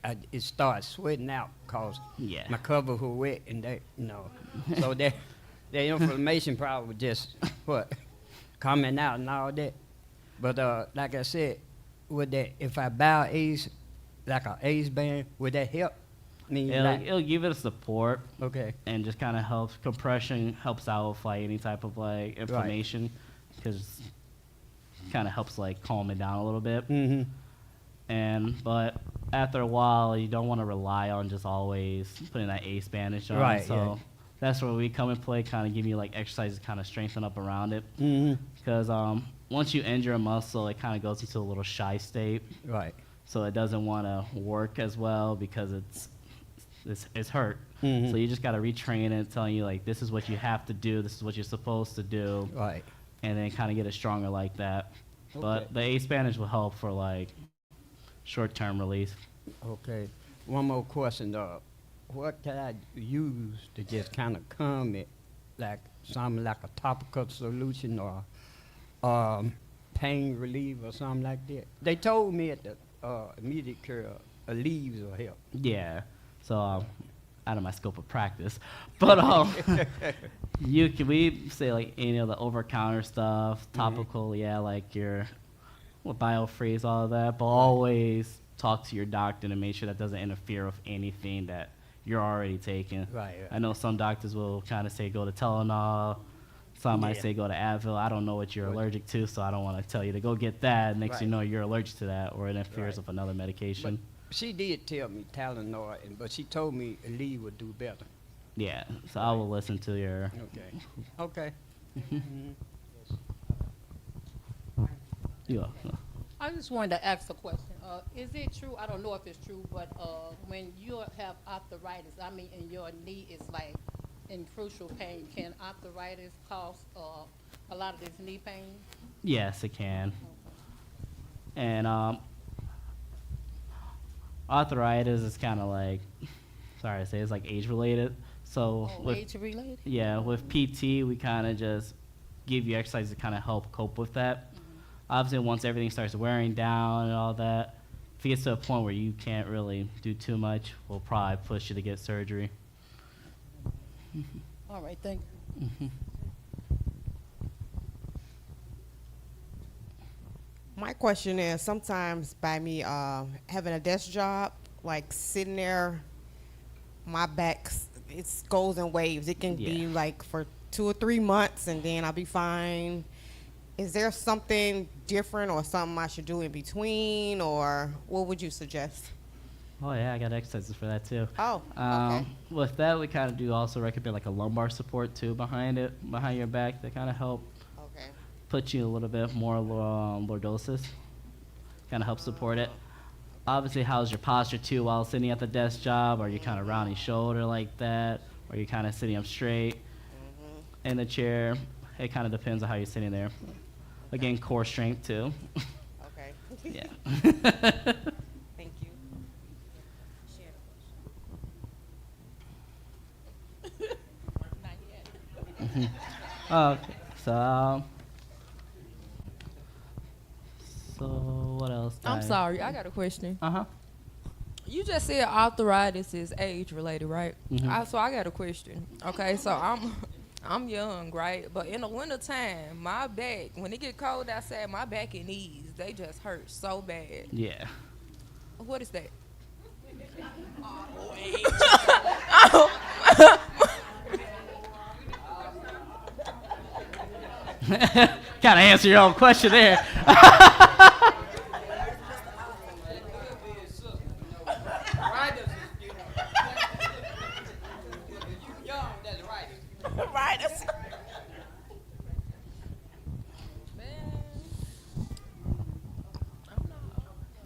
it started sweating out because Yeah. my covers were wet and so that inflammation probably was just coming out and all that. But like I said, would that if I buy Ace, like an Ace band, would that help? I mean, It'll give it a support. Okay. And just kind of helps. Compression helps out with like any type of like inflammation, because kind of helps like calm it down a little bit. Mm-hmm. But after a while, you don't want to rely on just always putting that Ace bandage on. Right, So yeah. that's where we come and play, kind of give you like exercises, kind of strengthen up around it. Mhm. Because once you injure a muscle, it kind of goes into a little shy state. Right. So it doesn't want to work as well because it's hurt. Mhm. So you just got to retrain it, telling you like this is what you have to do, this is what you're supposed to do. Right. And then kind of get it stronger like that. But Okay. the Ace bandage will help for like short-term relief. Okay. One more question. What can I use to just kind of calm it, like something like a topical solution or pain relief or something like that? They told me at the immediate care, leaves will help. Yeah. So out of my scope of practice, but we say like any of the over-counter stuff, topical, yeah, like your Biofreeze, all of that, but always talk to your doctor to make sure that doesn't interfere with anything that you're already taking. Right. I know some doctors will kind of say go to Tylenol. Some might Yeah. say go to Advil. I don't know what you're allergic to, so I don't want to tell you to go get that. Next you Right. know you're allergic to that, or it interferes with another medication. She did tell me Tylenol, but she told me Aleve would do better. Yeah, so I will listen to your. Okay. Okay. Yeah. I just wanted to ask a question. Is it true, I don't know if it's true, but when you have arthritis, I mean, and your knee is like in crucial pain, can arthritis cause a lot of this knee pain? Yes, it can. And arthritis is kind of like, sorry to say, it's like age related. So Age related? Yeah, with PT, we kind of just give you exercises to kind of help cope with that. Obviously, once everything starts wearing down and all that, if it gets to a point where you can't really do too much, we'll probably push you to get surgery. All right, thank you. My question is, sometimes by me having a desk job, like sitting there, my back it goes in waves. It can be like for 2 or 3 months, and then I'll be fine. Is there something different or something I should do in between, or what would you suggest? Oh yeah, I got exercises for that too. Oh, okay. With that, we kind of do also recommend like a lumbar support too behind your back that kind of help put you a little bit more lordosis, kind of help support it. Obviously, how's your posture too while sitting at the desk job? Are you kind of rounding shoulder like that? Or are you kind of sitting up straight in the chair? It kind of depends on how you're sitting there. Again, core strength too. Okay. Yeah. Thank you. Okay, so what else? I'm sorry, I got a question. Uh-huh. You just said arthritis is age related, right? Mhm. So I got a question. Okay, so I'm young, right? But in the wintertime, my back, when it get cold outside, my back and knees, they just hurt so bad. Yeah. What is that? Kind of answer your own question there.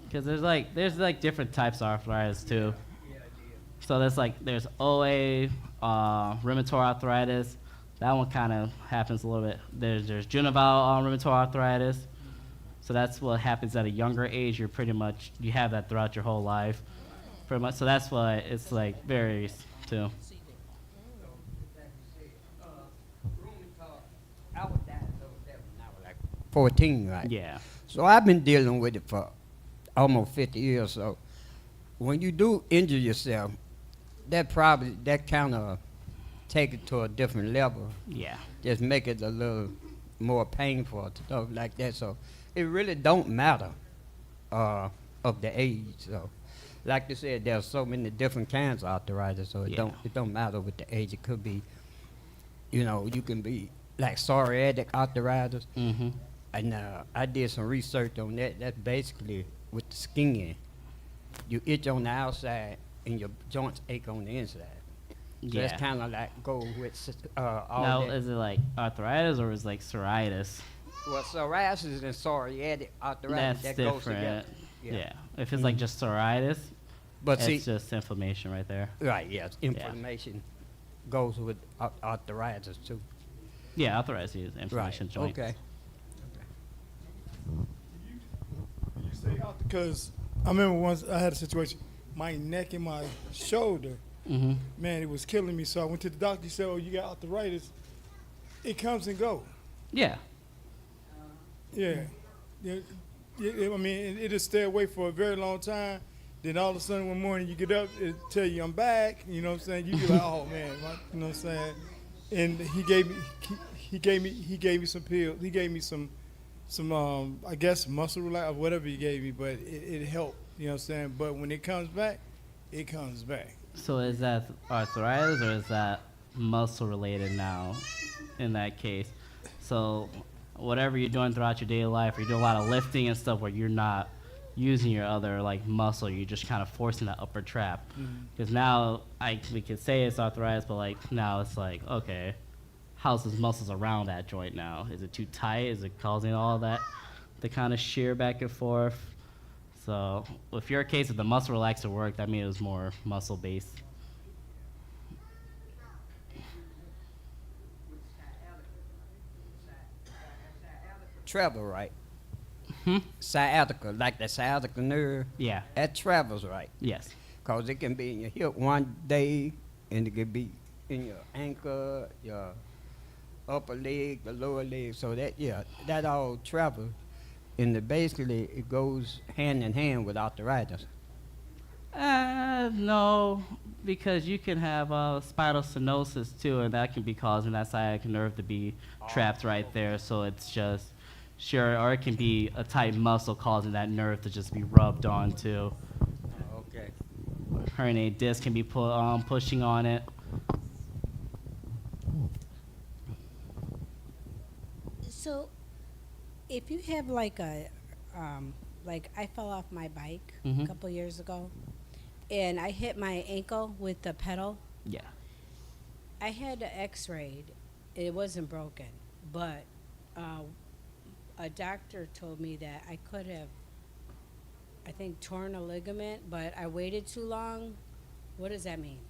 Because there's like different types of arthritis too. So there's OA, rheumatoid arthritis. That one kind of happens a little bit. There's juvenile rheumatoid arthritis. So that's what happens at a younger age. You have that throughout your whole life, pretty much. So that's why it's like varies too. 14, right? Yeah. So I've been dealing with it for almost 50 years. So when you do injure yourself, that kind of take it to a different level. Yeah. Just make it a little more painful, stuff like that. So it really don't matter of the age. So like you said, there's so many different kinds of arthritis. So it don't matter with the age. It could be, you can be like psoriatic arthritis. Mm-hmm. And I did some research on that. That's basically with the skin. You itch on the outside and your joints ache on the inside. So Yeah. that's kind of like go with all Now, that. is it like arthritis or is it like psoriasis? Well, psoriasis and psoriatic arthritis, That's that goes different. together. Yeah. If it's like just psoriasis, But it's see- just inflammation right there. Right, yes. Inflammation goes with arthritis too. Yeah, arthritis is inflammation Right, joints. okay. You say because I remember once I had a situation, my neck and my shoulder, Mhm. man, it was killing me. So I went to the doctor. He said, "Oh, you got arthritis. It comes and go." Yeah. Yeah. I mean, it'll stay away for a very long time. Then all of a sudden one morning you get up, it tell you I'm back. You know what I'm saying? You be like, "Oh man," you know what I'm saying? And he gave me some pills. He gave me some I guess muscle relax or whatever he gave me, but it helped. You know what I'm saying? But when it comes back, it comes back. So is that arthritis or is that muscle related now in that case? So whatever you're doing throughout your daily life, or you're doing a lot of lifting and stuff where you're not using your other like muscle, you're just kind of forcing that upper trap. Because now we could say it's arthritis, but like now it's like, okay, how's his muscles around that joint now? Is it too tight? Is it causing all that to kind of shear back and forth? So if your case, if the muscle relaxer worked, that means it was more muscle based. Travel right. Hmm? Sciatica, like the sciatica nerve. Yeah. That travels right. Yes. Because it can be in your hip one day, and it can be in your ankle, your upper leg, the lower leg. So that all travels. And basically, it goes hand in hand with arthritis. No, because you can have spinal stenosis too, and that can be causing that sciatic nerve to be trapped right there. So it's just or it can be a tight muscle causing that nerve to just be rubbed on too. Okay. Herniated disc can be pushing on it. So, if you have like like I fell off my bike a Mhm. couple years ago, and I hit my ankle with the pedal. Yeah. I had it X-rayed. It wasn't broken, but a doctor told me that I could have, I think, torn a ligament, but I waited too long. What does that mean?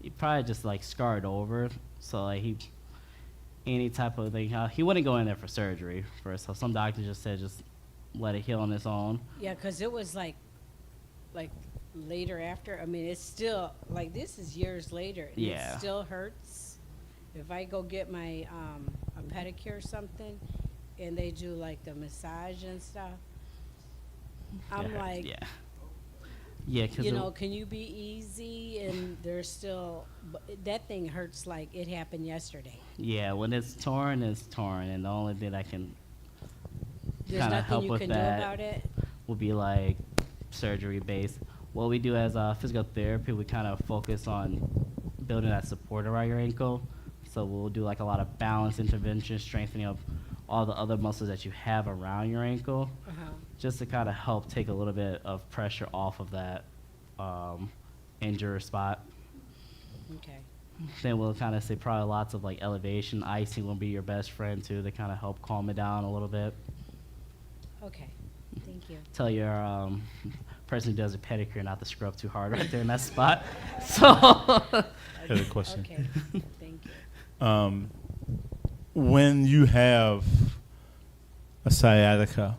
He probably just like scarred over. So like any type of thing, he wouldn't go in there for surgery first. So some doctors just said just let it heal on its own. Yeah, because it was like later after. I mean, it's still like this is years later. And Yeah. It still hurts. If I go get my a pedicure or something, and they do like the massage and stuff, I'm It hurts, like, yeah. Yeah, because you know, can you be easy? And there's still that thing hurts like it happened yesterday. yeah, when it's torn, and the only thing that can There's kind of nothing help you with can do that about it? will be like surgery based. What we do as physical therapy, we kind of focus on building that support around your ankle. So we'll do like a lot of balance intervention, strengthening of all the other muscles that you have around your ankle, just to kind of help take a little bit of pressure off of that injured spot. Okay. Then we'll kind of say probably lots of like elevation, icing will be your best friend too, to kind of help calm it down a little bit. Okay. Thank you. Tell your person who does a pedicure not to scrub too hard right there in that spot. So, I have a question. Okay. Thank you. When you have a sciatica,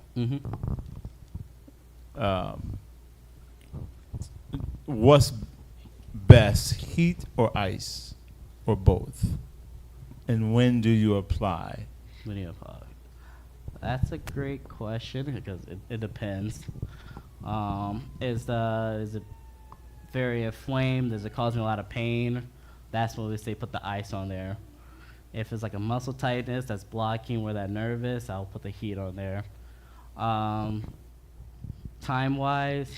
what's best, heat or ice? or both? And when do you apply? When you apply? That's a great question because it depends. Is it very inflamed? Does it cause me a lot of pain? That's when we say put the ice on there. If it's like a muscle tightness that's blocking where that nerve is, I'll put the heat on there. Time-wise,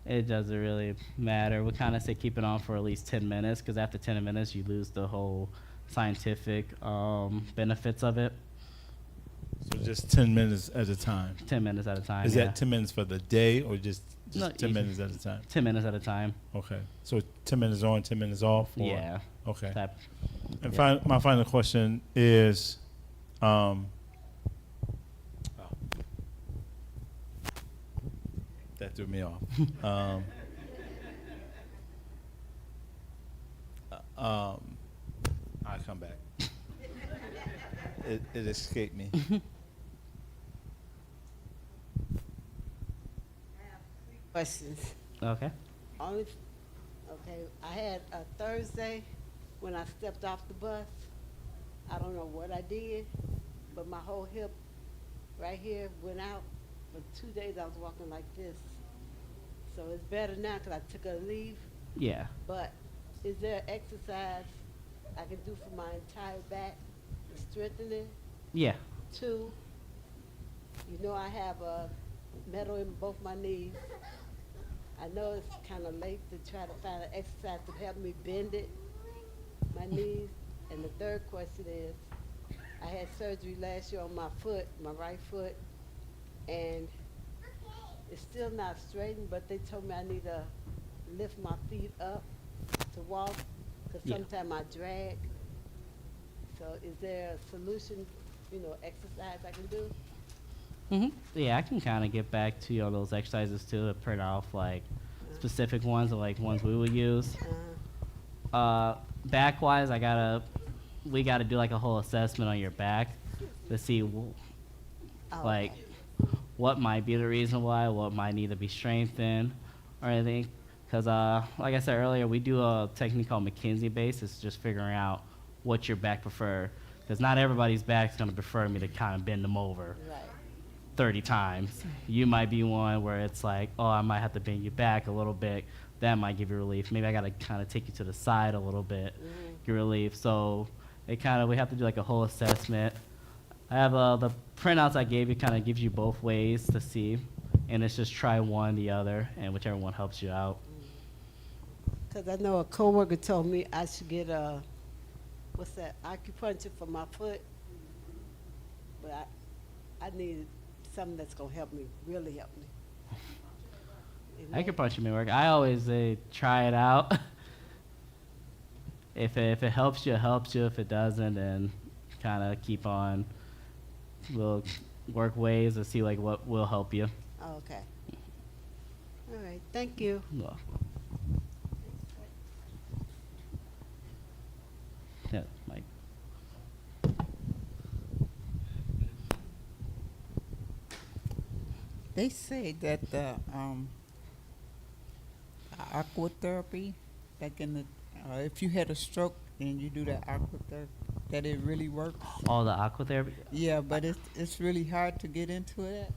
it doesn't really matter. We kind of say keep it on for at least 10 minutes because after 10 minutes, you lose the whole scientific benefits of it. So just 10 minutes at a time? 10 minutes at a time, Is yeah. that 10 minutes for the day or just No, 10 minutes at a time? 10 minutes at a time. Okay. So 10 minutes on, 10 minutes off? Or? Yeah. Okay. That- And yeah. my final question is, that threw me off. I'll come back. It escaped me. Questions. Okay. Okay, I had a Thursday when I stepped off the bus. I don't know what I did, but my whole hip right here went out. For 2 days I was walking like this. So it's better now because I took a leave. Yeah. But is there exercise I can do for my entire back to strengthen it? Yeah. 2, you know I have a metal in both my knees. I know it's kind of late to try to find an exercise to help me bend it, my knees. And the third question is, I had surgery last year on my foot, my right foot, and it's still not straightened, but they told me I need to lift my feet up to walk, because Yeah. sometimes I drag. So is there a solution, exercise I can do? Yeah, I can kind of get back to you on those exercises too, to print off like specific ones or like ones we would use. Back wise, we gotta do like a whole assessment on your back to see like what might be the reason why, what might need to be strengthened or anything. Because like I said earlier, we do a technique called McKinsey base. It's just figuring out what your back prefer. Because not everybody's back's gonna prefer me to kind of bend them over 30 times. You might be one where it's like, oh, I might have to bend you back a little bit. That might give you relief. Maybe I gotta kind of take you to the side a little bit, get relief. So we have to do like a whole assessment. I have the printouts I gave you kind of gives you both ways to see, and it's just try one, the other, and whichever one helps you out. Because I know a coworker told me I should get acupuncture for my foot, but I need something that's gonna help me, really help me. Acupuncture may work. I always say try it out. If it helps you, it helps you. If it doesn't, then kind of keep on. We'll work ways to see like what will help you. Oh, okay. All right. Thank you. Well, yeah, Mike. They say that the aquatherapy, like in the, if you had a stroke and you do that aquatherapy, that it really works. All the aquatherapy. Yeah, but it's really hard to get into it.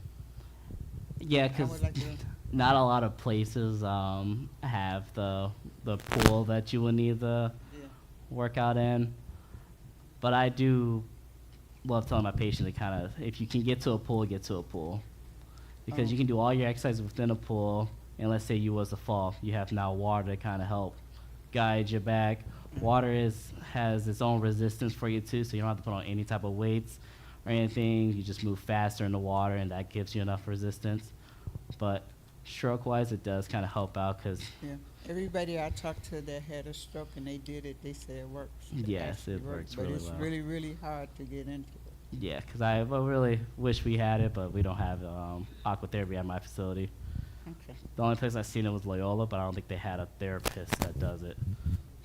Yeah, I because would like to- not a lot of places have the pool that you would need to work out in. But I do love telling my patients to kind of, if you can get to a pool, get to a pool. Because you can do all your exercises within a pool, and let's say you was to fall, you have now water to kind of help guide your back. Water has its own resistance for you too, so you don't have to put on any type of weights or anything. You just move faster in the water, and that gives you enough resistance. But stroke-wise, it does kind of help out because Yeah, everybody I talked to that had a stroke and they did it, they say it works. Yes, actually it works but really it's well. really, really hard to get into it. yeah, because I really wish we had it, but we don't have aquatherapy at my facility. Okay. The only place I've seen it was Loyola, but I don't think they had a therapist that does it.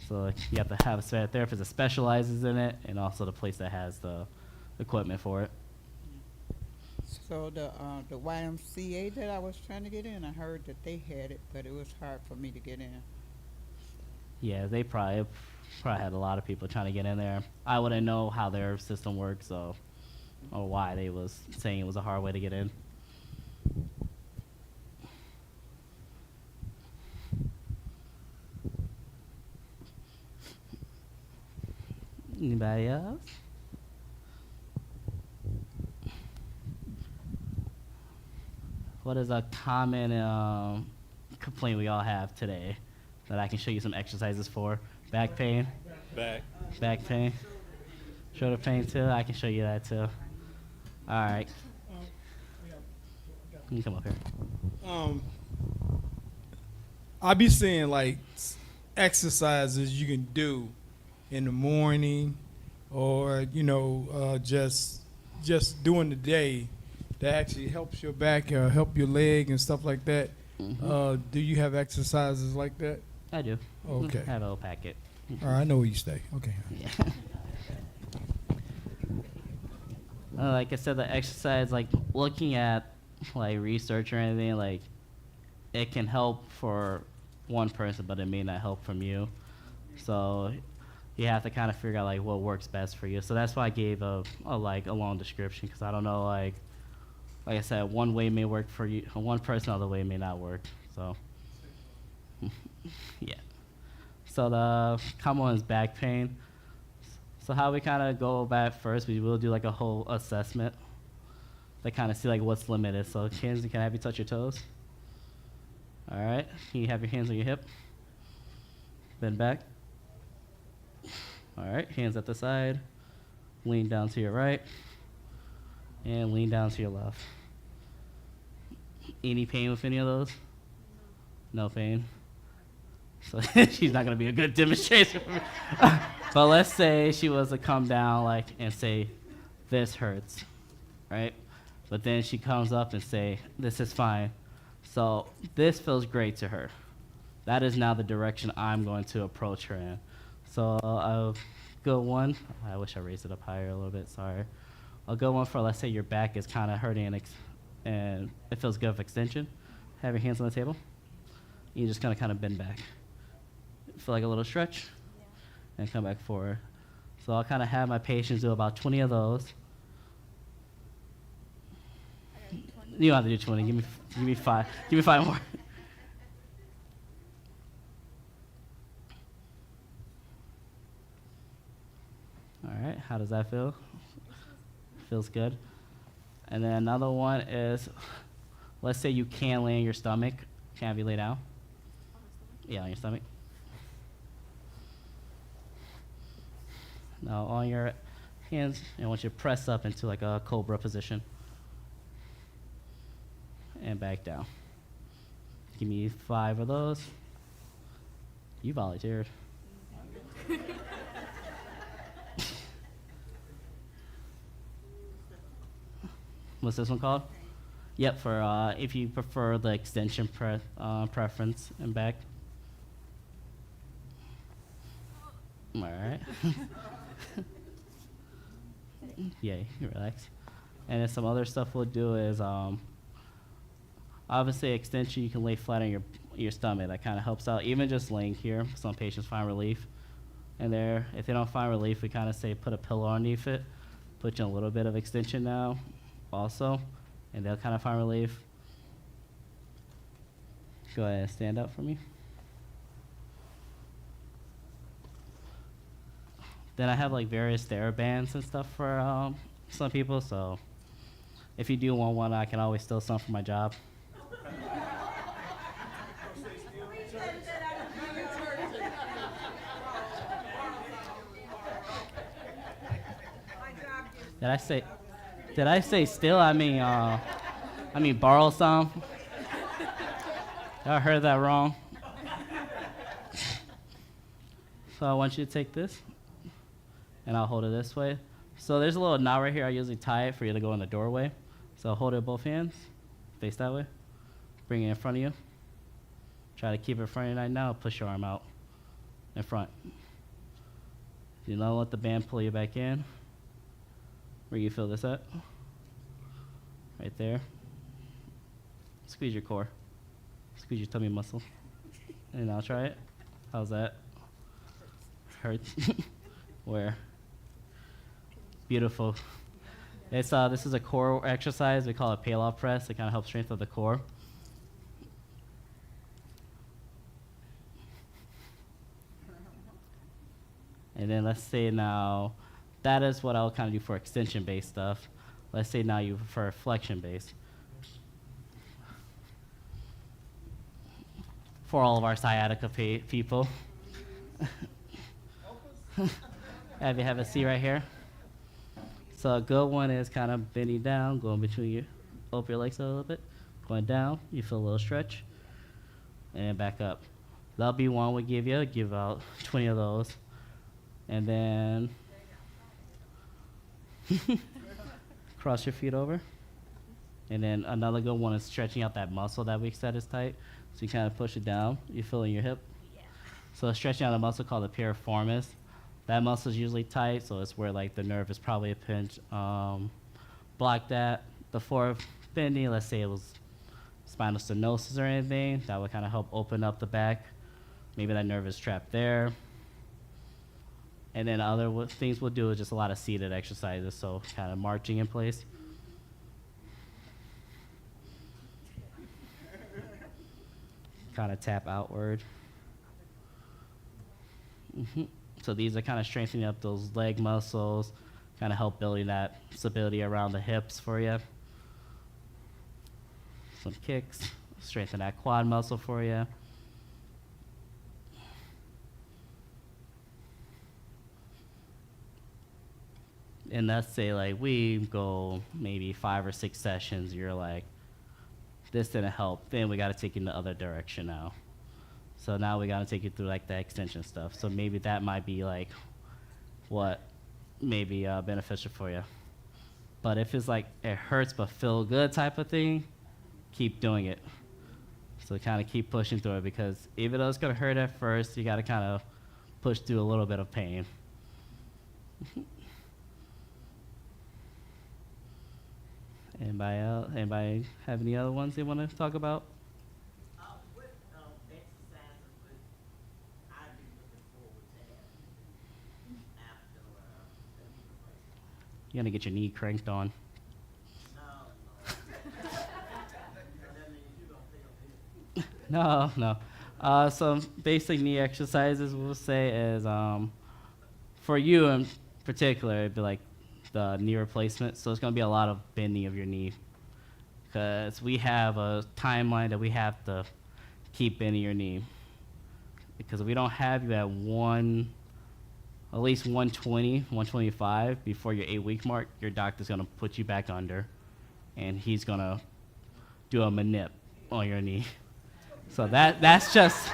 So like, you have to have a therapist that specializes in it, and also the place that has the equipment for it. So the YMCA that I was trying to get in, I heard that they had it, but it was hard for me to get in. Yeah, they probably probably had a lot of people trying to get in there. I wouldn't know how their system works, so or why they was saying it was a hard way to get in. Anybody else? What is a common complaint we all have today that I can show you some exercises for? Back pain? Back pain? Shoulder pain too? I can show you that too. All right. You can come up here. I be seeing like exercises you can do in the morning, or just during the day that actually helps your back, help your leg and stuff like that. Mhm. Do you have exercises like that? I do. Okay. I have a whole packet. All right, I know where you stay. Okay. Yeah. Like I said, the exercise, like looking at like research or anything, like it can help for one person, but it may not help from you. So you have to kind of figure out like what works best for you. So that's why I gave a long description, because I don't know, like I said, one way may work for you, one person, other way may not work. So yeah. So the common one is back pain. So how we kind of go about it first, we will do like a whole assessment to kind of see like what's limited. So Kenzie, can I have you touch your toes? All right. Can you have your hands on your hip? Bend back. All right. Hands at the side. Lean down to your right. And lean down to your left. Any pain with any of those? No pain. So she's not going to be a good demonstration for me. But let's say she was to come down like and say, this hurts, right? But then she comes up and say, this is fine. So this feels great to her. That is now the direction I'm going to approach her in. So a good one, I wish I raised it up higher a little bit, sorry. A good one for, let's say your back is kind of hurting and it feels good for extension. Have your hands on the table. You just kind of bend back. Feel like a little stretch, and come back forward. So I'll kind of have my patients do about 20 of those. You don't have to do 20. Give me 5. Give me 5 more. All right. How does that feel? Feels good. And then another one is, let's say you can't lay on your stomach. Can I have you lay down? Yeah, on your stomach. Now on your hands, I want you to press up into like a cobra position. And back down. Give me 5 of those. You volunteered. What's this one called? Yep, for if you prefer the extension preference and back. All right. Yay, relax. And then some other stuff we'll do is obviously extension, you can lay flat on your stomach. That kind of helps out. Even just laying here, some patients find relief. And there, if they don't find relief, we kind of say put a pillow underneath it, put you in a little bit of extension now also, and they'll kind of find relief. Go ahead and stand up for me. Then I have like various TheraBands and stuff for some people, so if you do want one, I can always steal some for my job. Did I say steal? I mean borrow some. I heard that wrong. So I want you to take this, and I'll hold it this way. So there's a little knot right here. I usually tie it for you to go in the doorway. So hold it with both hands, face that way. Bring it in front of you. Try to keep it in front of you right now. Push your arm out in front. You don't let the band pull you back in. Where you feel this at? Right there. Squeeze your core. Squeeze your tummy muscle. And I'll try it. How's that? hurt. Where? Beautiful. It's this is a core exercise. We call it payload press. It kind of helps strengthen the core. And then let's say now, that is what I'll kind of do for extension-based stuff. Let's say now you prefer flexion-based. For all of our sciatica people. Have a seat right here. So a good one is kind of bending down, going between your, open your legs a little bit, going down, you feel a little stretch, and then back up. That'll be one we give out 20 of those. And then cross your feet over. And then another good one is stretching out that muscle that we said is tight. So you kind of push it down, you feel in your hip. Yeah. So stretching out a muscle called the piriformis. That muscle is usually tight, so it's where like the nerve is probably a pinch. Block that. The fourth bending, let's say it was spinal stenosis or anything, that would kind of help open up the back. Maybe that nerve is trapped there. And then other things we'll do is just a lot of seated exercises, so kind of marching in place. Kind of tap outward. So these are kind of strengthening up those leg muscles, kind of help building that stability around the hips for you. Some kicks, strengthen that quad muscle for you. And let's say like we go maybe 5 or 6 sessions, you're like, this didn't help, then we gotta take you in the other direction now. So now we gotta take you through like the extension stuff. So maybe that might be like what may be beneficial for you. But if it's like it hurts but feel good type of thing, keep doing it. So kind of keep pushing through it, because even though it's gonna hurt at first, you gotta kind of push through a little bit of pain. Anybody have any other ones they want to talk about? What exercises would I be looking forward to after the knee replacement? You're gonna get your knee cranked on. No. Some basic knee exercises we'll say is for you in particular, it'd be like the knee replacement. So it's going to be a lot of bending of your knee, because we have a timeline that we have to keep bending your knee. Because if we don't have you at at least 120, 125 before your 8-week mark, your doctor's going to put you back under, and he's going to do a manip on your knee. So that's just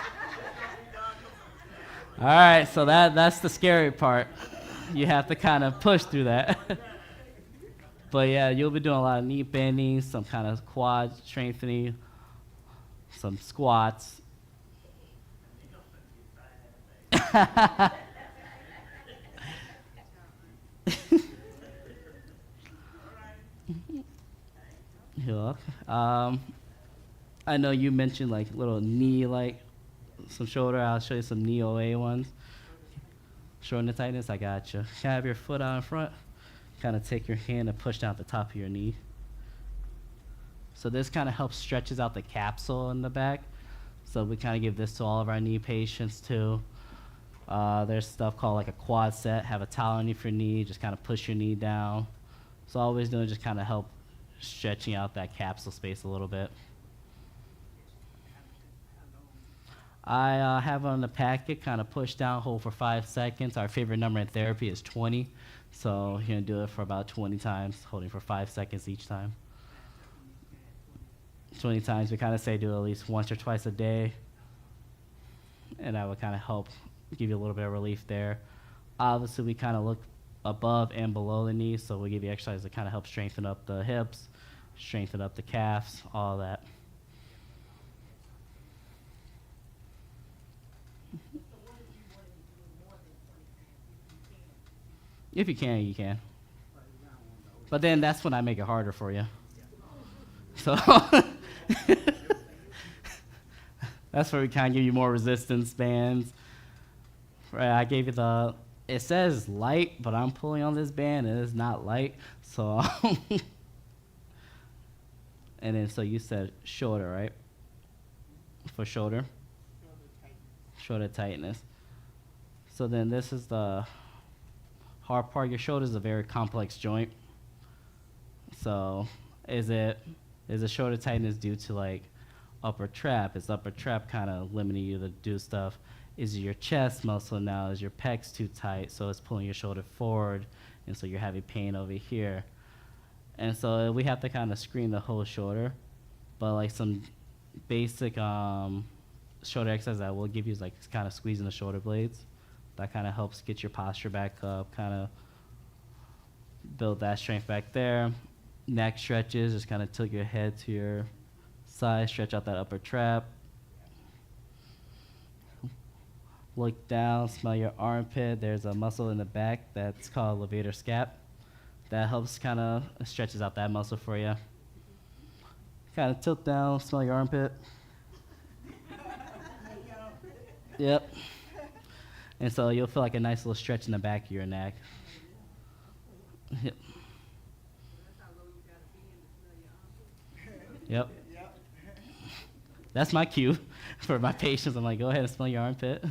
all right. So that's the scary part. You have to kind of push through that. But yeah, you'll be doing a lot of knee bending, some kind of quad strengthening, some squats. I know you mentioned like little knee, like some shoulder. I'll show you some knee OA ones. Showing the tightness, I got you. Can I have your foot out in front? Kind of take your hand and push down at the top of your knee. So this kind of helps stretches out the capsule in the back. So we kind of give this to all of our knee patients too. There's stuff called like a quad set. Have a towel underneath your knee, just kind of push your knee down. So all we're doing just kind of help stretching out that capsule space a little bit. I have on the packet, kind of push down, hold for 5 seconds. Our favorite number in therapy is 20. So you're gonna do it for about 20 times, holding for 5 seconds each time. 20 times, we kind of say do it at least once or twice a day. And that would kind of help give you a little bit of relief there. Obviously, we kind of look above and below the knees, so we give you exercises that kind of help strengthen up the hips, strengthen up the calves, all that. If you can, you can. But then that's when I make it harder for you. So that's where we kind of give you more resistance bands Right, I gave you the, it says light, but I'm pulling on this band and it's not light. So, and then so you said shoulder, right? For shoulder? Shoulder tightness. So then this is the hard part. Your shoulder is a very complex joint. So is the shoulder tightness due to like upper trap? Is upper trap kind of limiting you to do stuff? Is it your chest muscle now? Is your pecs too tight? So it's pulling your shoulder forward, and so you're having pain over here. And so we have to kind of screen the whole shoulder. But like some basic shoulder exercise that we'll give you is like kind of squeezing the shoulder blades. That kind of helps get your posture back up, kind of build that strength back there. Neck stretches, just kind of tilt your head to your side, stretch out that upper trap. Look down, smell your armpit. There's a muscle in the back that's called levator scap. That helps kind of stretches out that muscle for you. Kind of tilt down, smell your armpit. Yep. And so you'll feel like a nice little stretch in the back of your neck. Yep. Yep. That's my cue for my patients. I'm like, go ahead and smell your armpit.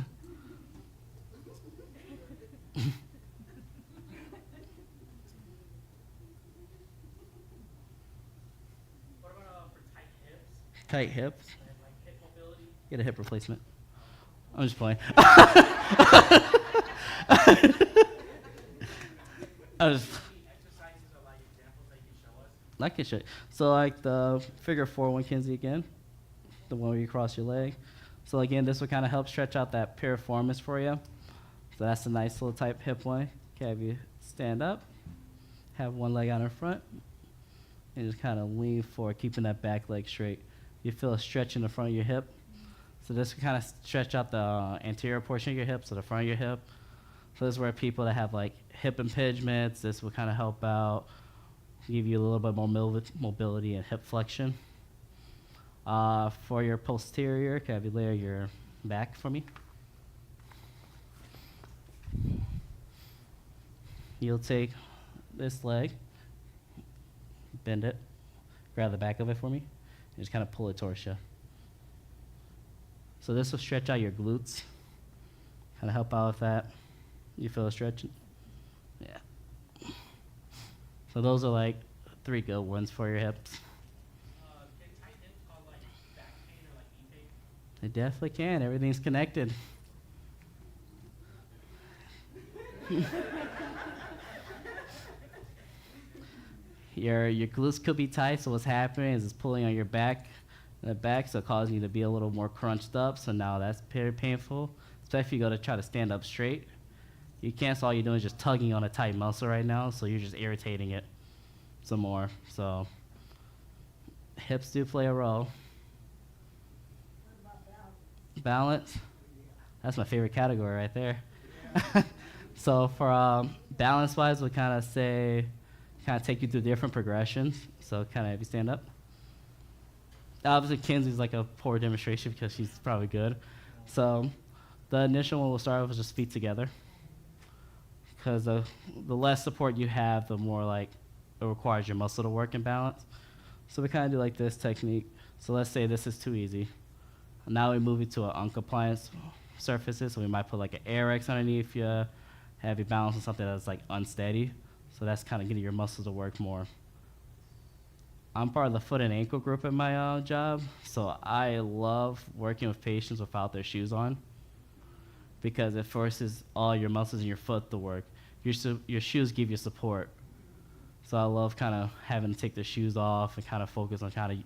What about for tight hips? Tight hips. And like hip mobility? Get a hip replacement. I'm just playing. I can show you. So like the figure 4 one, Kinsey, again, the one where you cross your leg. So again, this will kind of help stretch out that piriformis for you. So that's a nice little type hip one. Okay, have you stand up, have one leg out in front, and just kind of lean forward, keeping that back leg straight. You feel a stretch in the front of your hip. So this will kind of stretch out the anterior portion of your hip, so the front of your hip. So this is where people that have like hip impingements, this will kind of help out, give you a little bit more mobility and hip flexion. For your posterior, can you lay your back for me? You'll take this leg, bend it, grab the back of it for me, and just kind of pull it towards you. So this will stretch out your glutes, kind of help out with that. You feel a stretch? Yeah. So those are like 3 good ones for your hips. Can tight hips cause like back pain or like knee pain? They definitely can. Everything's connected. Your glutes could be tight, so what's happening is it's pulling on your back, in the back, so causing you to be a little more crunched up. So now that's very painful, especially if you go to try to stand up straight. You can't, so all you're doing is just tugging on a tight muscle right now, so you're just irritating it some more. So hips do play a role. Balance, that's my favorite category right there. So for balance-wise, we'll kind of take you through different progressions. So kind of have you stand up. Obviously, Kinsey's like a poor demonstration because she's probably good. So the initial one we'll start with is just feet together. Because the less support you have, the more like it requires your muscle to work in balance. So we kind of do like this technique. So let's say this is too easy. Now we move it to an uncompliant surfaces. So we might put like an AirX underneath you, have you balance on something that's like unsteady. So that's kind of getting your muscles to work more. I'm part of the foot and ankle group at my job, so I love working with patients without their shoes on because it forces all your muscles in your foot to work. Your shoes give you support. So I love kind of having to take their shoes off and kind of focus on kind of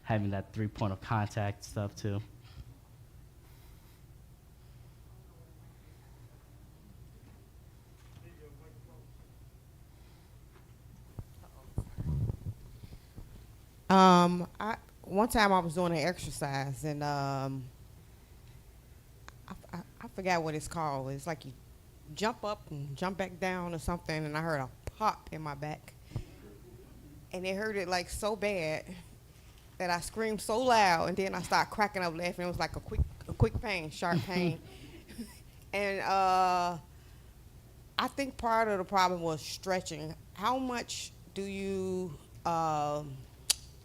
having that 3-point of contact stuff too. One time I was doing an exercise and I forgot what it's called. It's like you jump up and jump back down or something, and I heard a pop in my back, and it hurt it like so bad that I screamed so loud, and then I started cracking up laughing. It was like a quick pain, sharp pain, And I think part of the problem was stretching. How much do you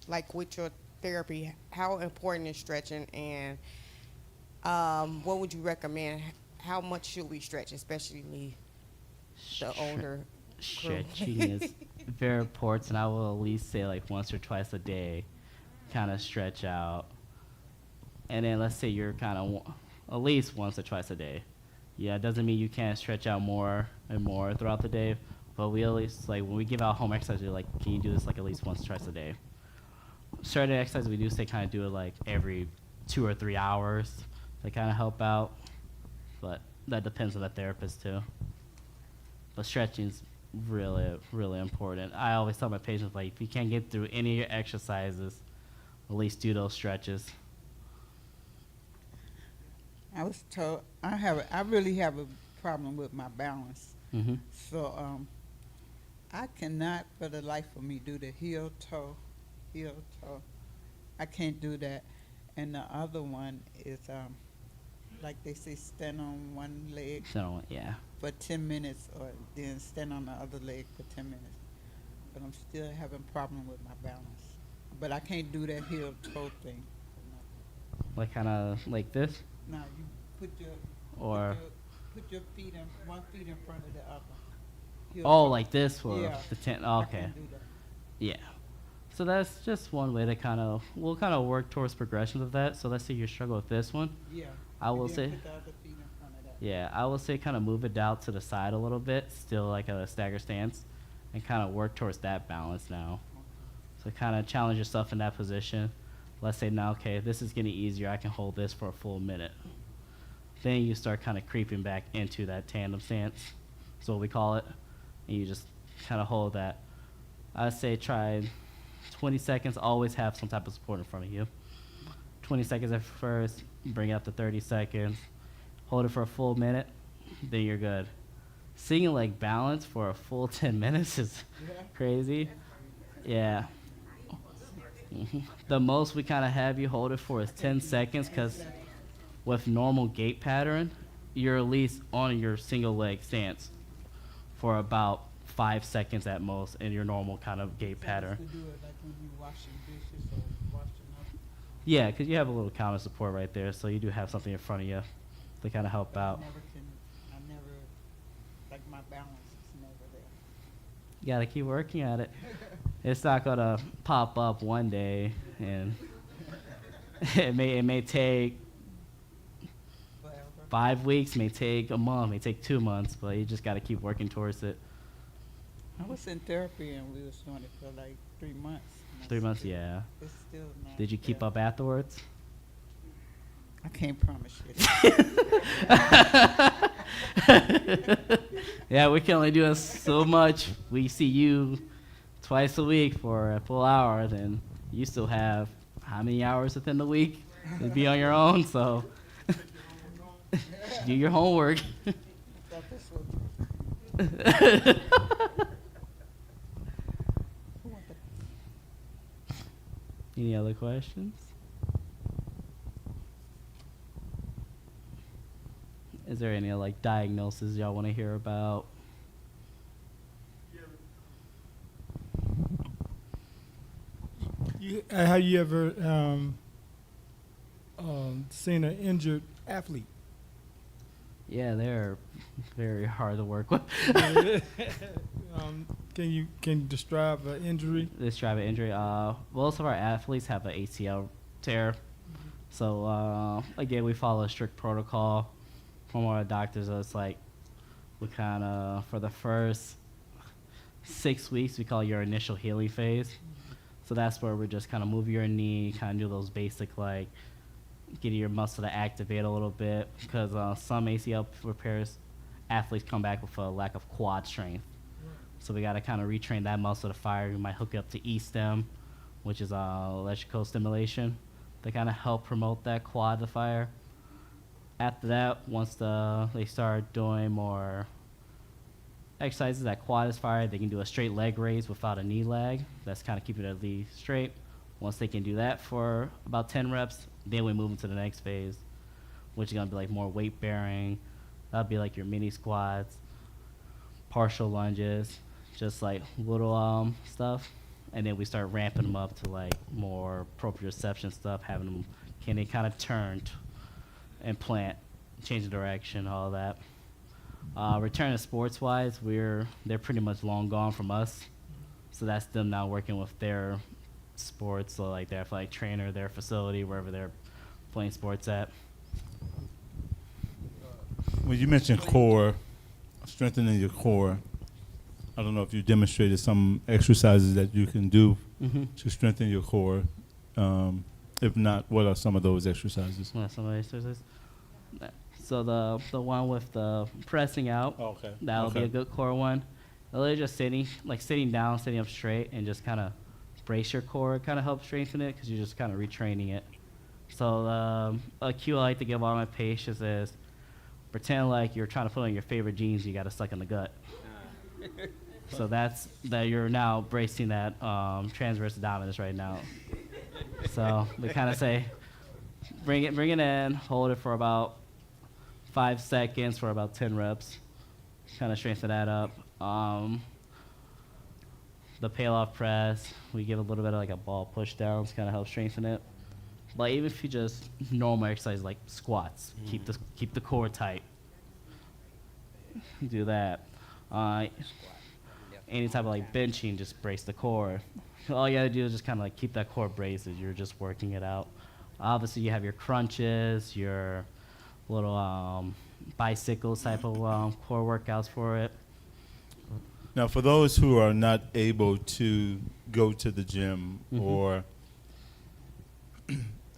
like with your therapy? How important is stretching, and what would you recommend? How much should we stretch, especially the older crew? Stretching is very important. I will at least say like once or twice a day, kind of stretch out. And then let's say you're kind of at least once or twice a day. Yeah, it doesn't mean you can't stretch out more and more throughout the day, but we at least, like, when we give out home exercise, we're like, can you do this like at least once or twice a day? Certain exercises we do say kind of do it like every 2 or 3 hours to kind of help out, but that depends on the therapist too. But stretching is really, really important. I always tell my patients, like, if you can't get through any of your exercises, at least do those stretches. I was told I really have a problem with my balance. Mm-hmm. So I cannot for the life of me do the heel toe. I can't do that. And the other one is like they say, stand on one leg Yeah. for 10 minutes, or then stand on the other leg for 10 minutes. But I'm still having problem with my balance. But I can't do that heel toe thing. Like kind of like this? Now you put your Or put your feet in one feet in front of the other. Heel oh, toe. like this for Yeah. the 10. I Okay. can't do that. Yeah. So that's just one way to we'll kind of work towards progressions of that. So let's say you struggle with this one. Yeah. I And will then say, put the other feet in front of that. yeah, I will say kind of move it out to the side a little bit, still like a stagger stance, and kind of work towards that balance now. So kind of challenge yourself in that position. Let's say now, okay, this is getting easier. I can hold this for a full minute. Then you start kind of creeping back into that tandem stance. That's what we call it. And you just kind of hold that. I say try 20 seconds. Always have some type of support in front of you. 20 seconds at first. Bring it up to 30 seconds. Hold it for a full minute. Then you're good. Singing like balance for a full 10 minutes is crazy. Yeah. The most we kind of have you hold it for is 10 seconds, because with normal gait pattern, you're at least on your single leg stance for about 5 seconds at most in your normal kind of gait pattern. To do it like when you washing dishes or washing up. Yeah, because you have a little counter support right there, so you do have something in front of you to kind of help But out. I never, like my balance is never there. You gotta keep working at it. It's not gonna pop up one day, and it may take 5 weeks, may take a month, may take 2 months, but you just gotta keep working towards it. I was in therapy and we was doing it for like 3 months. and 3 months, still- yeah. It's still not. Did you keep there. up afterwards? I can't promise you. Yeah, we can only do so much. We see you twice a week for a full hour, then you still have how many hours within the week to be on your own, so do your homework. Any other questions? Is there any like diagnoses y'all want to hear about? Have you ever seen an injured athlete? Yeah, they're very hard to work with. Can you describe an injury? Describe an injury. Most of our athletes have an ACL tear. So again, we follow a strict protocol from our doctors. So it's like we kind of, for the first 6 weeks, we call your initial healing phase. So that's where we just kind of move your knee, kind of do those basic like getting your muscle to activate a little bit, because some ACL repairs athletes come back with a lack of quad strength. So we got to kind of retrain that muscle to fire. We might hook it up to E-stim, which is electrical stimulation, to kind of help promote that quad to fire. After that, once they start doing more exercises that quad is fired, they can do a straight leg raise without a knee lag. That's kind of keeping their knee straight. Once they can do that for about 10 reps, then we move into the next phase, which is going to be like more weight bearing, That'd be like your mini squats, partial lunges, just like little stuff. And then we start ramping them up to like more proprioception stuff, having them, can they kind of turn and plant, change the direction, all that. Return to sports wise, they're pretty much long gone from us. So that's them now working with their sports, so like their athletic trainer, their facility, wherever they're playing sports at. Well, you mentioned core, strengthening your core. I don't know if you demonstrated some exercises that you can do to strengthen your core. If not, what are some of those exercises? What are some of the exercises? So the one with the pressing out, that'll be a good core one. Literally just sitting down, sitting up straight, and just kind of brace your core. It kind of helps strengthen it because you're just kind of retraining it. So a cue I like to give all my patients is pretend like you're trying to put on your favorite jeans you got to suck in the gut. So that you're now bracing that transverse abdominis right now. So we kind of say, bring it in, hold it for about 5 seconds for about 10 reps. Kind of strengthen that up. The peel-off press, we give a little bit of like a ball push downs, kind of help strengthen it. But even if you just normal exercise like squats, keep the core tight. Do that. Any type of like benching, just brace the core. All you gotta do is just kind of like keep that core braced as you're just working it out. Obviously, you have your crunches, your little bicycle type of core workouts for it. Now, for those who are not able to go to the gym or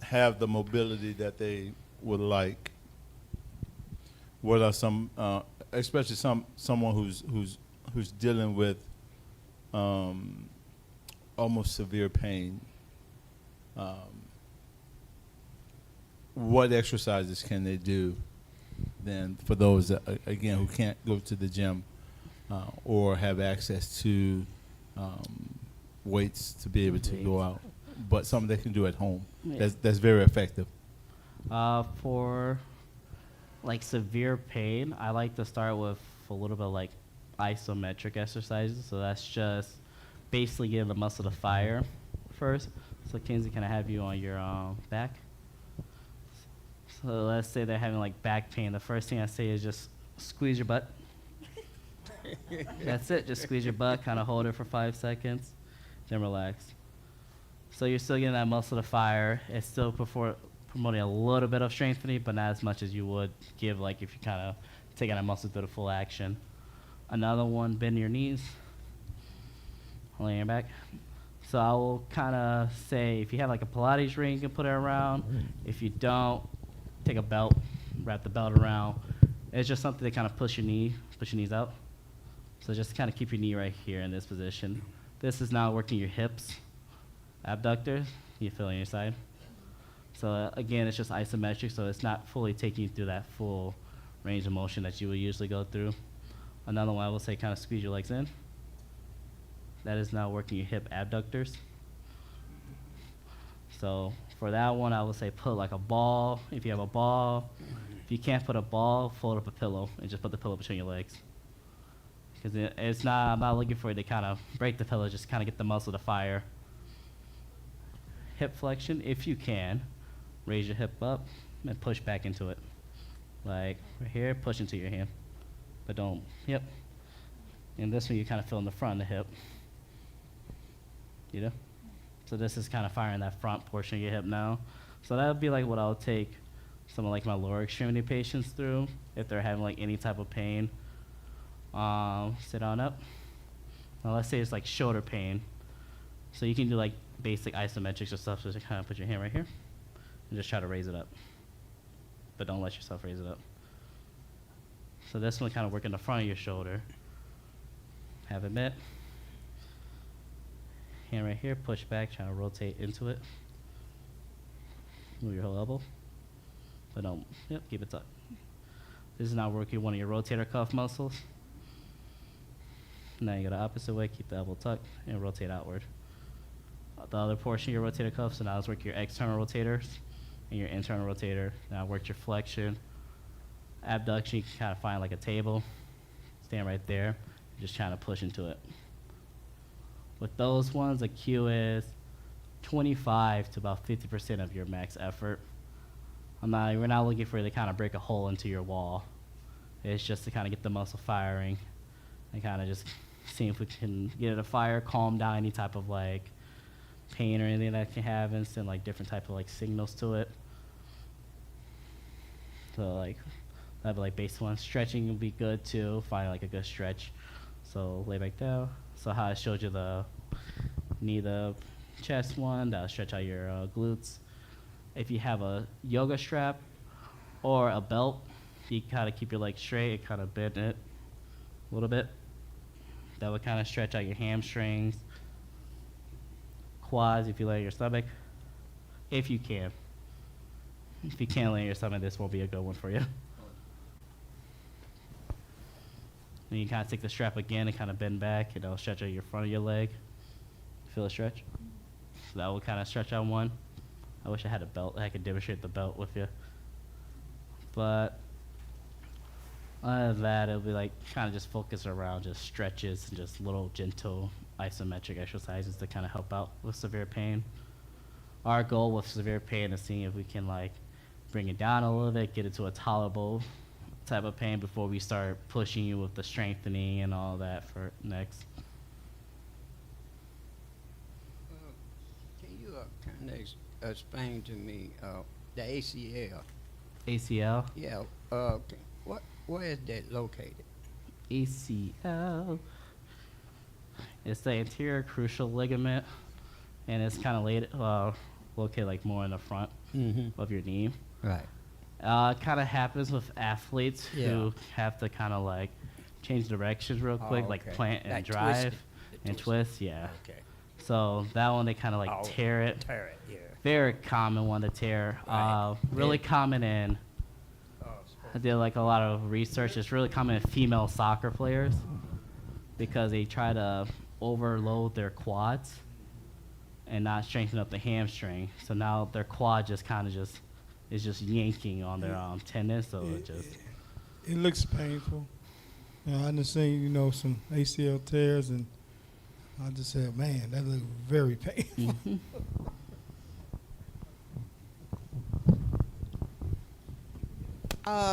have the mobility that they would like, what are some, especially someone who's dealing with almost severe pain? What exercises can they do then for those that, again, who can't go to the gym or have access to weights to be able to go out, but something they can do at home that's very effective? For like severe pain, I like to start with a little bit of like isometric exercises. So that's just basically getting the muscle to fire first. So Kinsey, can I have you on your back? So let's say they're having like back pain. The first thing I say is just squeeze your butt. That's it. Just squeeze your butt, kind of hold it for 5 seconds, then relax. So you're still getting that muscle to fire. It's still promoting a little bit of strengthening, but not as much as you would give like if you kind of taking that muscle through the full action. Another one, bend your knees, lay your back. So I will kind of say, if you have like a Pilates ring, you can put it around. If you don't, take a belt, wrap the belt around. It's just something to kind of push your knees out. So just kind of keep your knee right here in this position. This is now working your hips, abductors. You feel on your side. So again, it's just isometric, so it's not fully taking you through that full range of motion that you would usually go through. Another one I will say, kind of squeeze your legs in. That is now working your hip abductors. So for that one, I would say put like a ball, if you have a ball. If you can't put a ball, fold up a pillow and just put the pillow between your legs. Because I'm not looking for it to kind of break the pillow, just kind of get the muscle to fire. Hip flexion, if you can, raise your hip up and push back into it. Like right here, push into your hand. But don't, yep. And this one you kind of feel in the front of the hip. You know? So this is kind of firing that front portion of your hip now. So that would be like what I'll take some of like my lower extremity patients through if they're having like any type of pain. Sit on up. Now let's say it's like shoulder pain. So you can do like basic isometrics or stuff, so just kind of put your hand right here and just try to raise it up. But don't let yourself raise it up. So this one kind of work in the front of your shoulder. Have it met. Hand right here, push back, trying to rotate into it. Move your whole elbow. But don't, keep it tucked. This is now working one of your rotator cuff muscles. Now you go the opposite way, keep the elbow tucked, and rotate outward. The other portion of your rotator cuff, so now let's work your external rotators and your internal rotator. Now work your flexion, Abduction, you can kind of find like a table, stand right there, just trying to push into it. With those ones, the cue is 25 to about 50% of your max effort. We're not looking for you to kind of break a hole into your wall. It's just to kind of get the muscle firing and kind of just see if we can get it a fire, calm down any type of like pain or anything that can have, and send like different type of like signals to it. So like that'd be like base one. Stretching would be good too. Find like a good stretch. So lay back down. So how I showed you the knee, the chest one, that'll stretch out your glutes. If you have a yoga strap or a belt, you kind of keep your legs straight and kind of bend it a little bit. That would kind of stretch out your hamstrings, quads if you lay on your stomach, if you can. If you can't lay on your stomach, this won't be a good one for you. Then you kind of take the strap again and kind of bend back, and it'll stretch out your front of your leg. Feel a stretch? So that will kind of stretch out one. I wish I had a belt. I could demonstrate the belt with you. But other than that, it'll be like kind of just focus around just stretches and just little gentle isometric exercises to kind of help out with severe pain. Our goal with severe pain is seeing if we can like bring it down a little bit, get it to a tolerable type of pain before we start pushing you with the strengthening and all that for next. Can you kind of explain to me the ACL? ACL? Yeah. Where is that located? ACL. It's the anterior cruciate ligament, and it's kind of located like more in the front of your knee. Right. Kind of happens with athletes who have to kind of like change directions real quick, like plant and Like drive twist and twist. Yeah. Okay. So that one they kind of like tear it. Tear it, yeah. Very common one to tear. Right. Really common in. I did like a lot of research. It's really common in female soccer players because they try to overload their quads and not strengthen up the hamstring. So now their quad just kind of is just yanking on their tendon. So it looks painful. I just seen some ACL tears, and I just said, man, that looks very painful.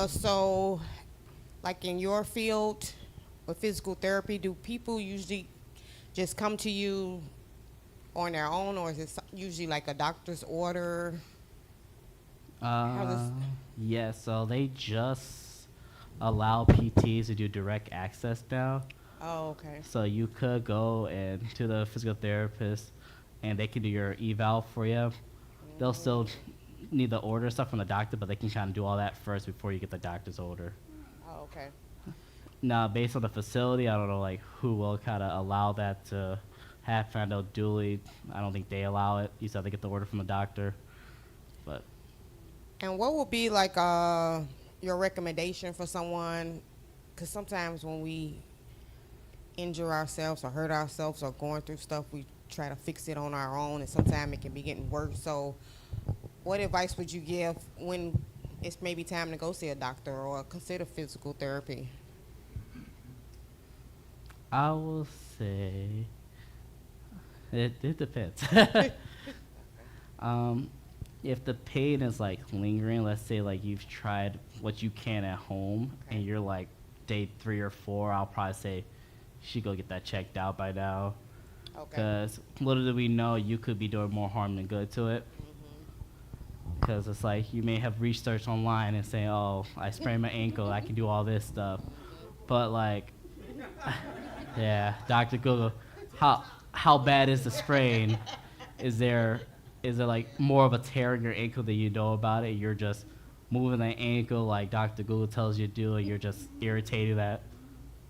So, like in your field with physical therapy, do people usually just come to you on their own, or is it usually like a doctor's order? Yeah, so they just allow PTs to do direct access now. Oh, okay. So you could go to the physical therapist, and they can do your eval for you. They'll still need the order stuff from the doctor, but they can kind of do all that first before you get the doctor's order. Oh, okay. Now, based on the facility, I don't know like who will kind of allow that to happen. I know Dooley, I don't think they allow it. You said they get the order from the doctor, but. And what would be like your recommendation for someone? Because sometimes when we injure ourselves or hurt ourselves or going through stuff, we try to fix it on our own, and sometimes it can be getting worse. So what advice would you give when it's maybe time to go see a doctor or consider physical therapy? I will say it depends. If the pain is like lingering, let's say like you've tried what you can at home and you're like day 3 or 4, I'll probably say you should go get that checked out by now. Because little do we know, you could be doing more harm than good to it. Because it's like you may have researched online and say, oh, I sprained my ankle, I can do all this stuff. But like, yeah, Dr. Google, how bad is the sprain? Is there like more of a tear in your ankle than you know about it? You're just moving the ankle like Dr. Google tells you to do, and you're just irritating that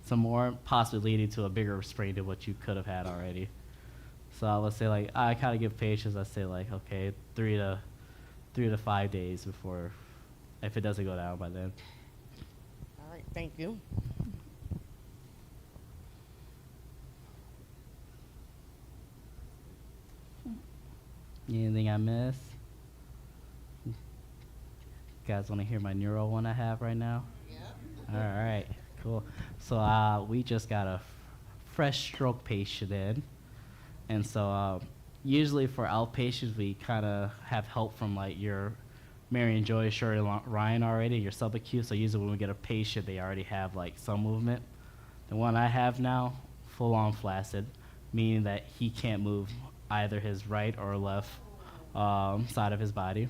some more, possibly leading to a bigger sprain than what you could have had already. So I would say like, I kind of give patients, I say like, okay, 3 to 5 days before, if it doesn't go down by then. All right, thank you. Anything I missed? You guys want to hear my neuro one I have right now? Yeah, All right, cool. So we just got a fresh stroke patient in, and so usually for outpatients we kind of have help from like your Mary and Joy, Shirley, Ryan already, your subacute. So usually when we get a patient, they already have like some movement. The one I have now, full on flaccid, meaning that he can't move either his right or left side of his body.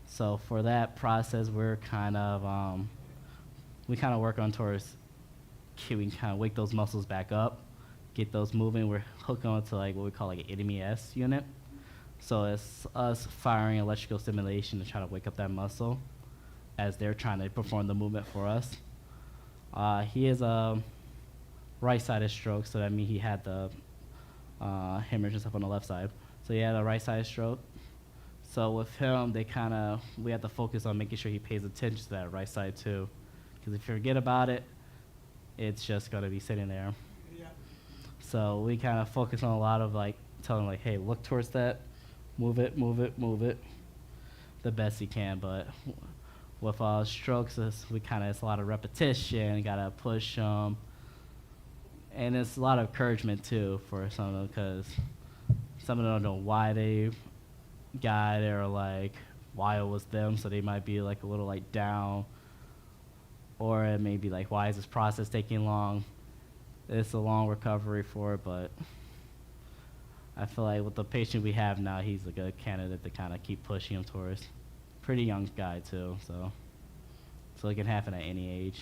So for that process, we're kind of we kind of work on towards we kind of wake those muscles back up, get those moving. We're hooking onto like what we call like an MES unit. So it's us firing electrical stimulation to try to wake up that muscle as they're trying to perform the movement for us. He is a right-sided stroke, so that means he had the hemorrhage and stuff on the left side. So he had a right-sided stroke. So with him, we have to focus on making sure he pays attention to that right side too. Because if you forget about it, it's just gonna be sitting there. Yeah. So we kind of focus on a lot of like telling him like, hey, look towards that, move it, move it, move it, the best he can. But with strokes, it's a lot of repetition. Gotta push them, and it's a lot of encouragement too for some of them because some of them don't know why they got it or like why it was them, so they might be like a little like down, or it may be like, why is this process taking long? It's a long recovery for it, but I feel like with the patient we have now, he's a good candidate to kind of keep pushing him towards. Pretty young guy too, so it can happen at any age.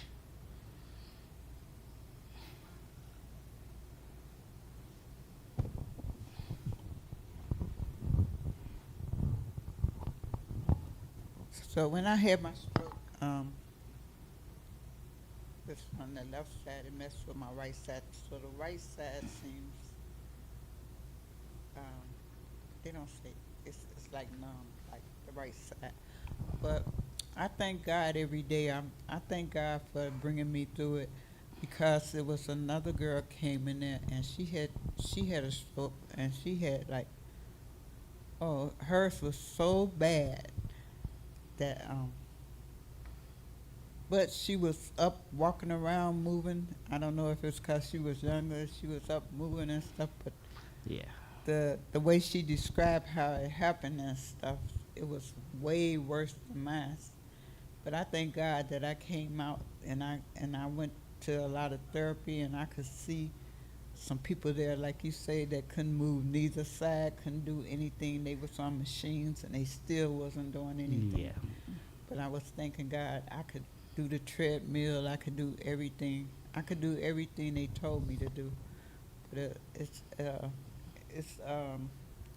So when I had my stroke, this on the left side, it messed with my right side. So the right side seems, they don't say, it's like numb, like the right side. But I thank God every day. I thank God for bringing me through it, because there was another girl came in there and she had a stroke, and she had like, hers was so bad that but she was up walking around moving. I don't know if it's because she was younger, she was up moving and stuff, but yeah, the way she described how it happened and stuff, it was way worse than mine. But I thank God that I came out and I went to a lot of therapy, and I could see some people there, like you say, that couldn't move neither side, couldn't do anything. They was on machines and they still wasn't doing anything. Yeah. But I was thanking God I could do the treadmill, I could do everything. I could do everything they told me to do. But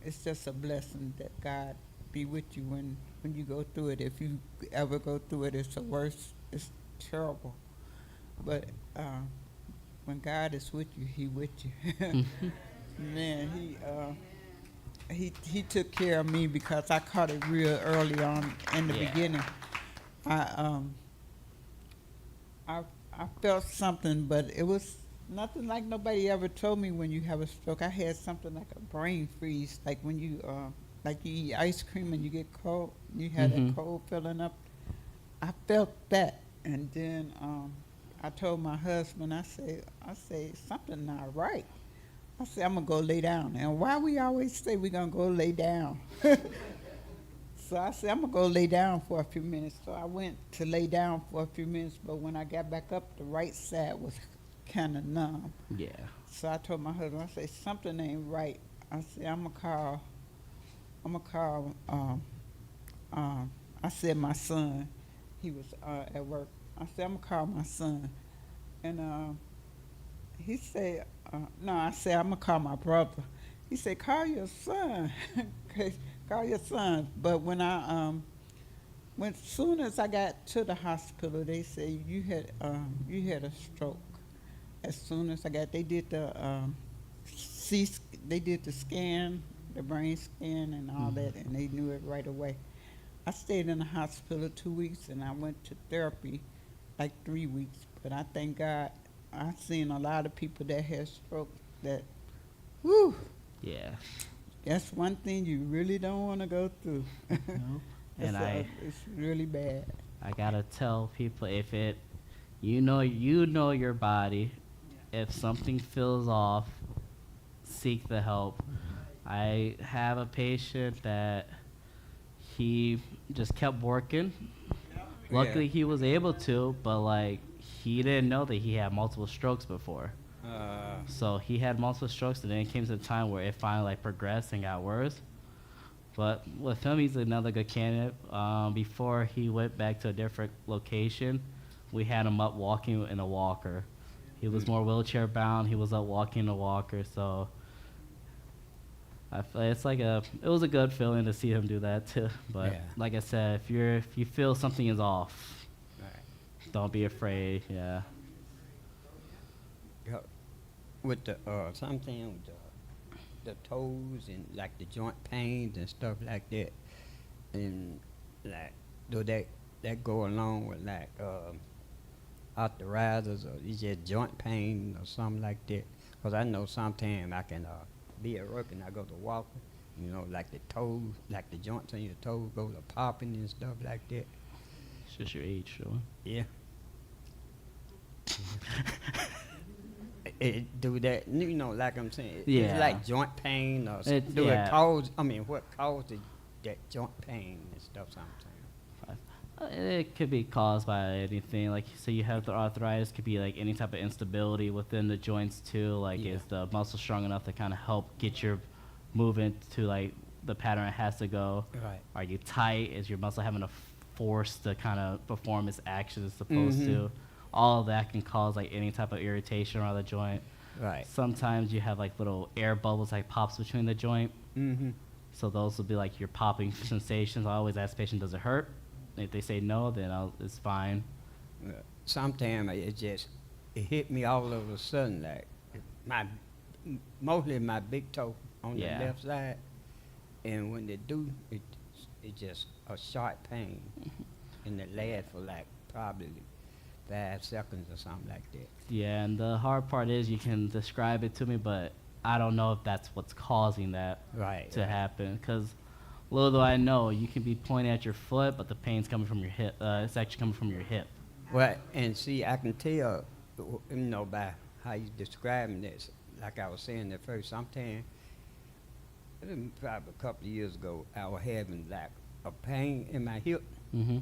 it's just a blessing that God be with you when you go through it. If you ever go through it, it's the worst. It's terrible. But when God is with you, He with you. Man, he took care of me because I caught it real early on in the beginning. I felt something, but it was nothing like nobody ever told me when you have a stroke. I had something like a brain freeze, like when you like you eat ice cream and you get cold, you had that cold filling up. I felt that, and then I told my husband, I say something not right. I said, I'm gonna go lay down. And why we always say we're gonna go lay down? So I said, I'm gonna go lay down for a few minutes. So I went to lay down for a few minutes, but when I got back up, the right side was kind of numb. Yeah. So I told my husband, I said, something ain't right. I said, I'm gonna call, I said my son, he was at work. I said, I'm gonna call my son. And he said, no, I said, I'm gonna call my brother. He said, call your son. Call your son. But when soon as I got to the hospital, they said you had a stroke. As soon as they did the scan, the brain scan and all that, and they knew it right away. I stayed in the hospital 2 weeks, and I went to therapy like 3 weeks. But I thank God, I've seen a lot of people that had stroke that, whew. Yeah. That's one thing you really don't want to go through. And it's really bad. I gotta tell people, if it You know your body. If something feels off, seek the help. I have a patient that he just kept working. Luckily, he was able to, but like he didn't know that he had multiple strokes before. So he had multiple strokes, and then it came to the time where it finally like progressed and got worse. But with him, he's another good candidate. Before he went back to a different location, we had him up walking in a walker. He was more wheelchair bound. He was up walking in a walker. So I feel it was a good feeling to see him do that too. But Yeah. like I said, if you feel something is off, don't be afraid. Yeah. Yeah. With the sometimes the toes and like the joint pains and stuff like that, and like do that go along with like arthritis or it's just joint pain or something like that? Because I know sometimes I can be at work and I go to walking, you know, like the toes, like the joints on your toes go to popping and stuff like that. It's just your age, sure. Yeah. It do that, you know, like I'm saying. Yeah. It's like joint pain or It- do yeah. it cause? I mean, what caused that joint pain and stuff? Something. It could be caused by anything. Like, so you have the arthritis, could be like any type of instability within the joints too. Like, is the muscle strong enough to kind of help get your movement to like the pattern it has to go? Right. Are you tight? Is your muscle having a force to kind of perform its actions it's supposed Mhm. to? All of that can cause like any type of irritation around the joint. Right. Sometimes you have like little air bubbles like pops between the joint. Mm-hmm. So those will be like your popping sensations. I always ask patients, does it hurt? If they say no, then it's fine. Sometimes it hit me all of a sudden, like mostly my big toe on Yeah. the left side, and when they do, it just a sharp pain, and it lasts for like probably 5 seconds or something like that. Yeah, and the hard part is you can describe it to me, but I don't know if that's what's causing that to happen. Because little do I know, you can be pointing at your foot, but the pain's coming from your hip. It's actually coming from your hip. Well, and see, I can tell, you know, by how you describing this. Like I was saying at first, sometimes, probably a couple of years ago, I was having like a pain in my hip, Mm-hmm.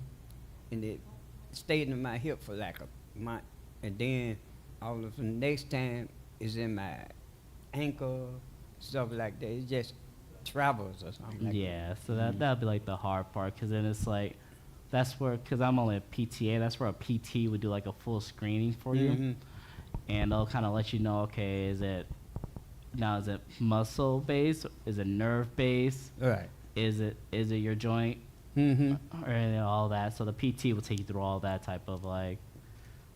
and it stayed in my hip for like a month, and then all of the next time is in my ankle, stuff like that. It just travels or something like that. Yeah, so that'd be like the hard part, because then it's like, that's where, because I'm only a PTA, that's where a PT would do like a full screening for you. Mhm. And they'll kind of let you know, okay, is it muscle based? Is it nerve based? Right. Is it your joint? Mm-hmm. Or all that. So the PT will take you through all that type of like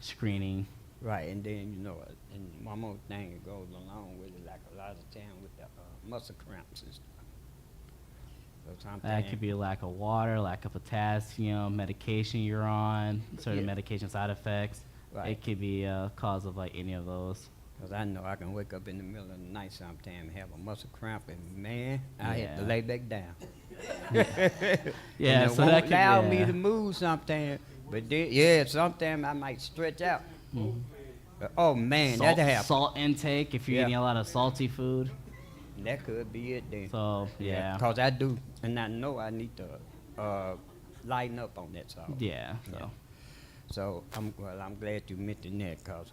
screening. Right, and then, you know, and one more thing that goes along with it, like a lot of time with the muscle cramps and stuff. So That sometimes, could be a lack of water, lack of potassium, medication you're on, certain Yeah. medication side effects. Right. It could be a cause of like any of those. because I know I can wake up in the middle of the night sometime and have a muscle cramp, and man, I have to Yeah. lay back down. Yeah, and it so won't that could- allow me yeah. to move sometimes, but then, yeah, sometimes I might stretch out. Oh man, Salt, that happens. salt intake, if you're Yeah. eating a lot of salty food. That could be it then. So, yeah. Because I do, and I know I need to lighten up on that salt. Yeah, so. So I'm glad you mentioned that, because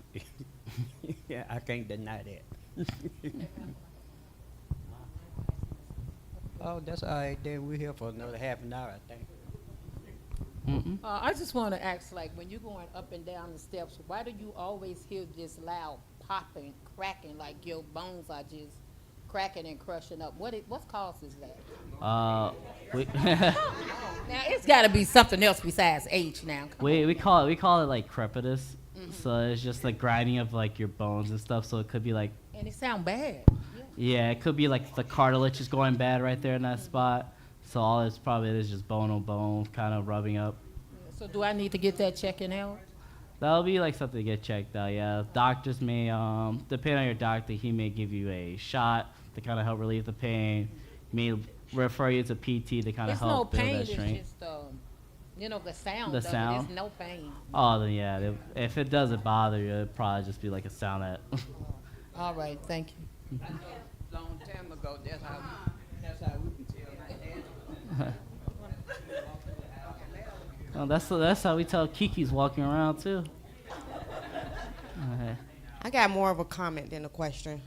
yeah, I can't deny that. Oh, that's all right then. We're here for another half an hour, I think. I just want to ask, like, when you're going up and down the steps, why do you always hear this loud popping, cracking, like your bones are just cracking and crushing up? What causes that? Now it's got to be something else besides age. Now, come on. we call it like crepitus. So it's just like grinding of like your bones and stuff. So it could be like, And it sound bad. yeah, it could be like the cartilage is going bad right there in that spot. So all it's probably is just bone on bone kind of rubbing up. So do I need to get that checking out? That'll be like something to get checked out. Yeah, doctors may, depending on your doctor, he may give you a shot to kind of help relieve the pain. He may refer you to PT to kind of It's no help build pain. that It's strength. just You know, the sound The of sound? it is no pain. Oh, then yeah. If it doesn't bother you, it'd probably just be like a sound that. All right, thank you. Long time ago, that's how we can tell. Well, that's how we tell Kiki's walking around too. Okay. I got more of a comment than a question.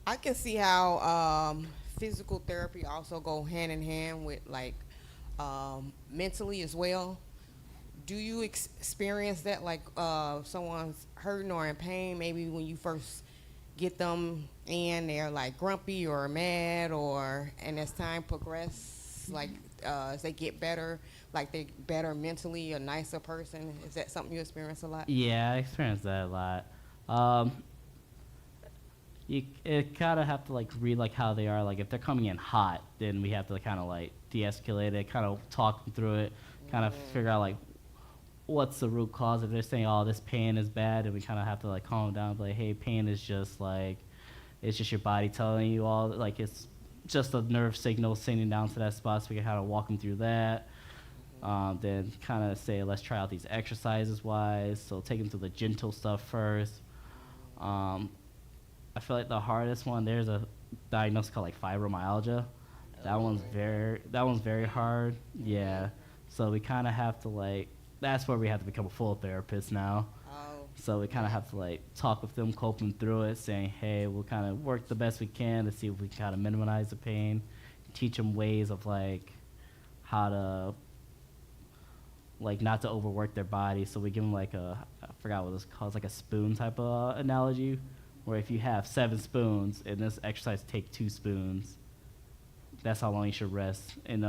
I can see how physical therapy also go hand in hand with like mentally as well. Do you experience that, like someone's hurting or in pain, maybe when you first get them in, they're like grumpy or mad, and as time progresses, like as they get better, like they better mentally, a nicer person? Is that something you experience a lot? Yeah, I experience that a lot. You kind of have to like read like how they are. Like if they're coming in hot, then we have to kind of like de-escalate it, kind of talk them through it, kind of figure out like what's the root cause. If they're saying, "Oh, this pain is bad," and we kind of have to like calm them down, and be like, "Hey, pain is just like it's just your body telling you all like it's just a nerve signal sending down to that spot." So we can kind of walk them through that. Then kind of say, let's try out these exercises wise. So take them through the gentle stuff first. I feel like the hardest one, there's a diagnosis called like fibromyalgia. That one's very hard. Yeah. So we kind of have to like, that's where we have to become a full therapist now. So we kind of have to like talk with them, cope them through it, saying, hey, we'll kind of work the best we can to see if we can kind of minimize the pain, teach them ways of like how to like not to overwork their body. So we give them like I forgot what it's called, like a spoon type of analogy, where if you have 7 spoons and this exercise take 2 spoons, that's how long you should rest. And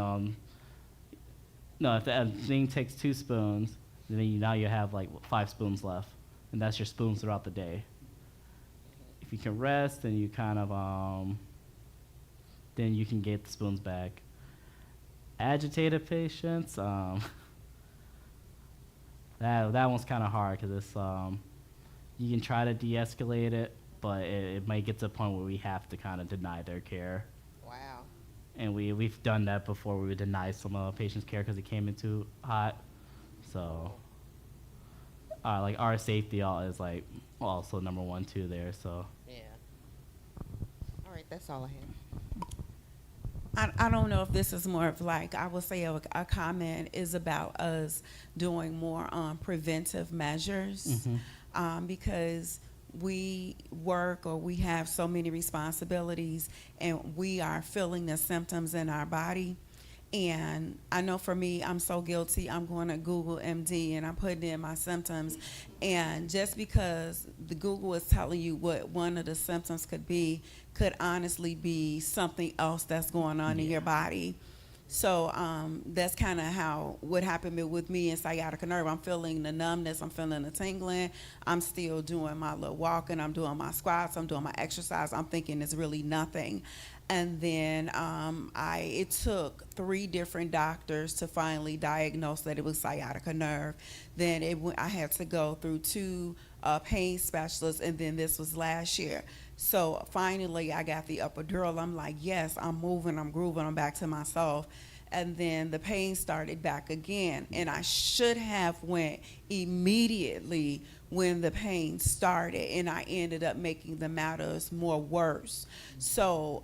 no, if the thing takes 2 spoons, then now you have like 5 spoons left, and that's your spoons throughout the day. If you can rest, then you kind of then you can get the spoons back. Agitated patients, that one's kind of hard because it's you can try to de-escalate it, but it might get to a point where we have to kind of deny their care. Wow. And we've done that before. We would deny some patients care because it came in too hot. So like our safety is like also number 1 too there. So Yeah. All right, that's all I have. I don't know if this is more of like, I would say a comment is about us doing more preventive measures because we work or we have so many responsibilities and we are feeling the symptoms in our body. And I know for me, I'm so guilty. I'm going to Google MD and I'm putting in my symptoms. And just because the Google is telling you what one of the symptoms could honestly be something else that's going on in your body. So that's kind of what happened with me in sciatica nerve. I'm feeling the numbness, I'm feeling the tingling. I'm still doing my little walking, I'm doing my squats, I'm doing my exercise. I'm thinking it's really nothing. And then it took 3 different doctors to finally diagnose that it was sciatica nerve. Then I had to go through 2 pain specialists, and then this was last year. So finally I got the epidural. I'm like, yes, I'm moving, I'm grooving, I'm back to myself. And then the pain started back again. And I should have went immediately when the pain started, and I ended up making the matters more worse. So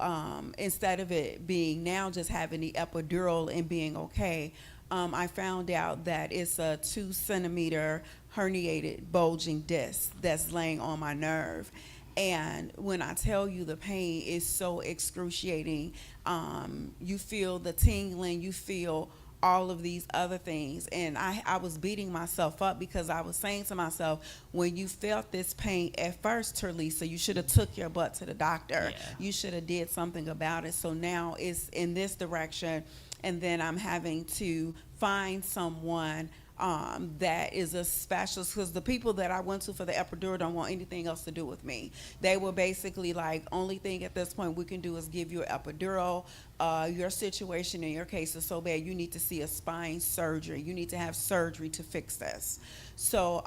instead of it being now just having the epidural and being okay, I found out that it's a 2-centimeter herniated bulging disc that's laying on my nerve. And when I tell you the pain is so excruciating, you feel the tingling, you feel all of these other things. And I was beating myself up because I was saying to myself, when you felt this pain at first, Terlisa, you should have took your butt to the doctor. Yeah. You should have did something about it. So now it's in this direction. And then I'm having to find someone that is a specialist, because the people that I went to for the epidural don't want anything else to do with me. They were basically like, only thing at this point we can do is give you an epidural. Your situation in your case is so bad, you need to see a spine surgery. You need to have surgery to fix this. So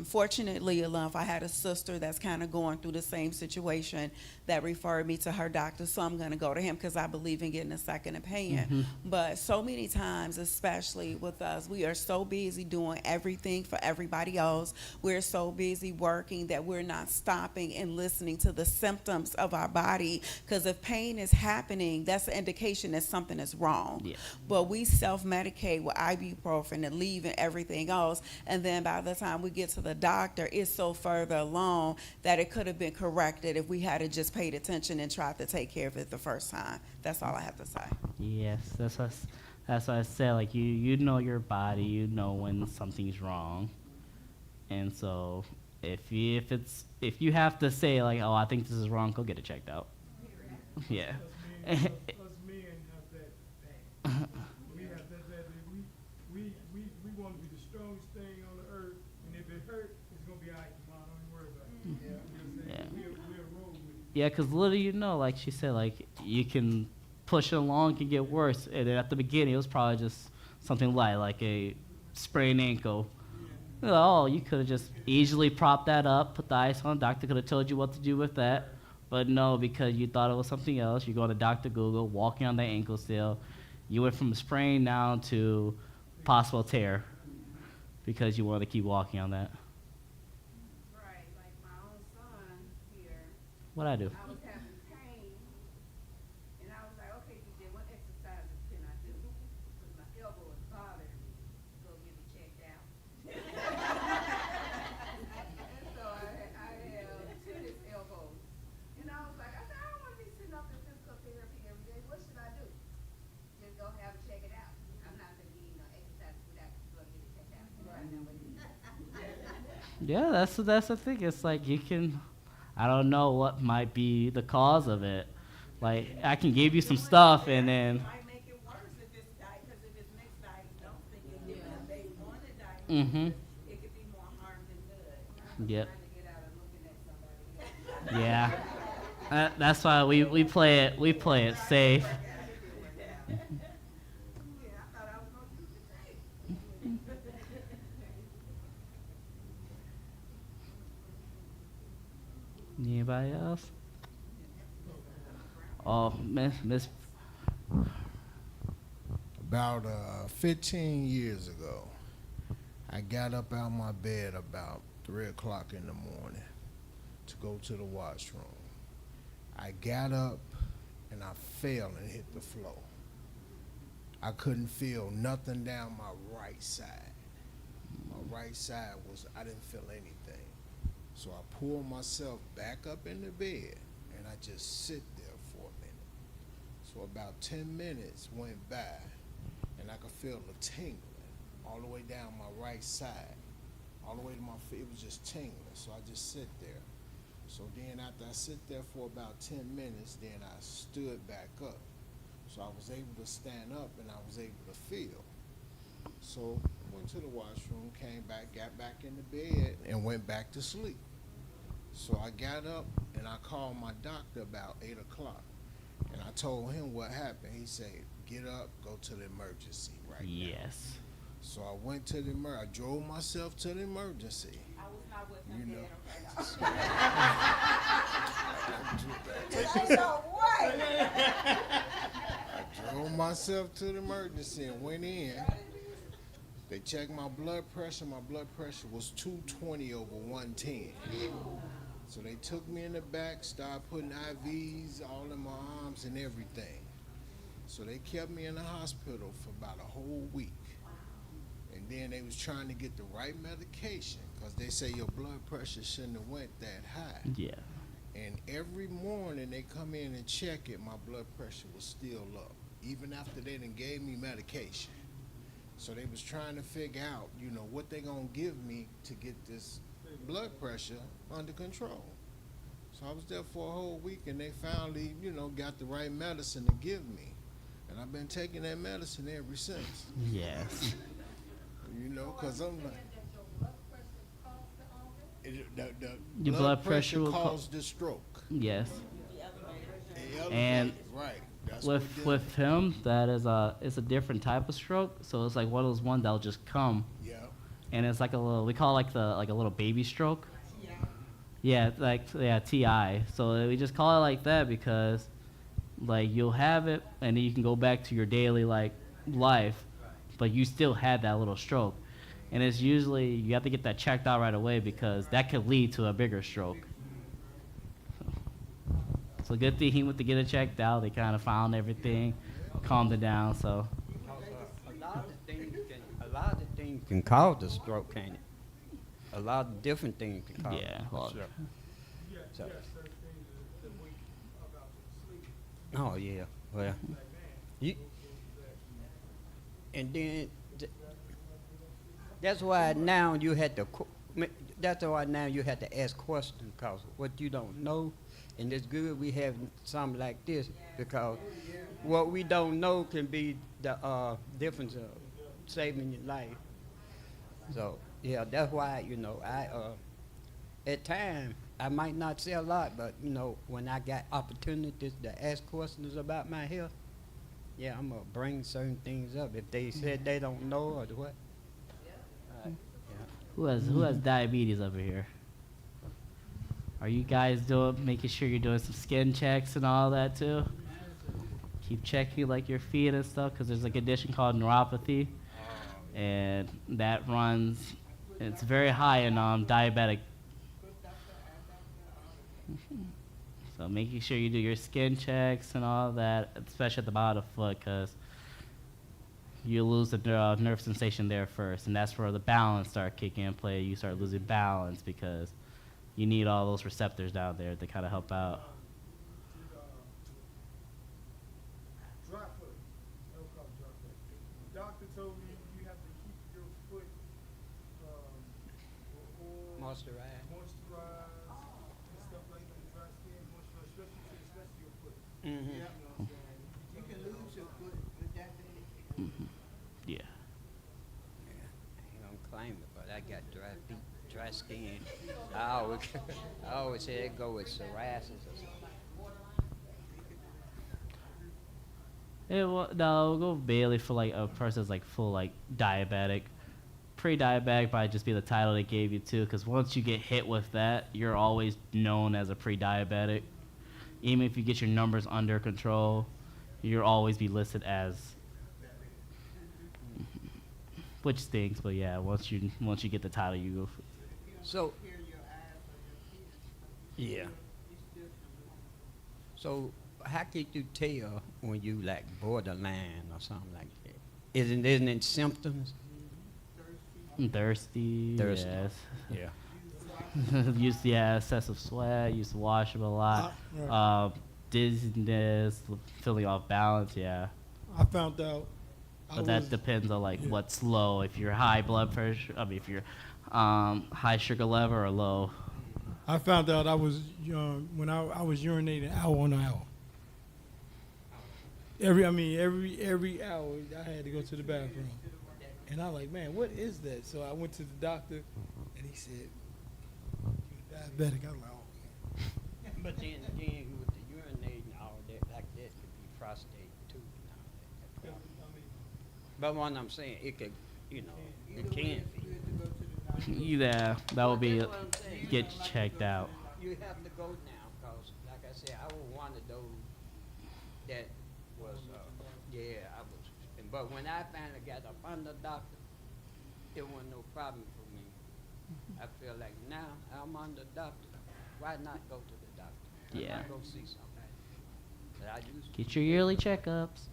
fortunately enough, I had a sister that's kind of going through the same situation that referred me to her doctor. So I'm going to go to him because I believe in getting a second opinion. But so many times, especially with us, we are so busy doing everything for everybody else. We're so busy working that we're not stopping and listening to the symptoms of our body. Because if pain is happening, that's an indication that something is wrong. Yeah. But we self-medicate with ibuprofen and leave and everything else. And then by the time we get to the doctor, it's so further along that it could have been corrected if we had just paid attention and tried to take care of it the first time. That's all I have to say. Yes, that's what I said. Like you know your body, you know when something's wrong, and so if you have to say like, oh, I think this is wrong, go get it checked out. Yeah. Us men have that thing. We have that we want to be the strongest thing on the earth, and if it hurt, it's gonna be all right tomorrow. Don't even worry about it. You know what I'm saying? We'll roll with it. Yeah, because little you know, like she said, like you can push it along, it can get worse. And then at the beginning, it was probably just something light, like a sprained ankle. Oh, you could have just easily propped that up, put the ice on. Doctor could have told you what to do with that. But no, because you thought it was something else, you go to Dr. Google, walking on the ankle still. You went from a sprain now to possible tear because you want to keep walking on that. Right, like my own son here. What'd I do? I was having pain, and I was like, okay, DJ, what exercises can I do? Because my elbow is bothering me. Go get it checked out. And so I have tennis elbows. And I was like, I don't want to be sitting up in physical therapy every day. What should I do? Just go have it check it out. I'm not going to give you no exercises without go get it checked out. Yeah, that's the thing. It's like you can, I don't know what might be the cause of it. Like I can give you some stuff and then. Mm-hmm. Yep. Yeah. That's why we play it safe. Anybody else? Oh, Miss. About 15 years ago, I got up out of my bed about 3 o'clock in the morning to go to the washroom. I got up and I fell and hit the floor. I couldn't feel nothing down my right side. My right side I didn't feel anything. So I pulled myself back up in the bed and I just sit there for a minute. So about 10 minutes went by and I could feel the tingling all the way down my right side, all the way to my feet. It was just tingling. So I just sit there. So then after I sit there for about 10 minutes, then I stood back up. So I was able to stand up and I was able to feel. So I went to the washroom, came back, got back in the bed, and went back to sleep. So I got up and I called my doctor about 8 o'clock. And I told him what happened. He said, get up, go to the emergency right now. Yes. So I went to the I drove myself to the emergency. I was not with You him know. I drove myself to the emergency and went in. They checked my blood pressure. My blood pressure was 220 over 110. So they took me in the back, started putting IVs all in my arms and everything. So they kept me in the hospital for about a whole week. And then they was trying to get the right medication because they say your blood pressure shouldn't have went that high. Yeah. And every morning they come in and check it, my blood pressure was still up, even after they done gave me medication. So they was trying to figure out, what they gonna give me to get this blood pressure under control. So I was there for a whole week and they finally, got the right medicine to give me. And I've been taking that medicine ever since. Yes. You know, because I'm like, Your blood pressure will cause the stroke. Yes. Elevate, And right. That's what did with him, that is it's a different type of stroke. So it's like one of those ones that'll just come. Yeah. And it's like a little, we call it like a little baby stroke. Yeah, TI. So we just call it like that because, like, you'll have it and then you can go back to your daily life, but you still had that little stroke, and it's usually you have to get that checked out right away because that could lead to a bigger stroke. So good thing he went to get it checked out. They kind of found everything, calmed it down. So A lot of things can cause the stroke, can't it? A lot of different things can cause Yeah, it. well, So- Oh yeah, well, you, and then that's why now you had to. That's why now you have to ask questions because what you don't know, and it's good we have something like this because what we don't know can be the difference of saving your life. So yeah, that's why I at times I might not say a lot, but when I got opportunities to ask questions about my health, yeah, I'm gonna bring certain things up if they said they don't know or what. Yeah. who has diabetes over here? Are you guys making sure you're doing some skin checks and all that too? Keep checking like your feet and stuff because there's a condition called neuropathy, and that runs. It's very high in diabetic. So making sure you do your skin checks and all that, especially at the bottom of the foot, because you lose the nerve sensation there first, and that's where the balance start kicking in play. You start losing balance because you need all those receptors down there to kind of help out. Dry foot. They'll call it dry foot. The doctor told me you have to keep your foot Moisturized. And stuff like that. Dry skin, especially your foot. Mm-hmm. Yeah. You can lose your foot with that thing. Yeah. I ain't gonna claim it, but I got dry feet, dry skin. I always say it go with psoriasis or something. No, we'll go Bailey for like a person that's like full like diabetic. Pre-diabetic might just be the title they gave you too, because once you get hit with that, you're always known as a pre-diabetic. Even if you get your numbers under control, you'll always be listed as, which stinks. But yeah, once you get the title, you go. So, yeah. So, how can you tell when you like borderline or something like that? Isn't it symptoms? Thirsty. Thirsty. Yes. Yeah. Excessive sweat. Used to wash them a lot. Right. Dizziness, feeling off balance. Yeah. I found out. But that depends on like what's low. If you're high blood pressure, if you're high sugar level or low. I found out I was when I was urinating hour on hour. Every hour I had to go to the bathroom, and I was like, man, what is that? So I went to the doctor, and he said, "You're diabetic." I was like, oh man. But then again, with the urinating, all that like that could be prostate too. And all that. But what I'm saying, it could, it can be. Yeah, that will be get checked out. You have to go now, cause like I said, I was one of those that was, I was. But when I finally got up under the doctor, it wasn't no problem for me. I feel like now I'm under the doctor. Why not go to the doctor? Why Yeah. not go see somebody? But I used to. Get your yearly checkups.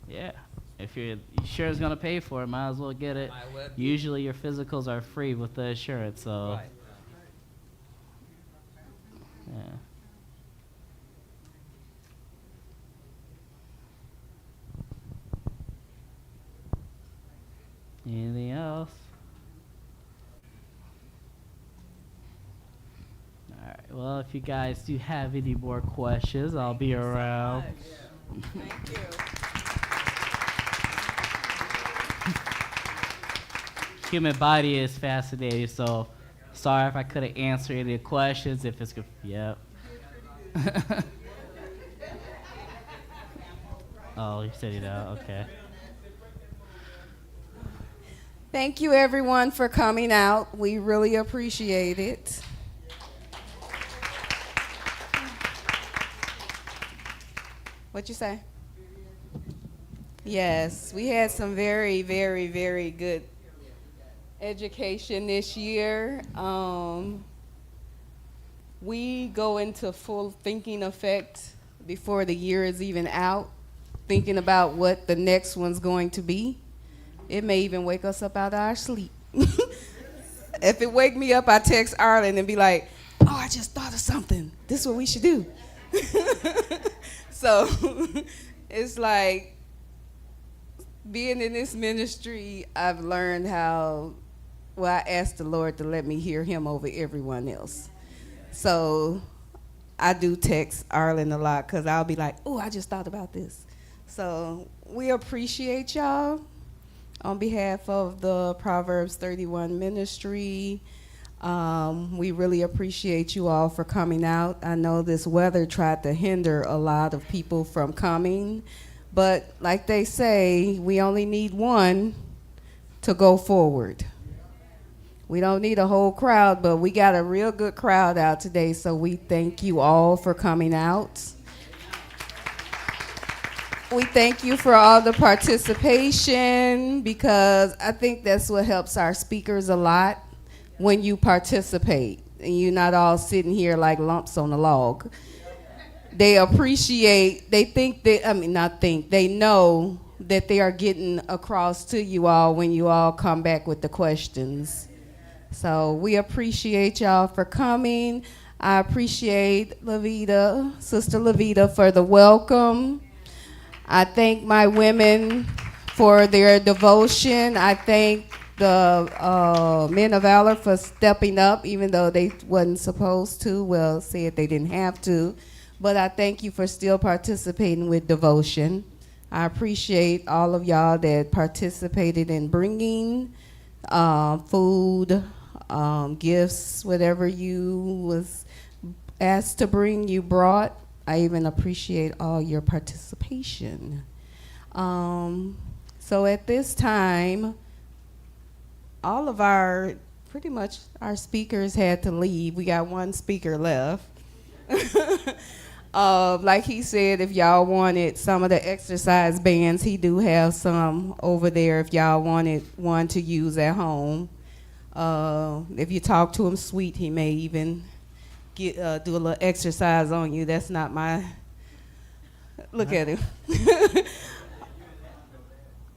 Yeah. If your insurance gonna pay for it, might as well get it. Might well get it. Usually your physicals are free with the insurance, so. Right. Yeah. Anything else? All right. Well, if you guys do have any more questions, I'll be around. Thank you. Human body is fascinating, so sorry if I couldn't answer any questions. If it's yep. Oh, you said it out. Okay. Thank you, everyone, for coming out. We really appreciate it. What you say? Yes, we had some very, very, very good education this year. We go into full thinking effect before the year is even out, thinking about what the next one's going to be. It may even wake us up out of our sleep. If it wake me up, I text Arlen and be like, oh, I just thought of something. This is what we should do. So it's like being in this ministry, I've learned how, well, I asked the Lord to let me hear him over everyone else. So I do text Arlen a lot because I'll be like, oh, I just thought about this. So we appreciate y'all. On behalf of the Proverbs 31 ministry, we really appreciate you all for coming out. I know this weather tried to hinder a lot of people from coming, but like they say, we only need one to go forward. We don't need a whole crowd, but we got a real good crowd out today, so we thank you all for coming out. We thank you for all the participation, because I think that's what helps our speakers a lot, when you participate and you're not all sitting here like lumps on a log. They appreciate, they think that, I mean, not think, they know that they are getting across to you all when you all come back with the questions. So we appreciate y'all for coming. I appreciate Lavita, Sister Lavita, for the welcome. I thank my women for their devotion. I thank the men of valor for stepping up, even though they wasn't supposed to. Well, said they didn't have to. But I thank you for still participating with devotion. I appreciate all of y'all that participated in bringing food, gifts, whatever you was asked to bring, you brought. I even appreciate all your participation. So at this time, all of our, pretty much our speakers had to leave. We got one speaker left. Like he said, if y'all wanted some of the exercise bands, he do have some over there if y'all wanted one to use at home. If you talk to him sweet, he may even do a little exercise on you. That's not my, look at him.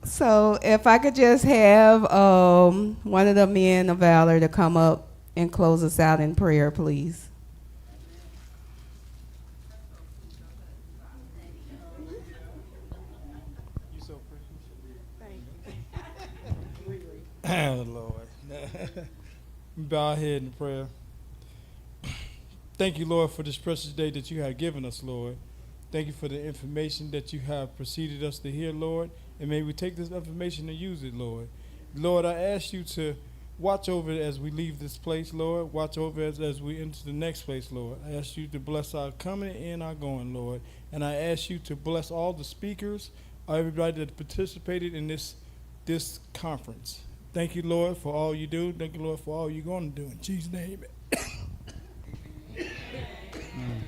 So if I could just have one of the men of valor to come up and close us out in prayer, please. You so precious. Lord. Bow our head in prayer. Thank you, Lord, for this precious day that you have given us, Lord. Thank you for the information that you have preceded us to hear, Lord. And may we take this information and use it, Lord. Lord, I ask you to watch over it as we leave this place, Lord. Watch over it as we enter the next place, Lord. I ask you to bless our coming and our going, Lord. And I ask you to bless all the speakers, everybody that participated in this conference. Thank you, Lord, for all you do. Thank you, Lord, for all you're going to do. In Jesus' name, amen.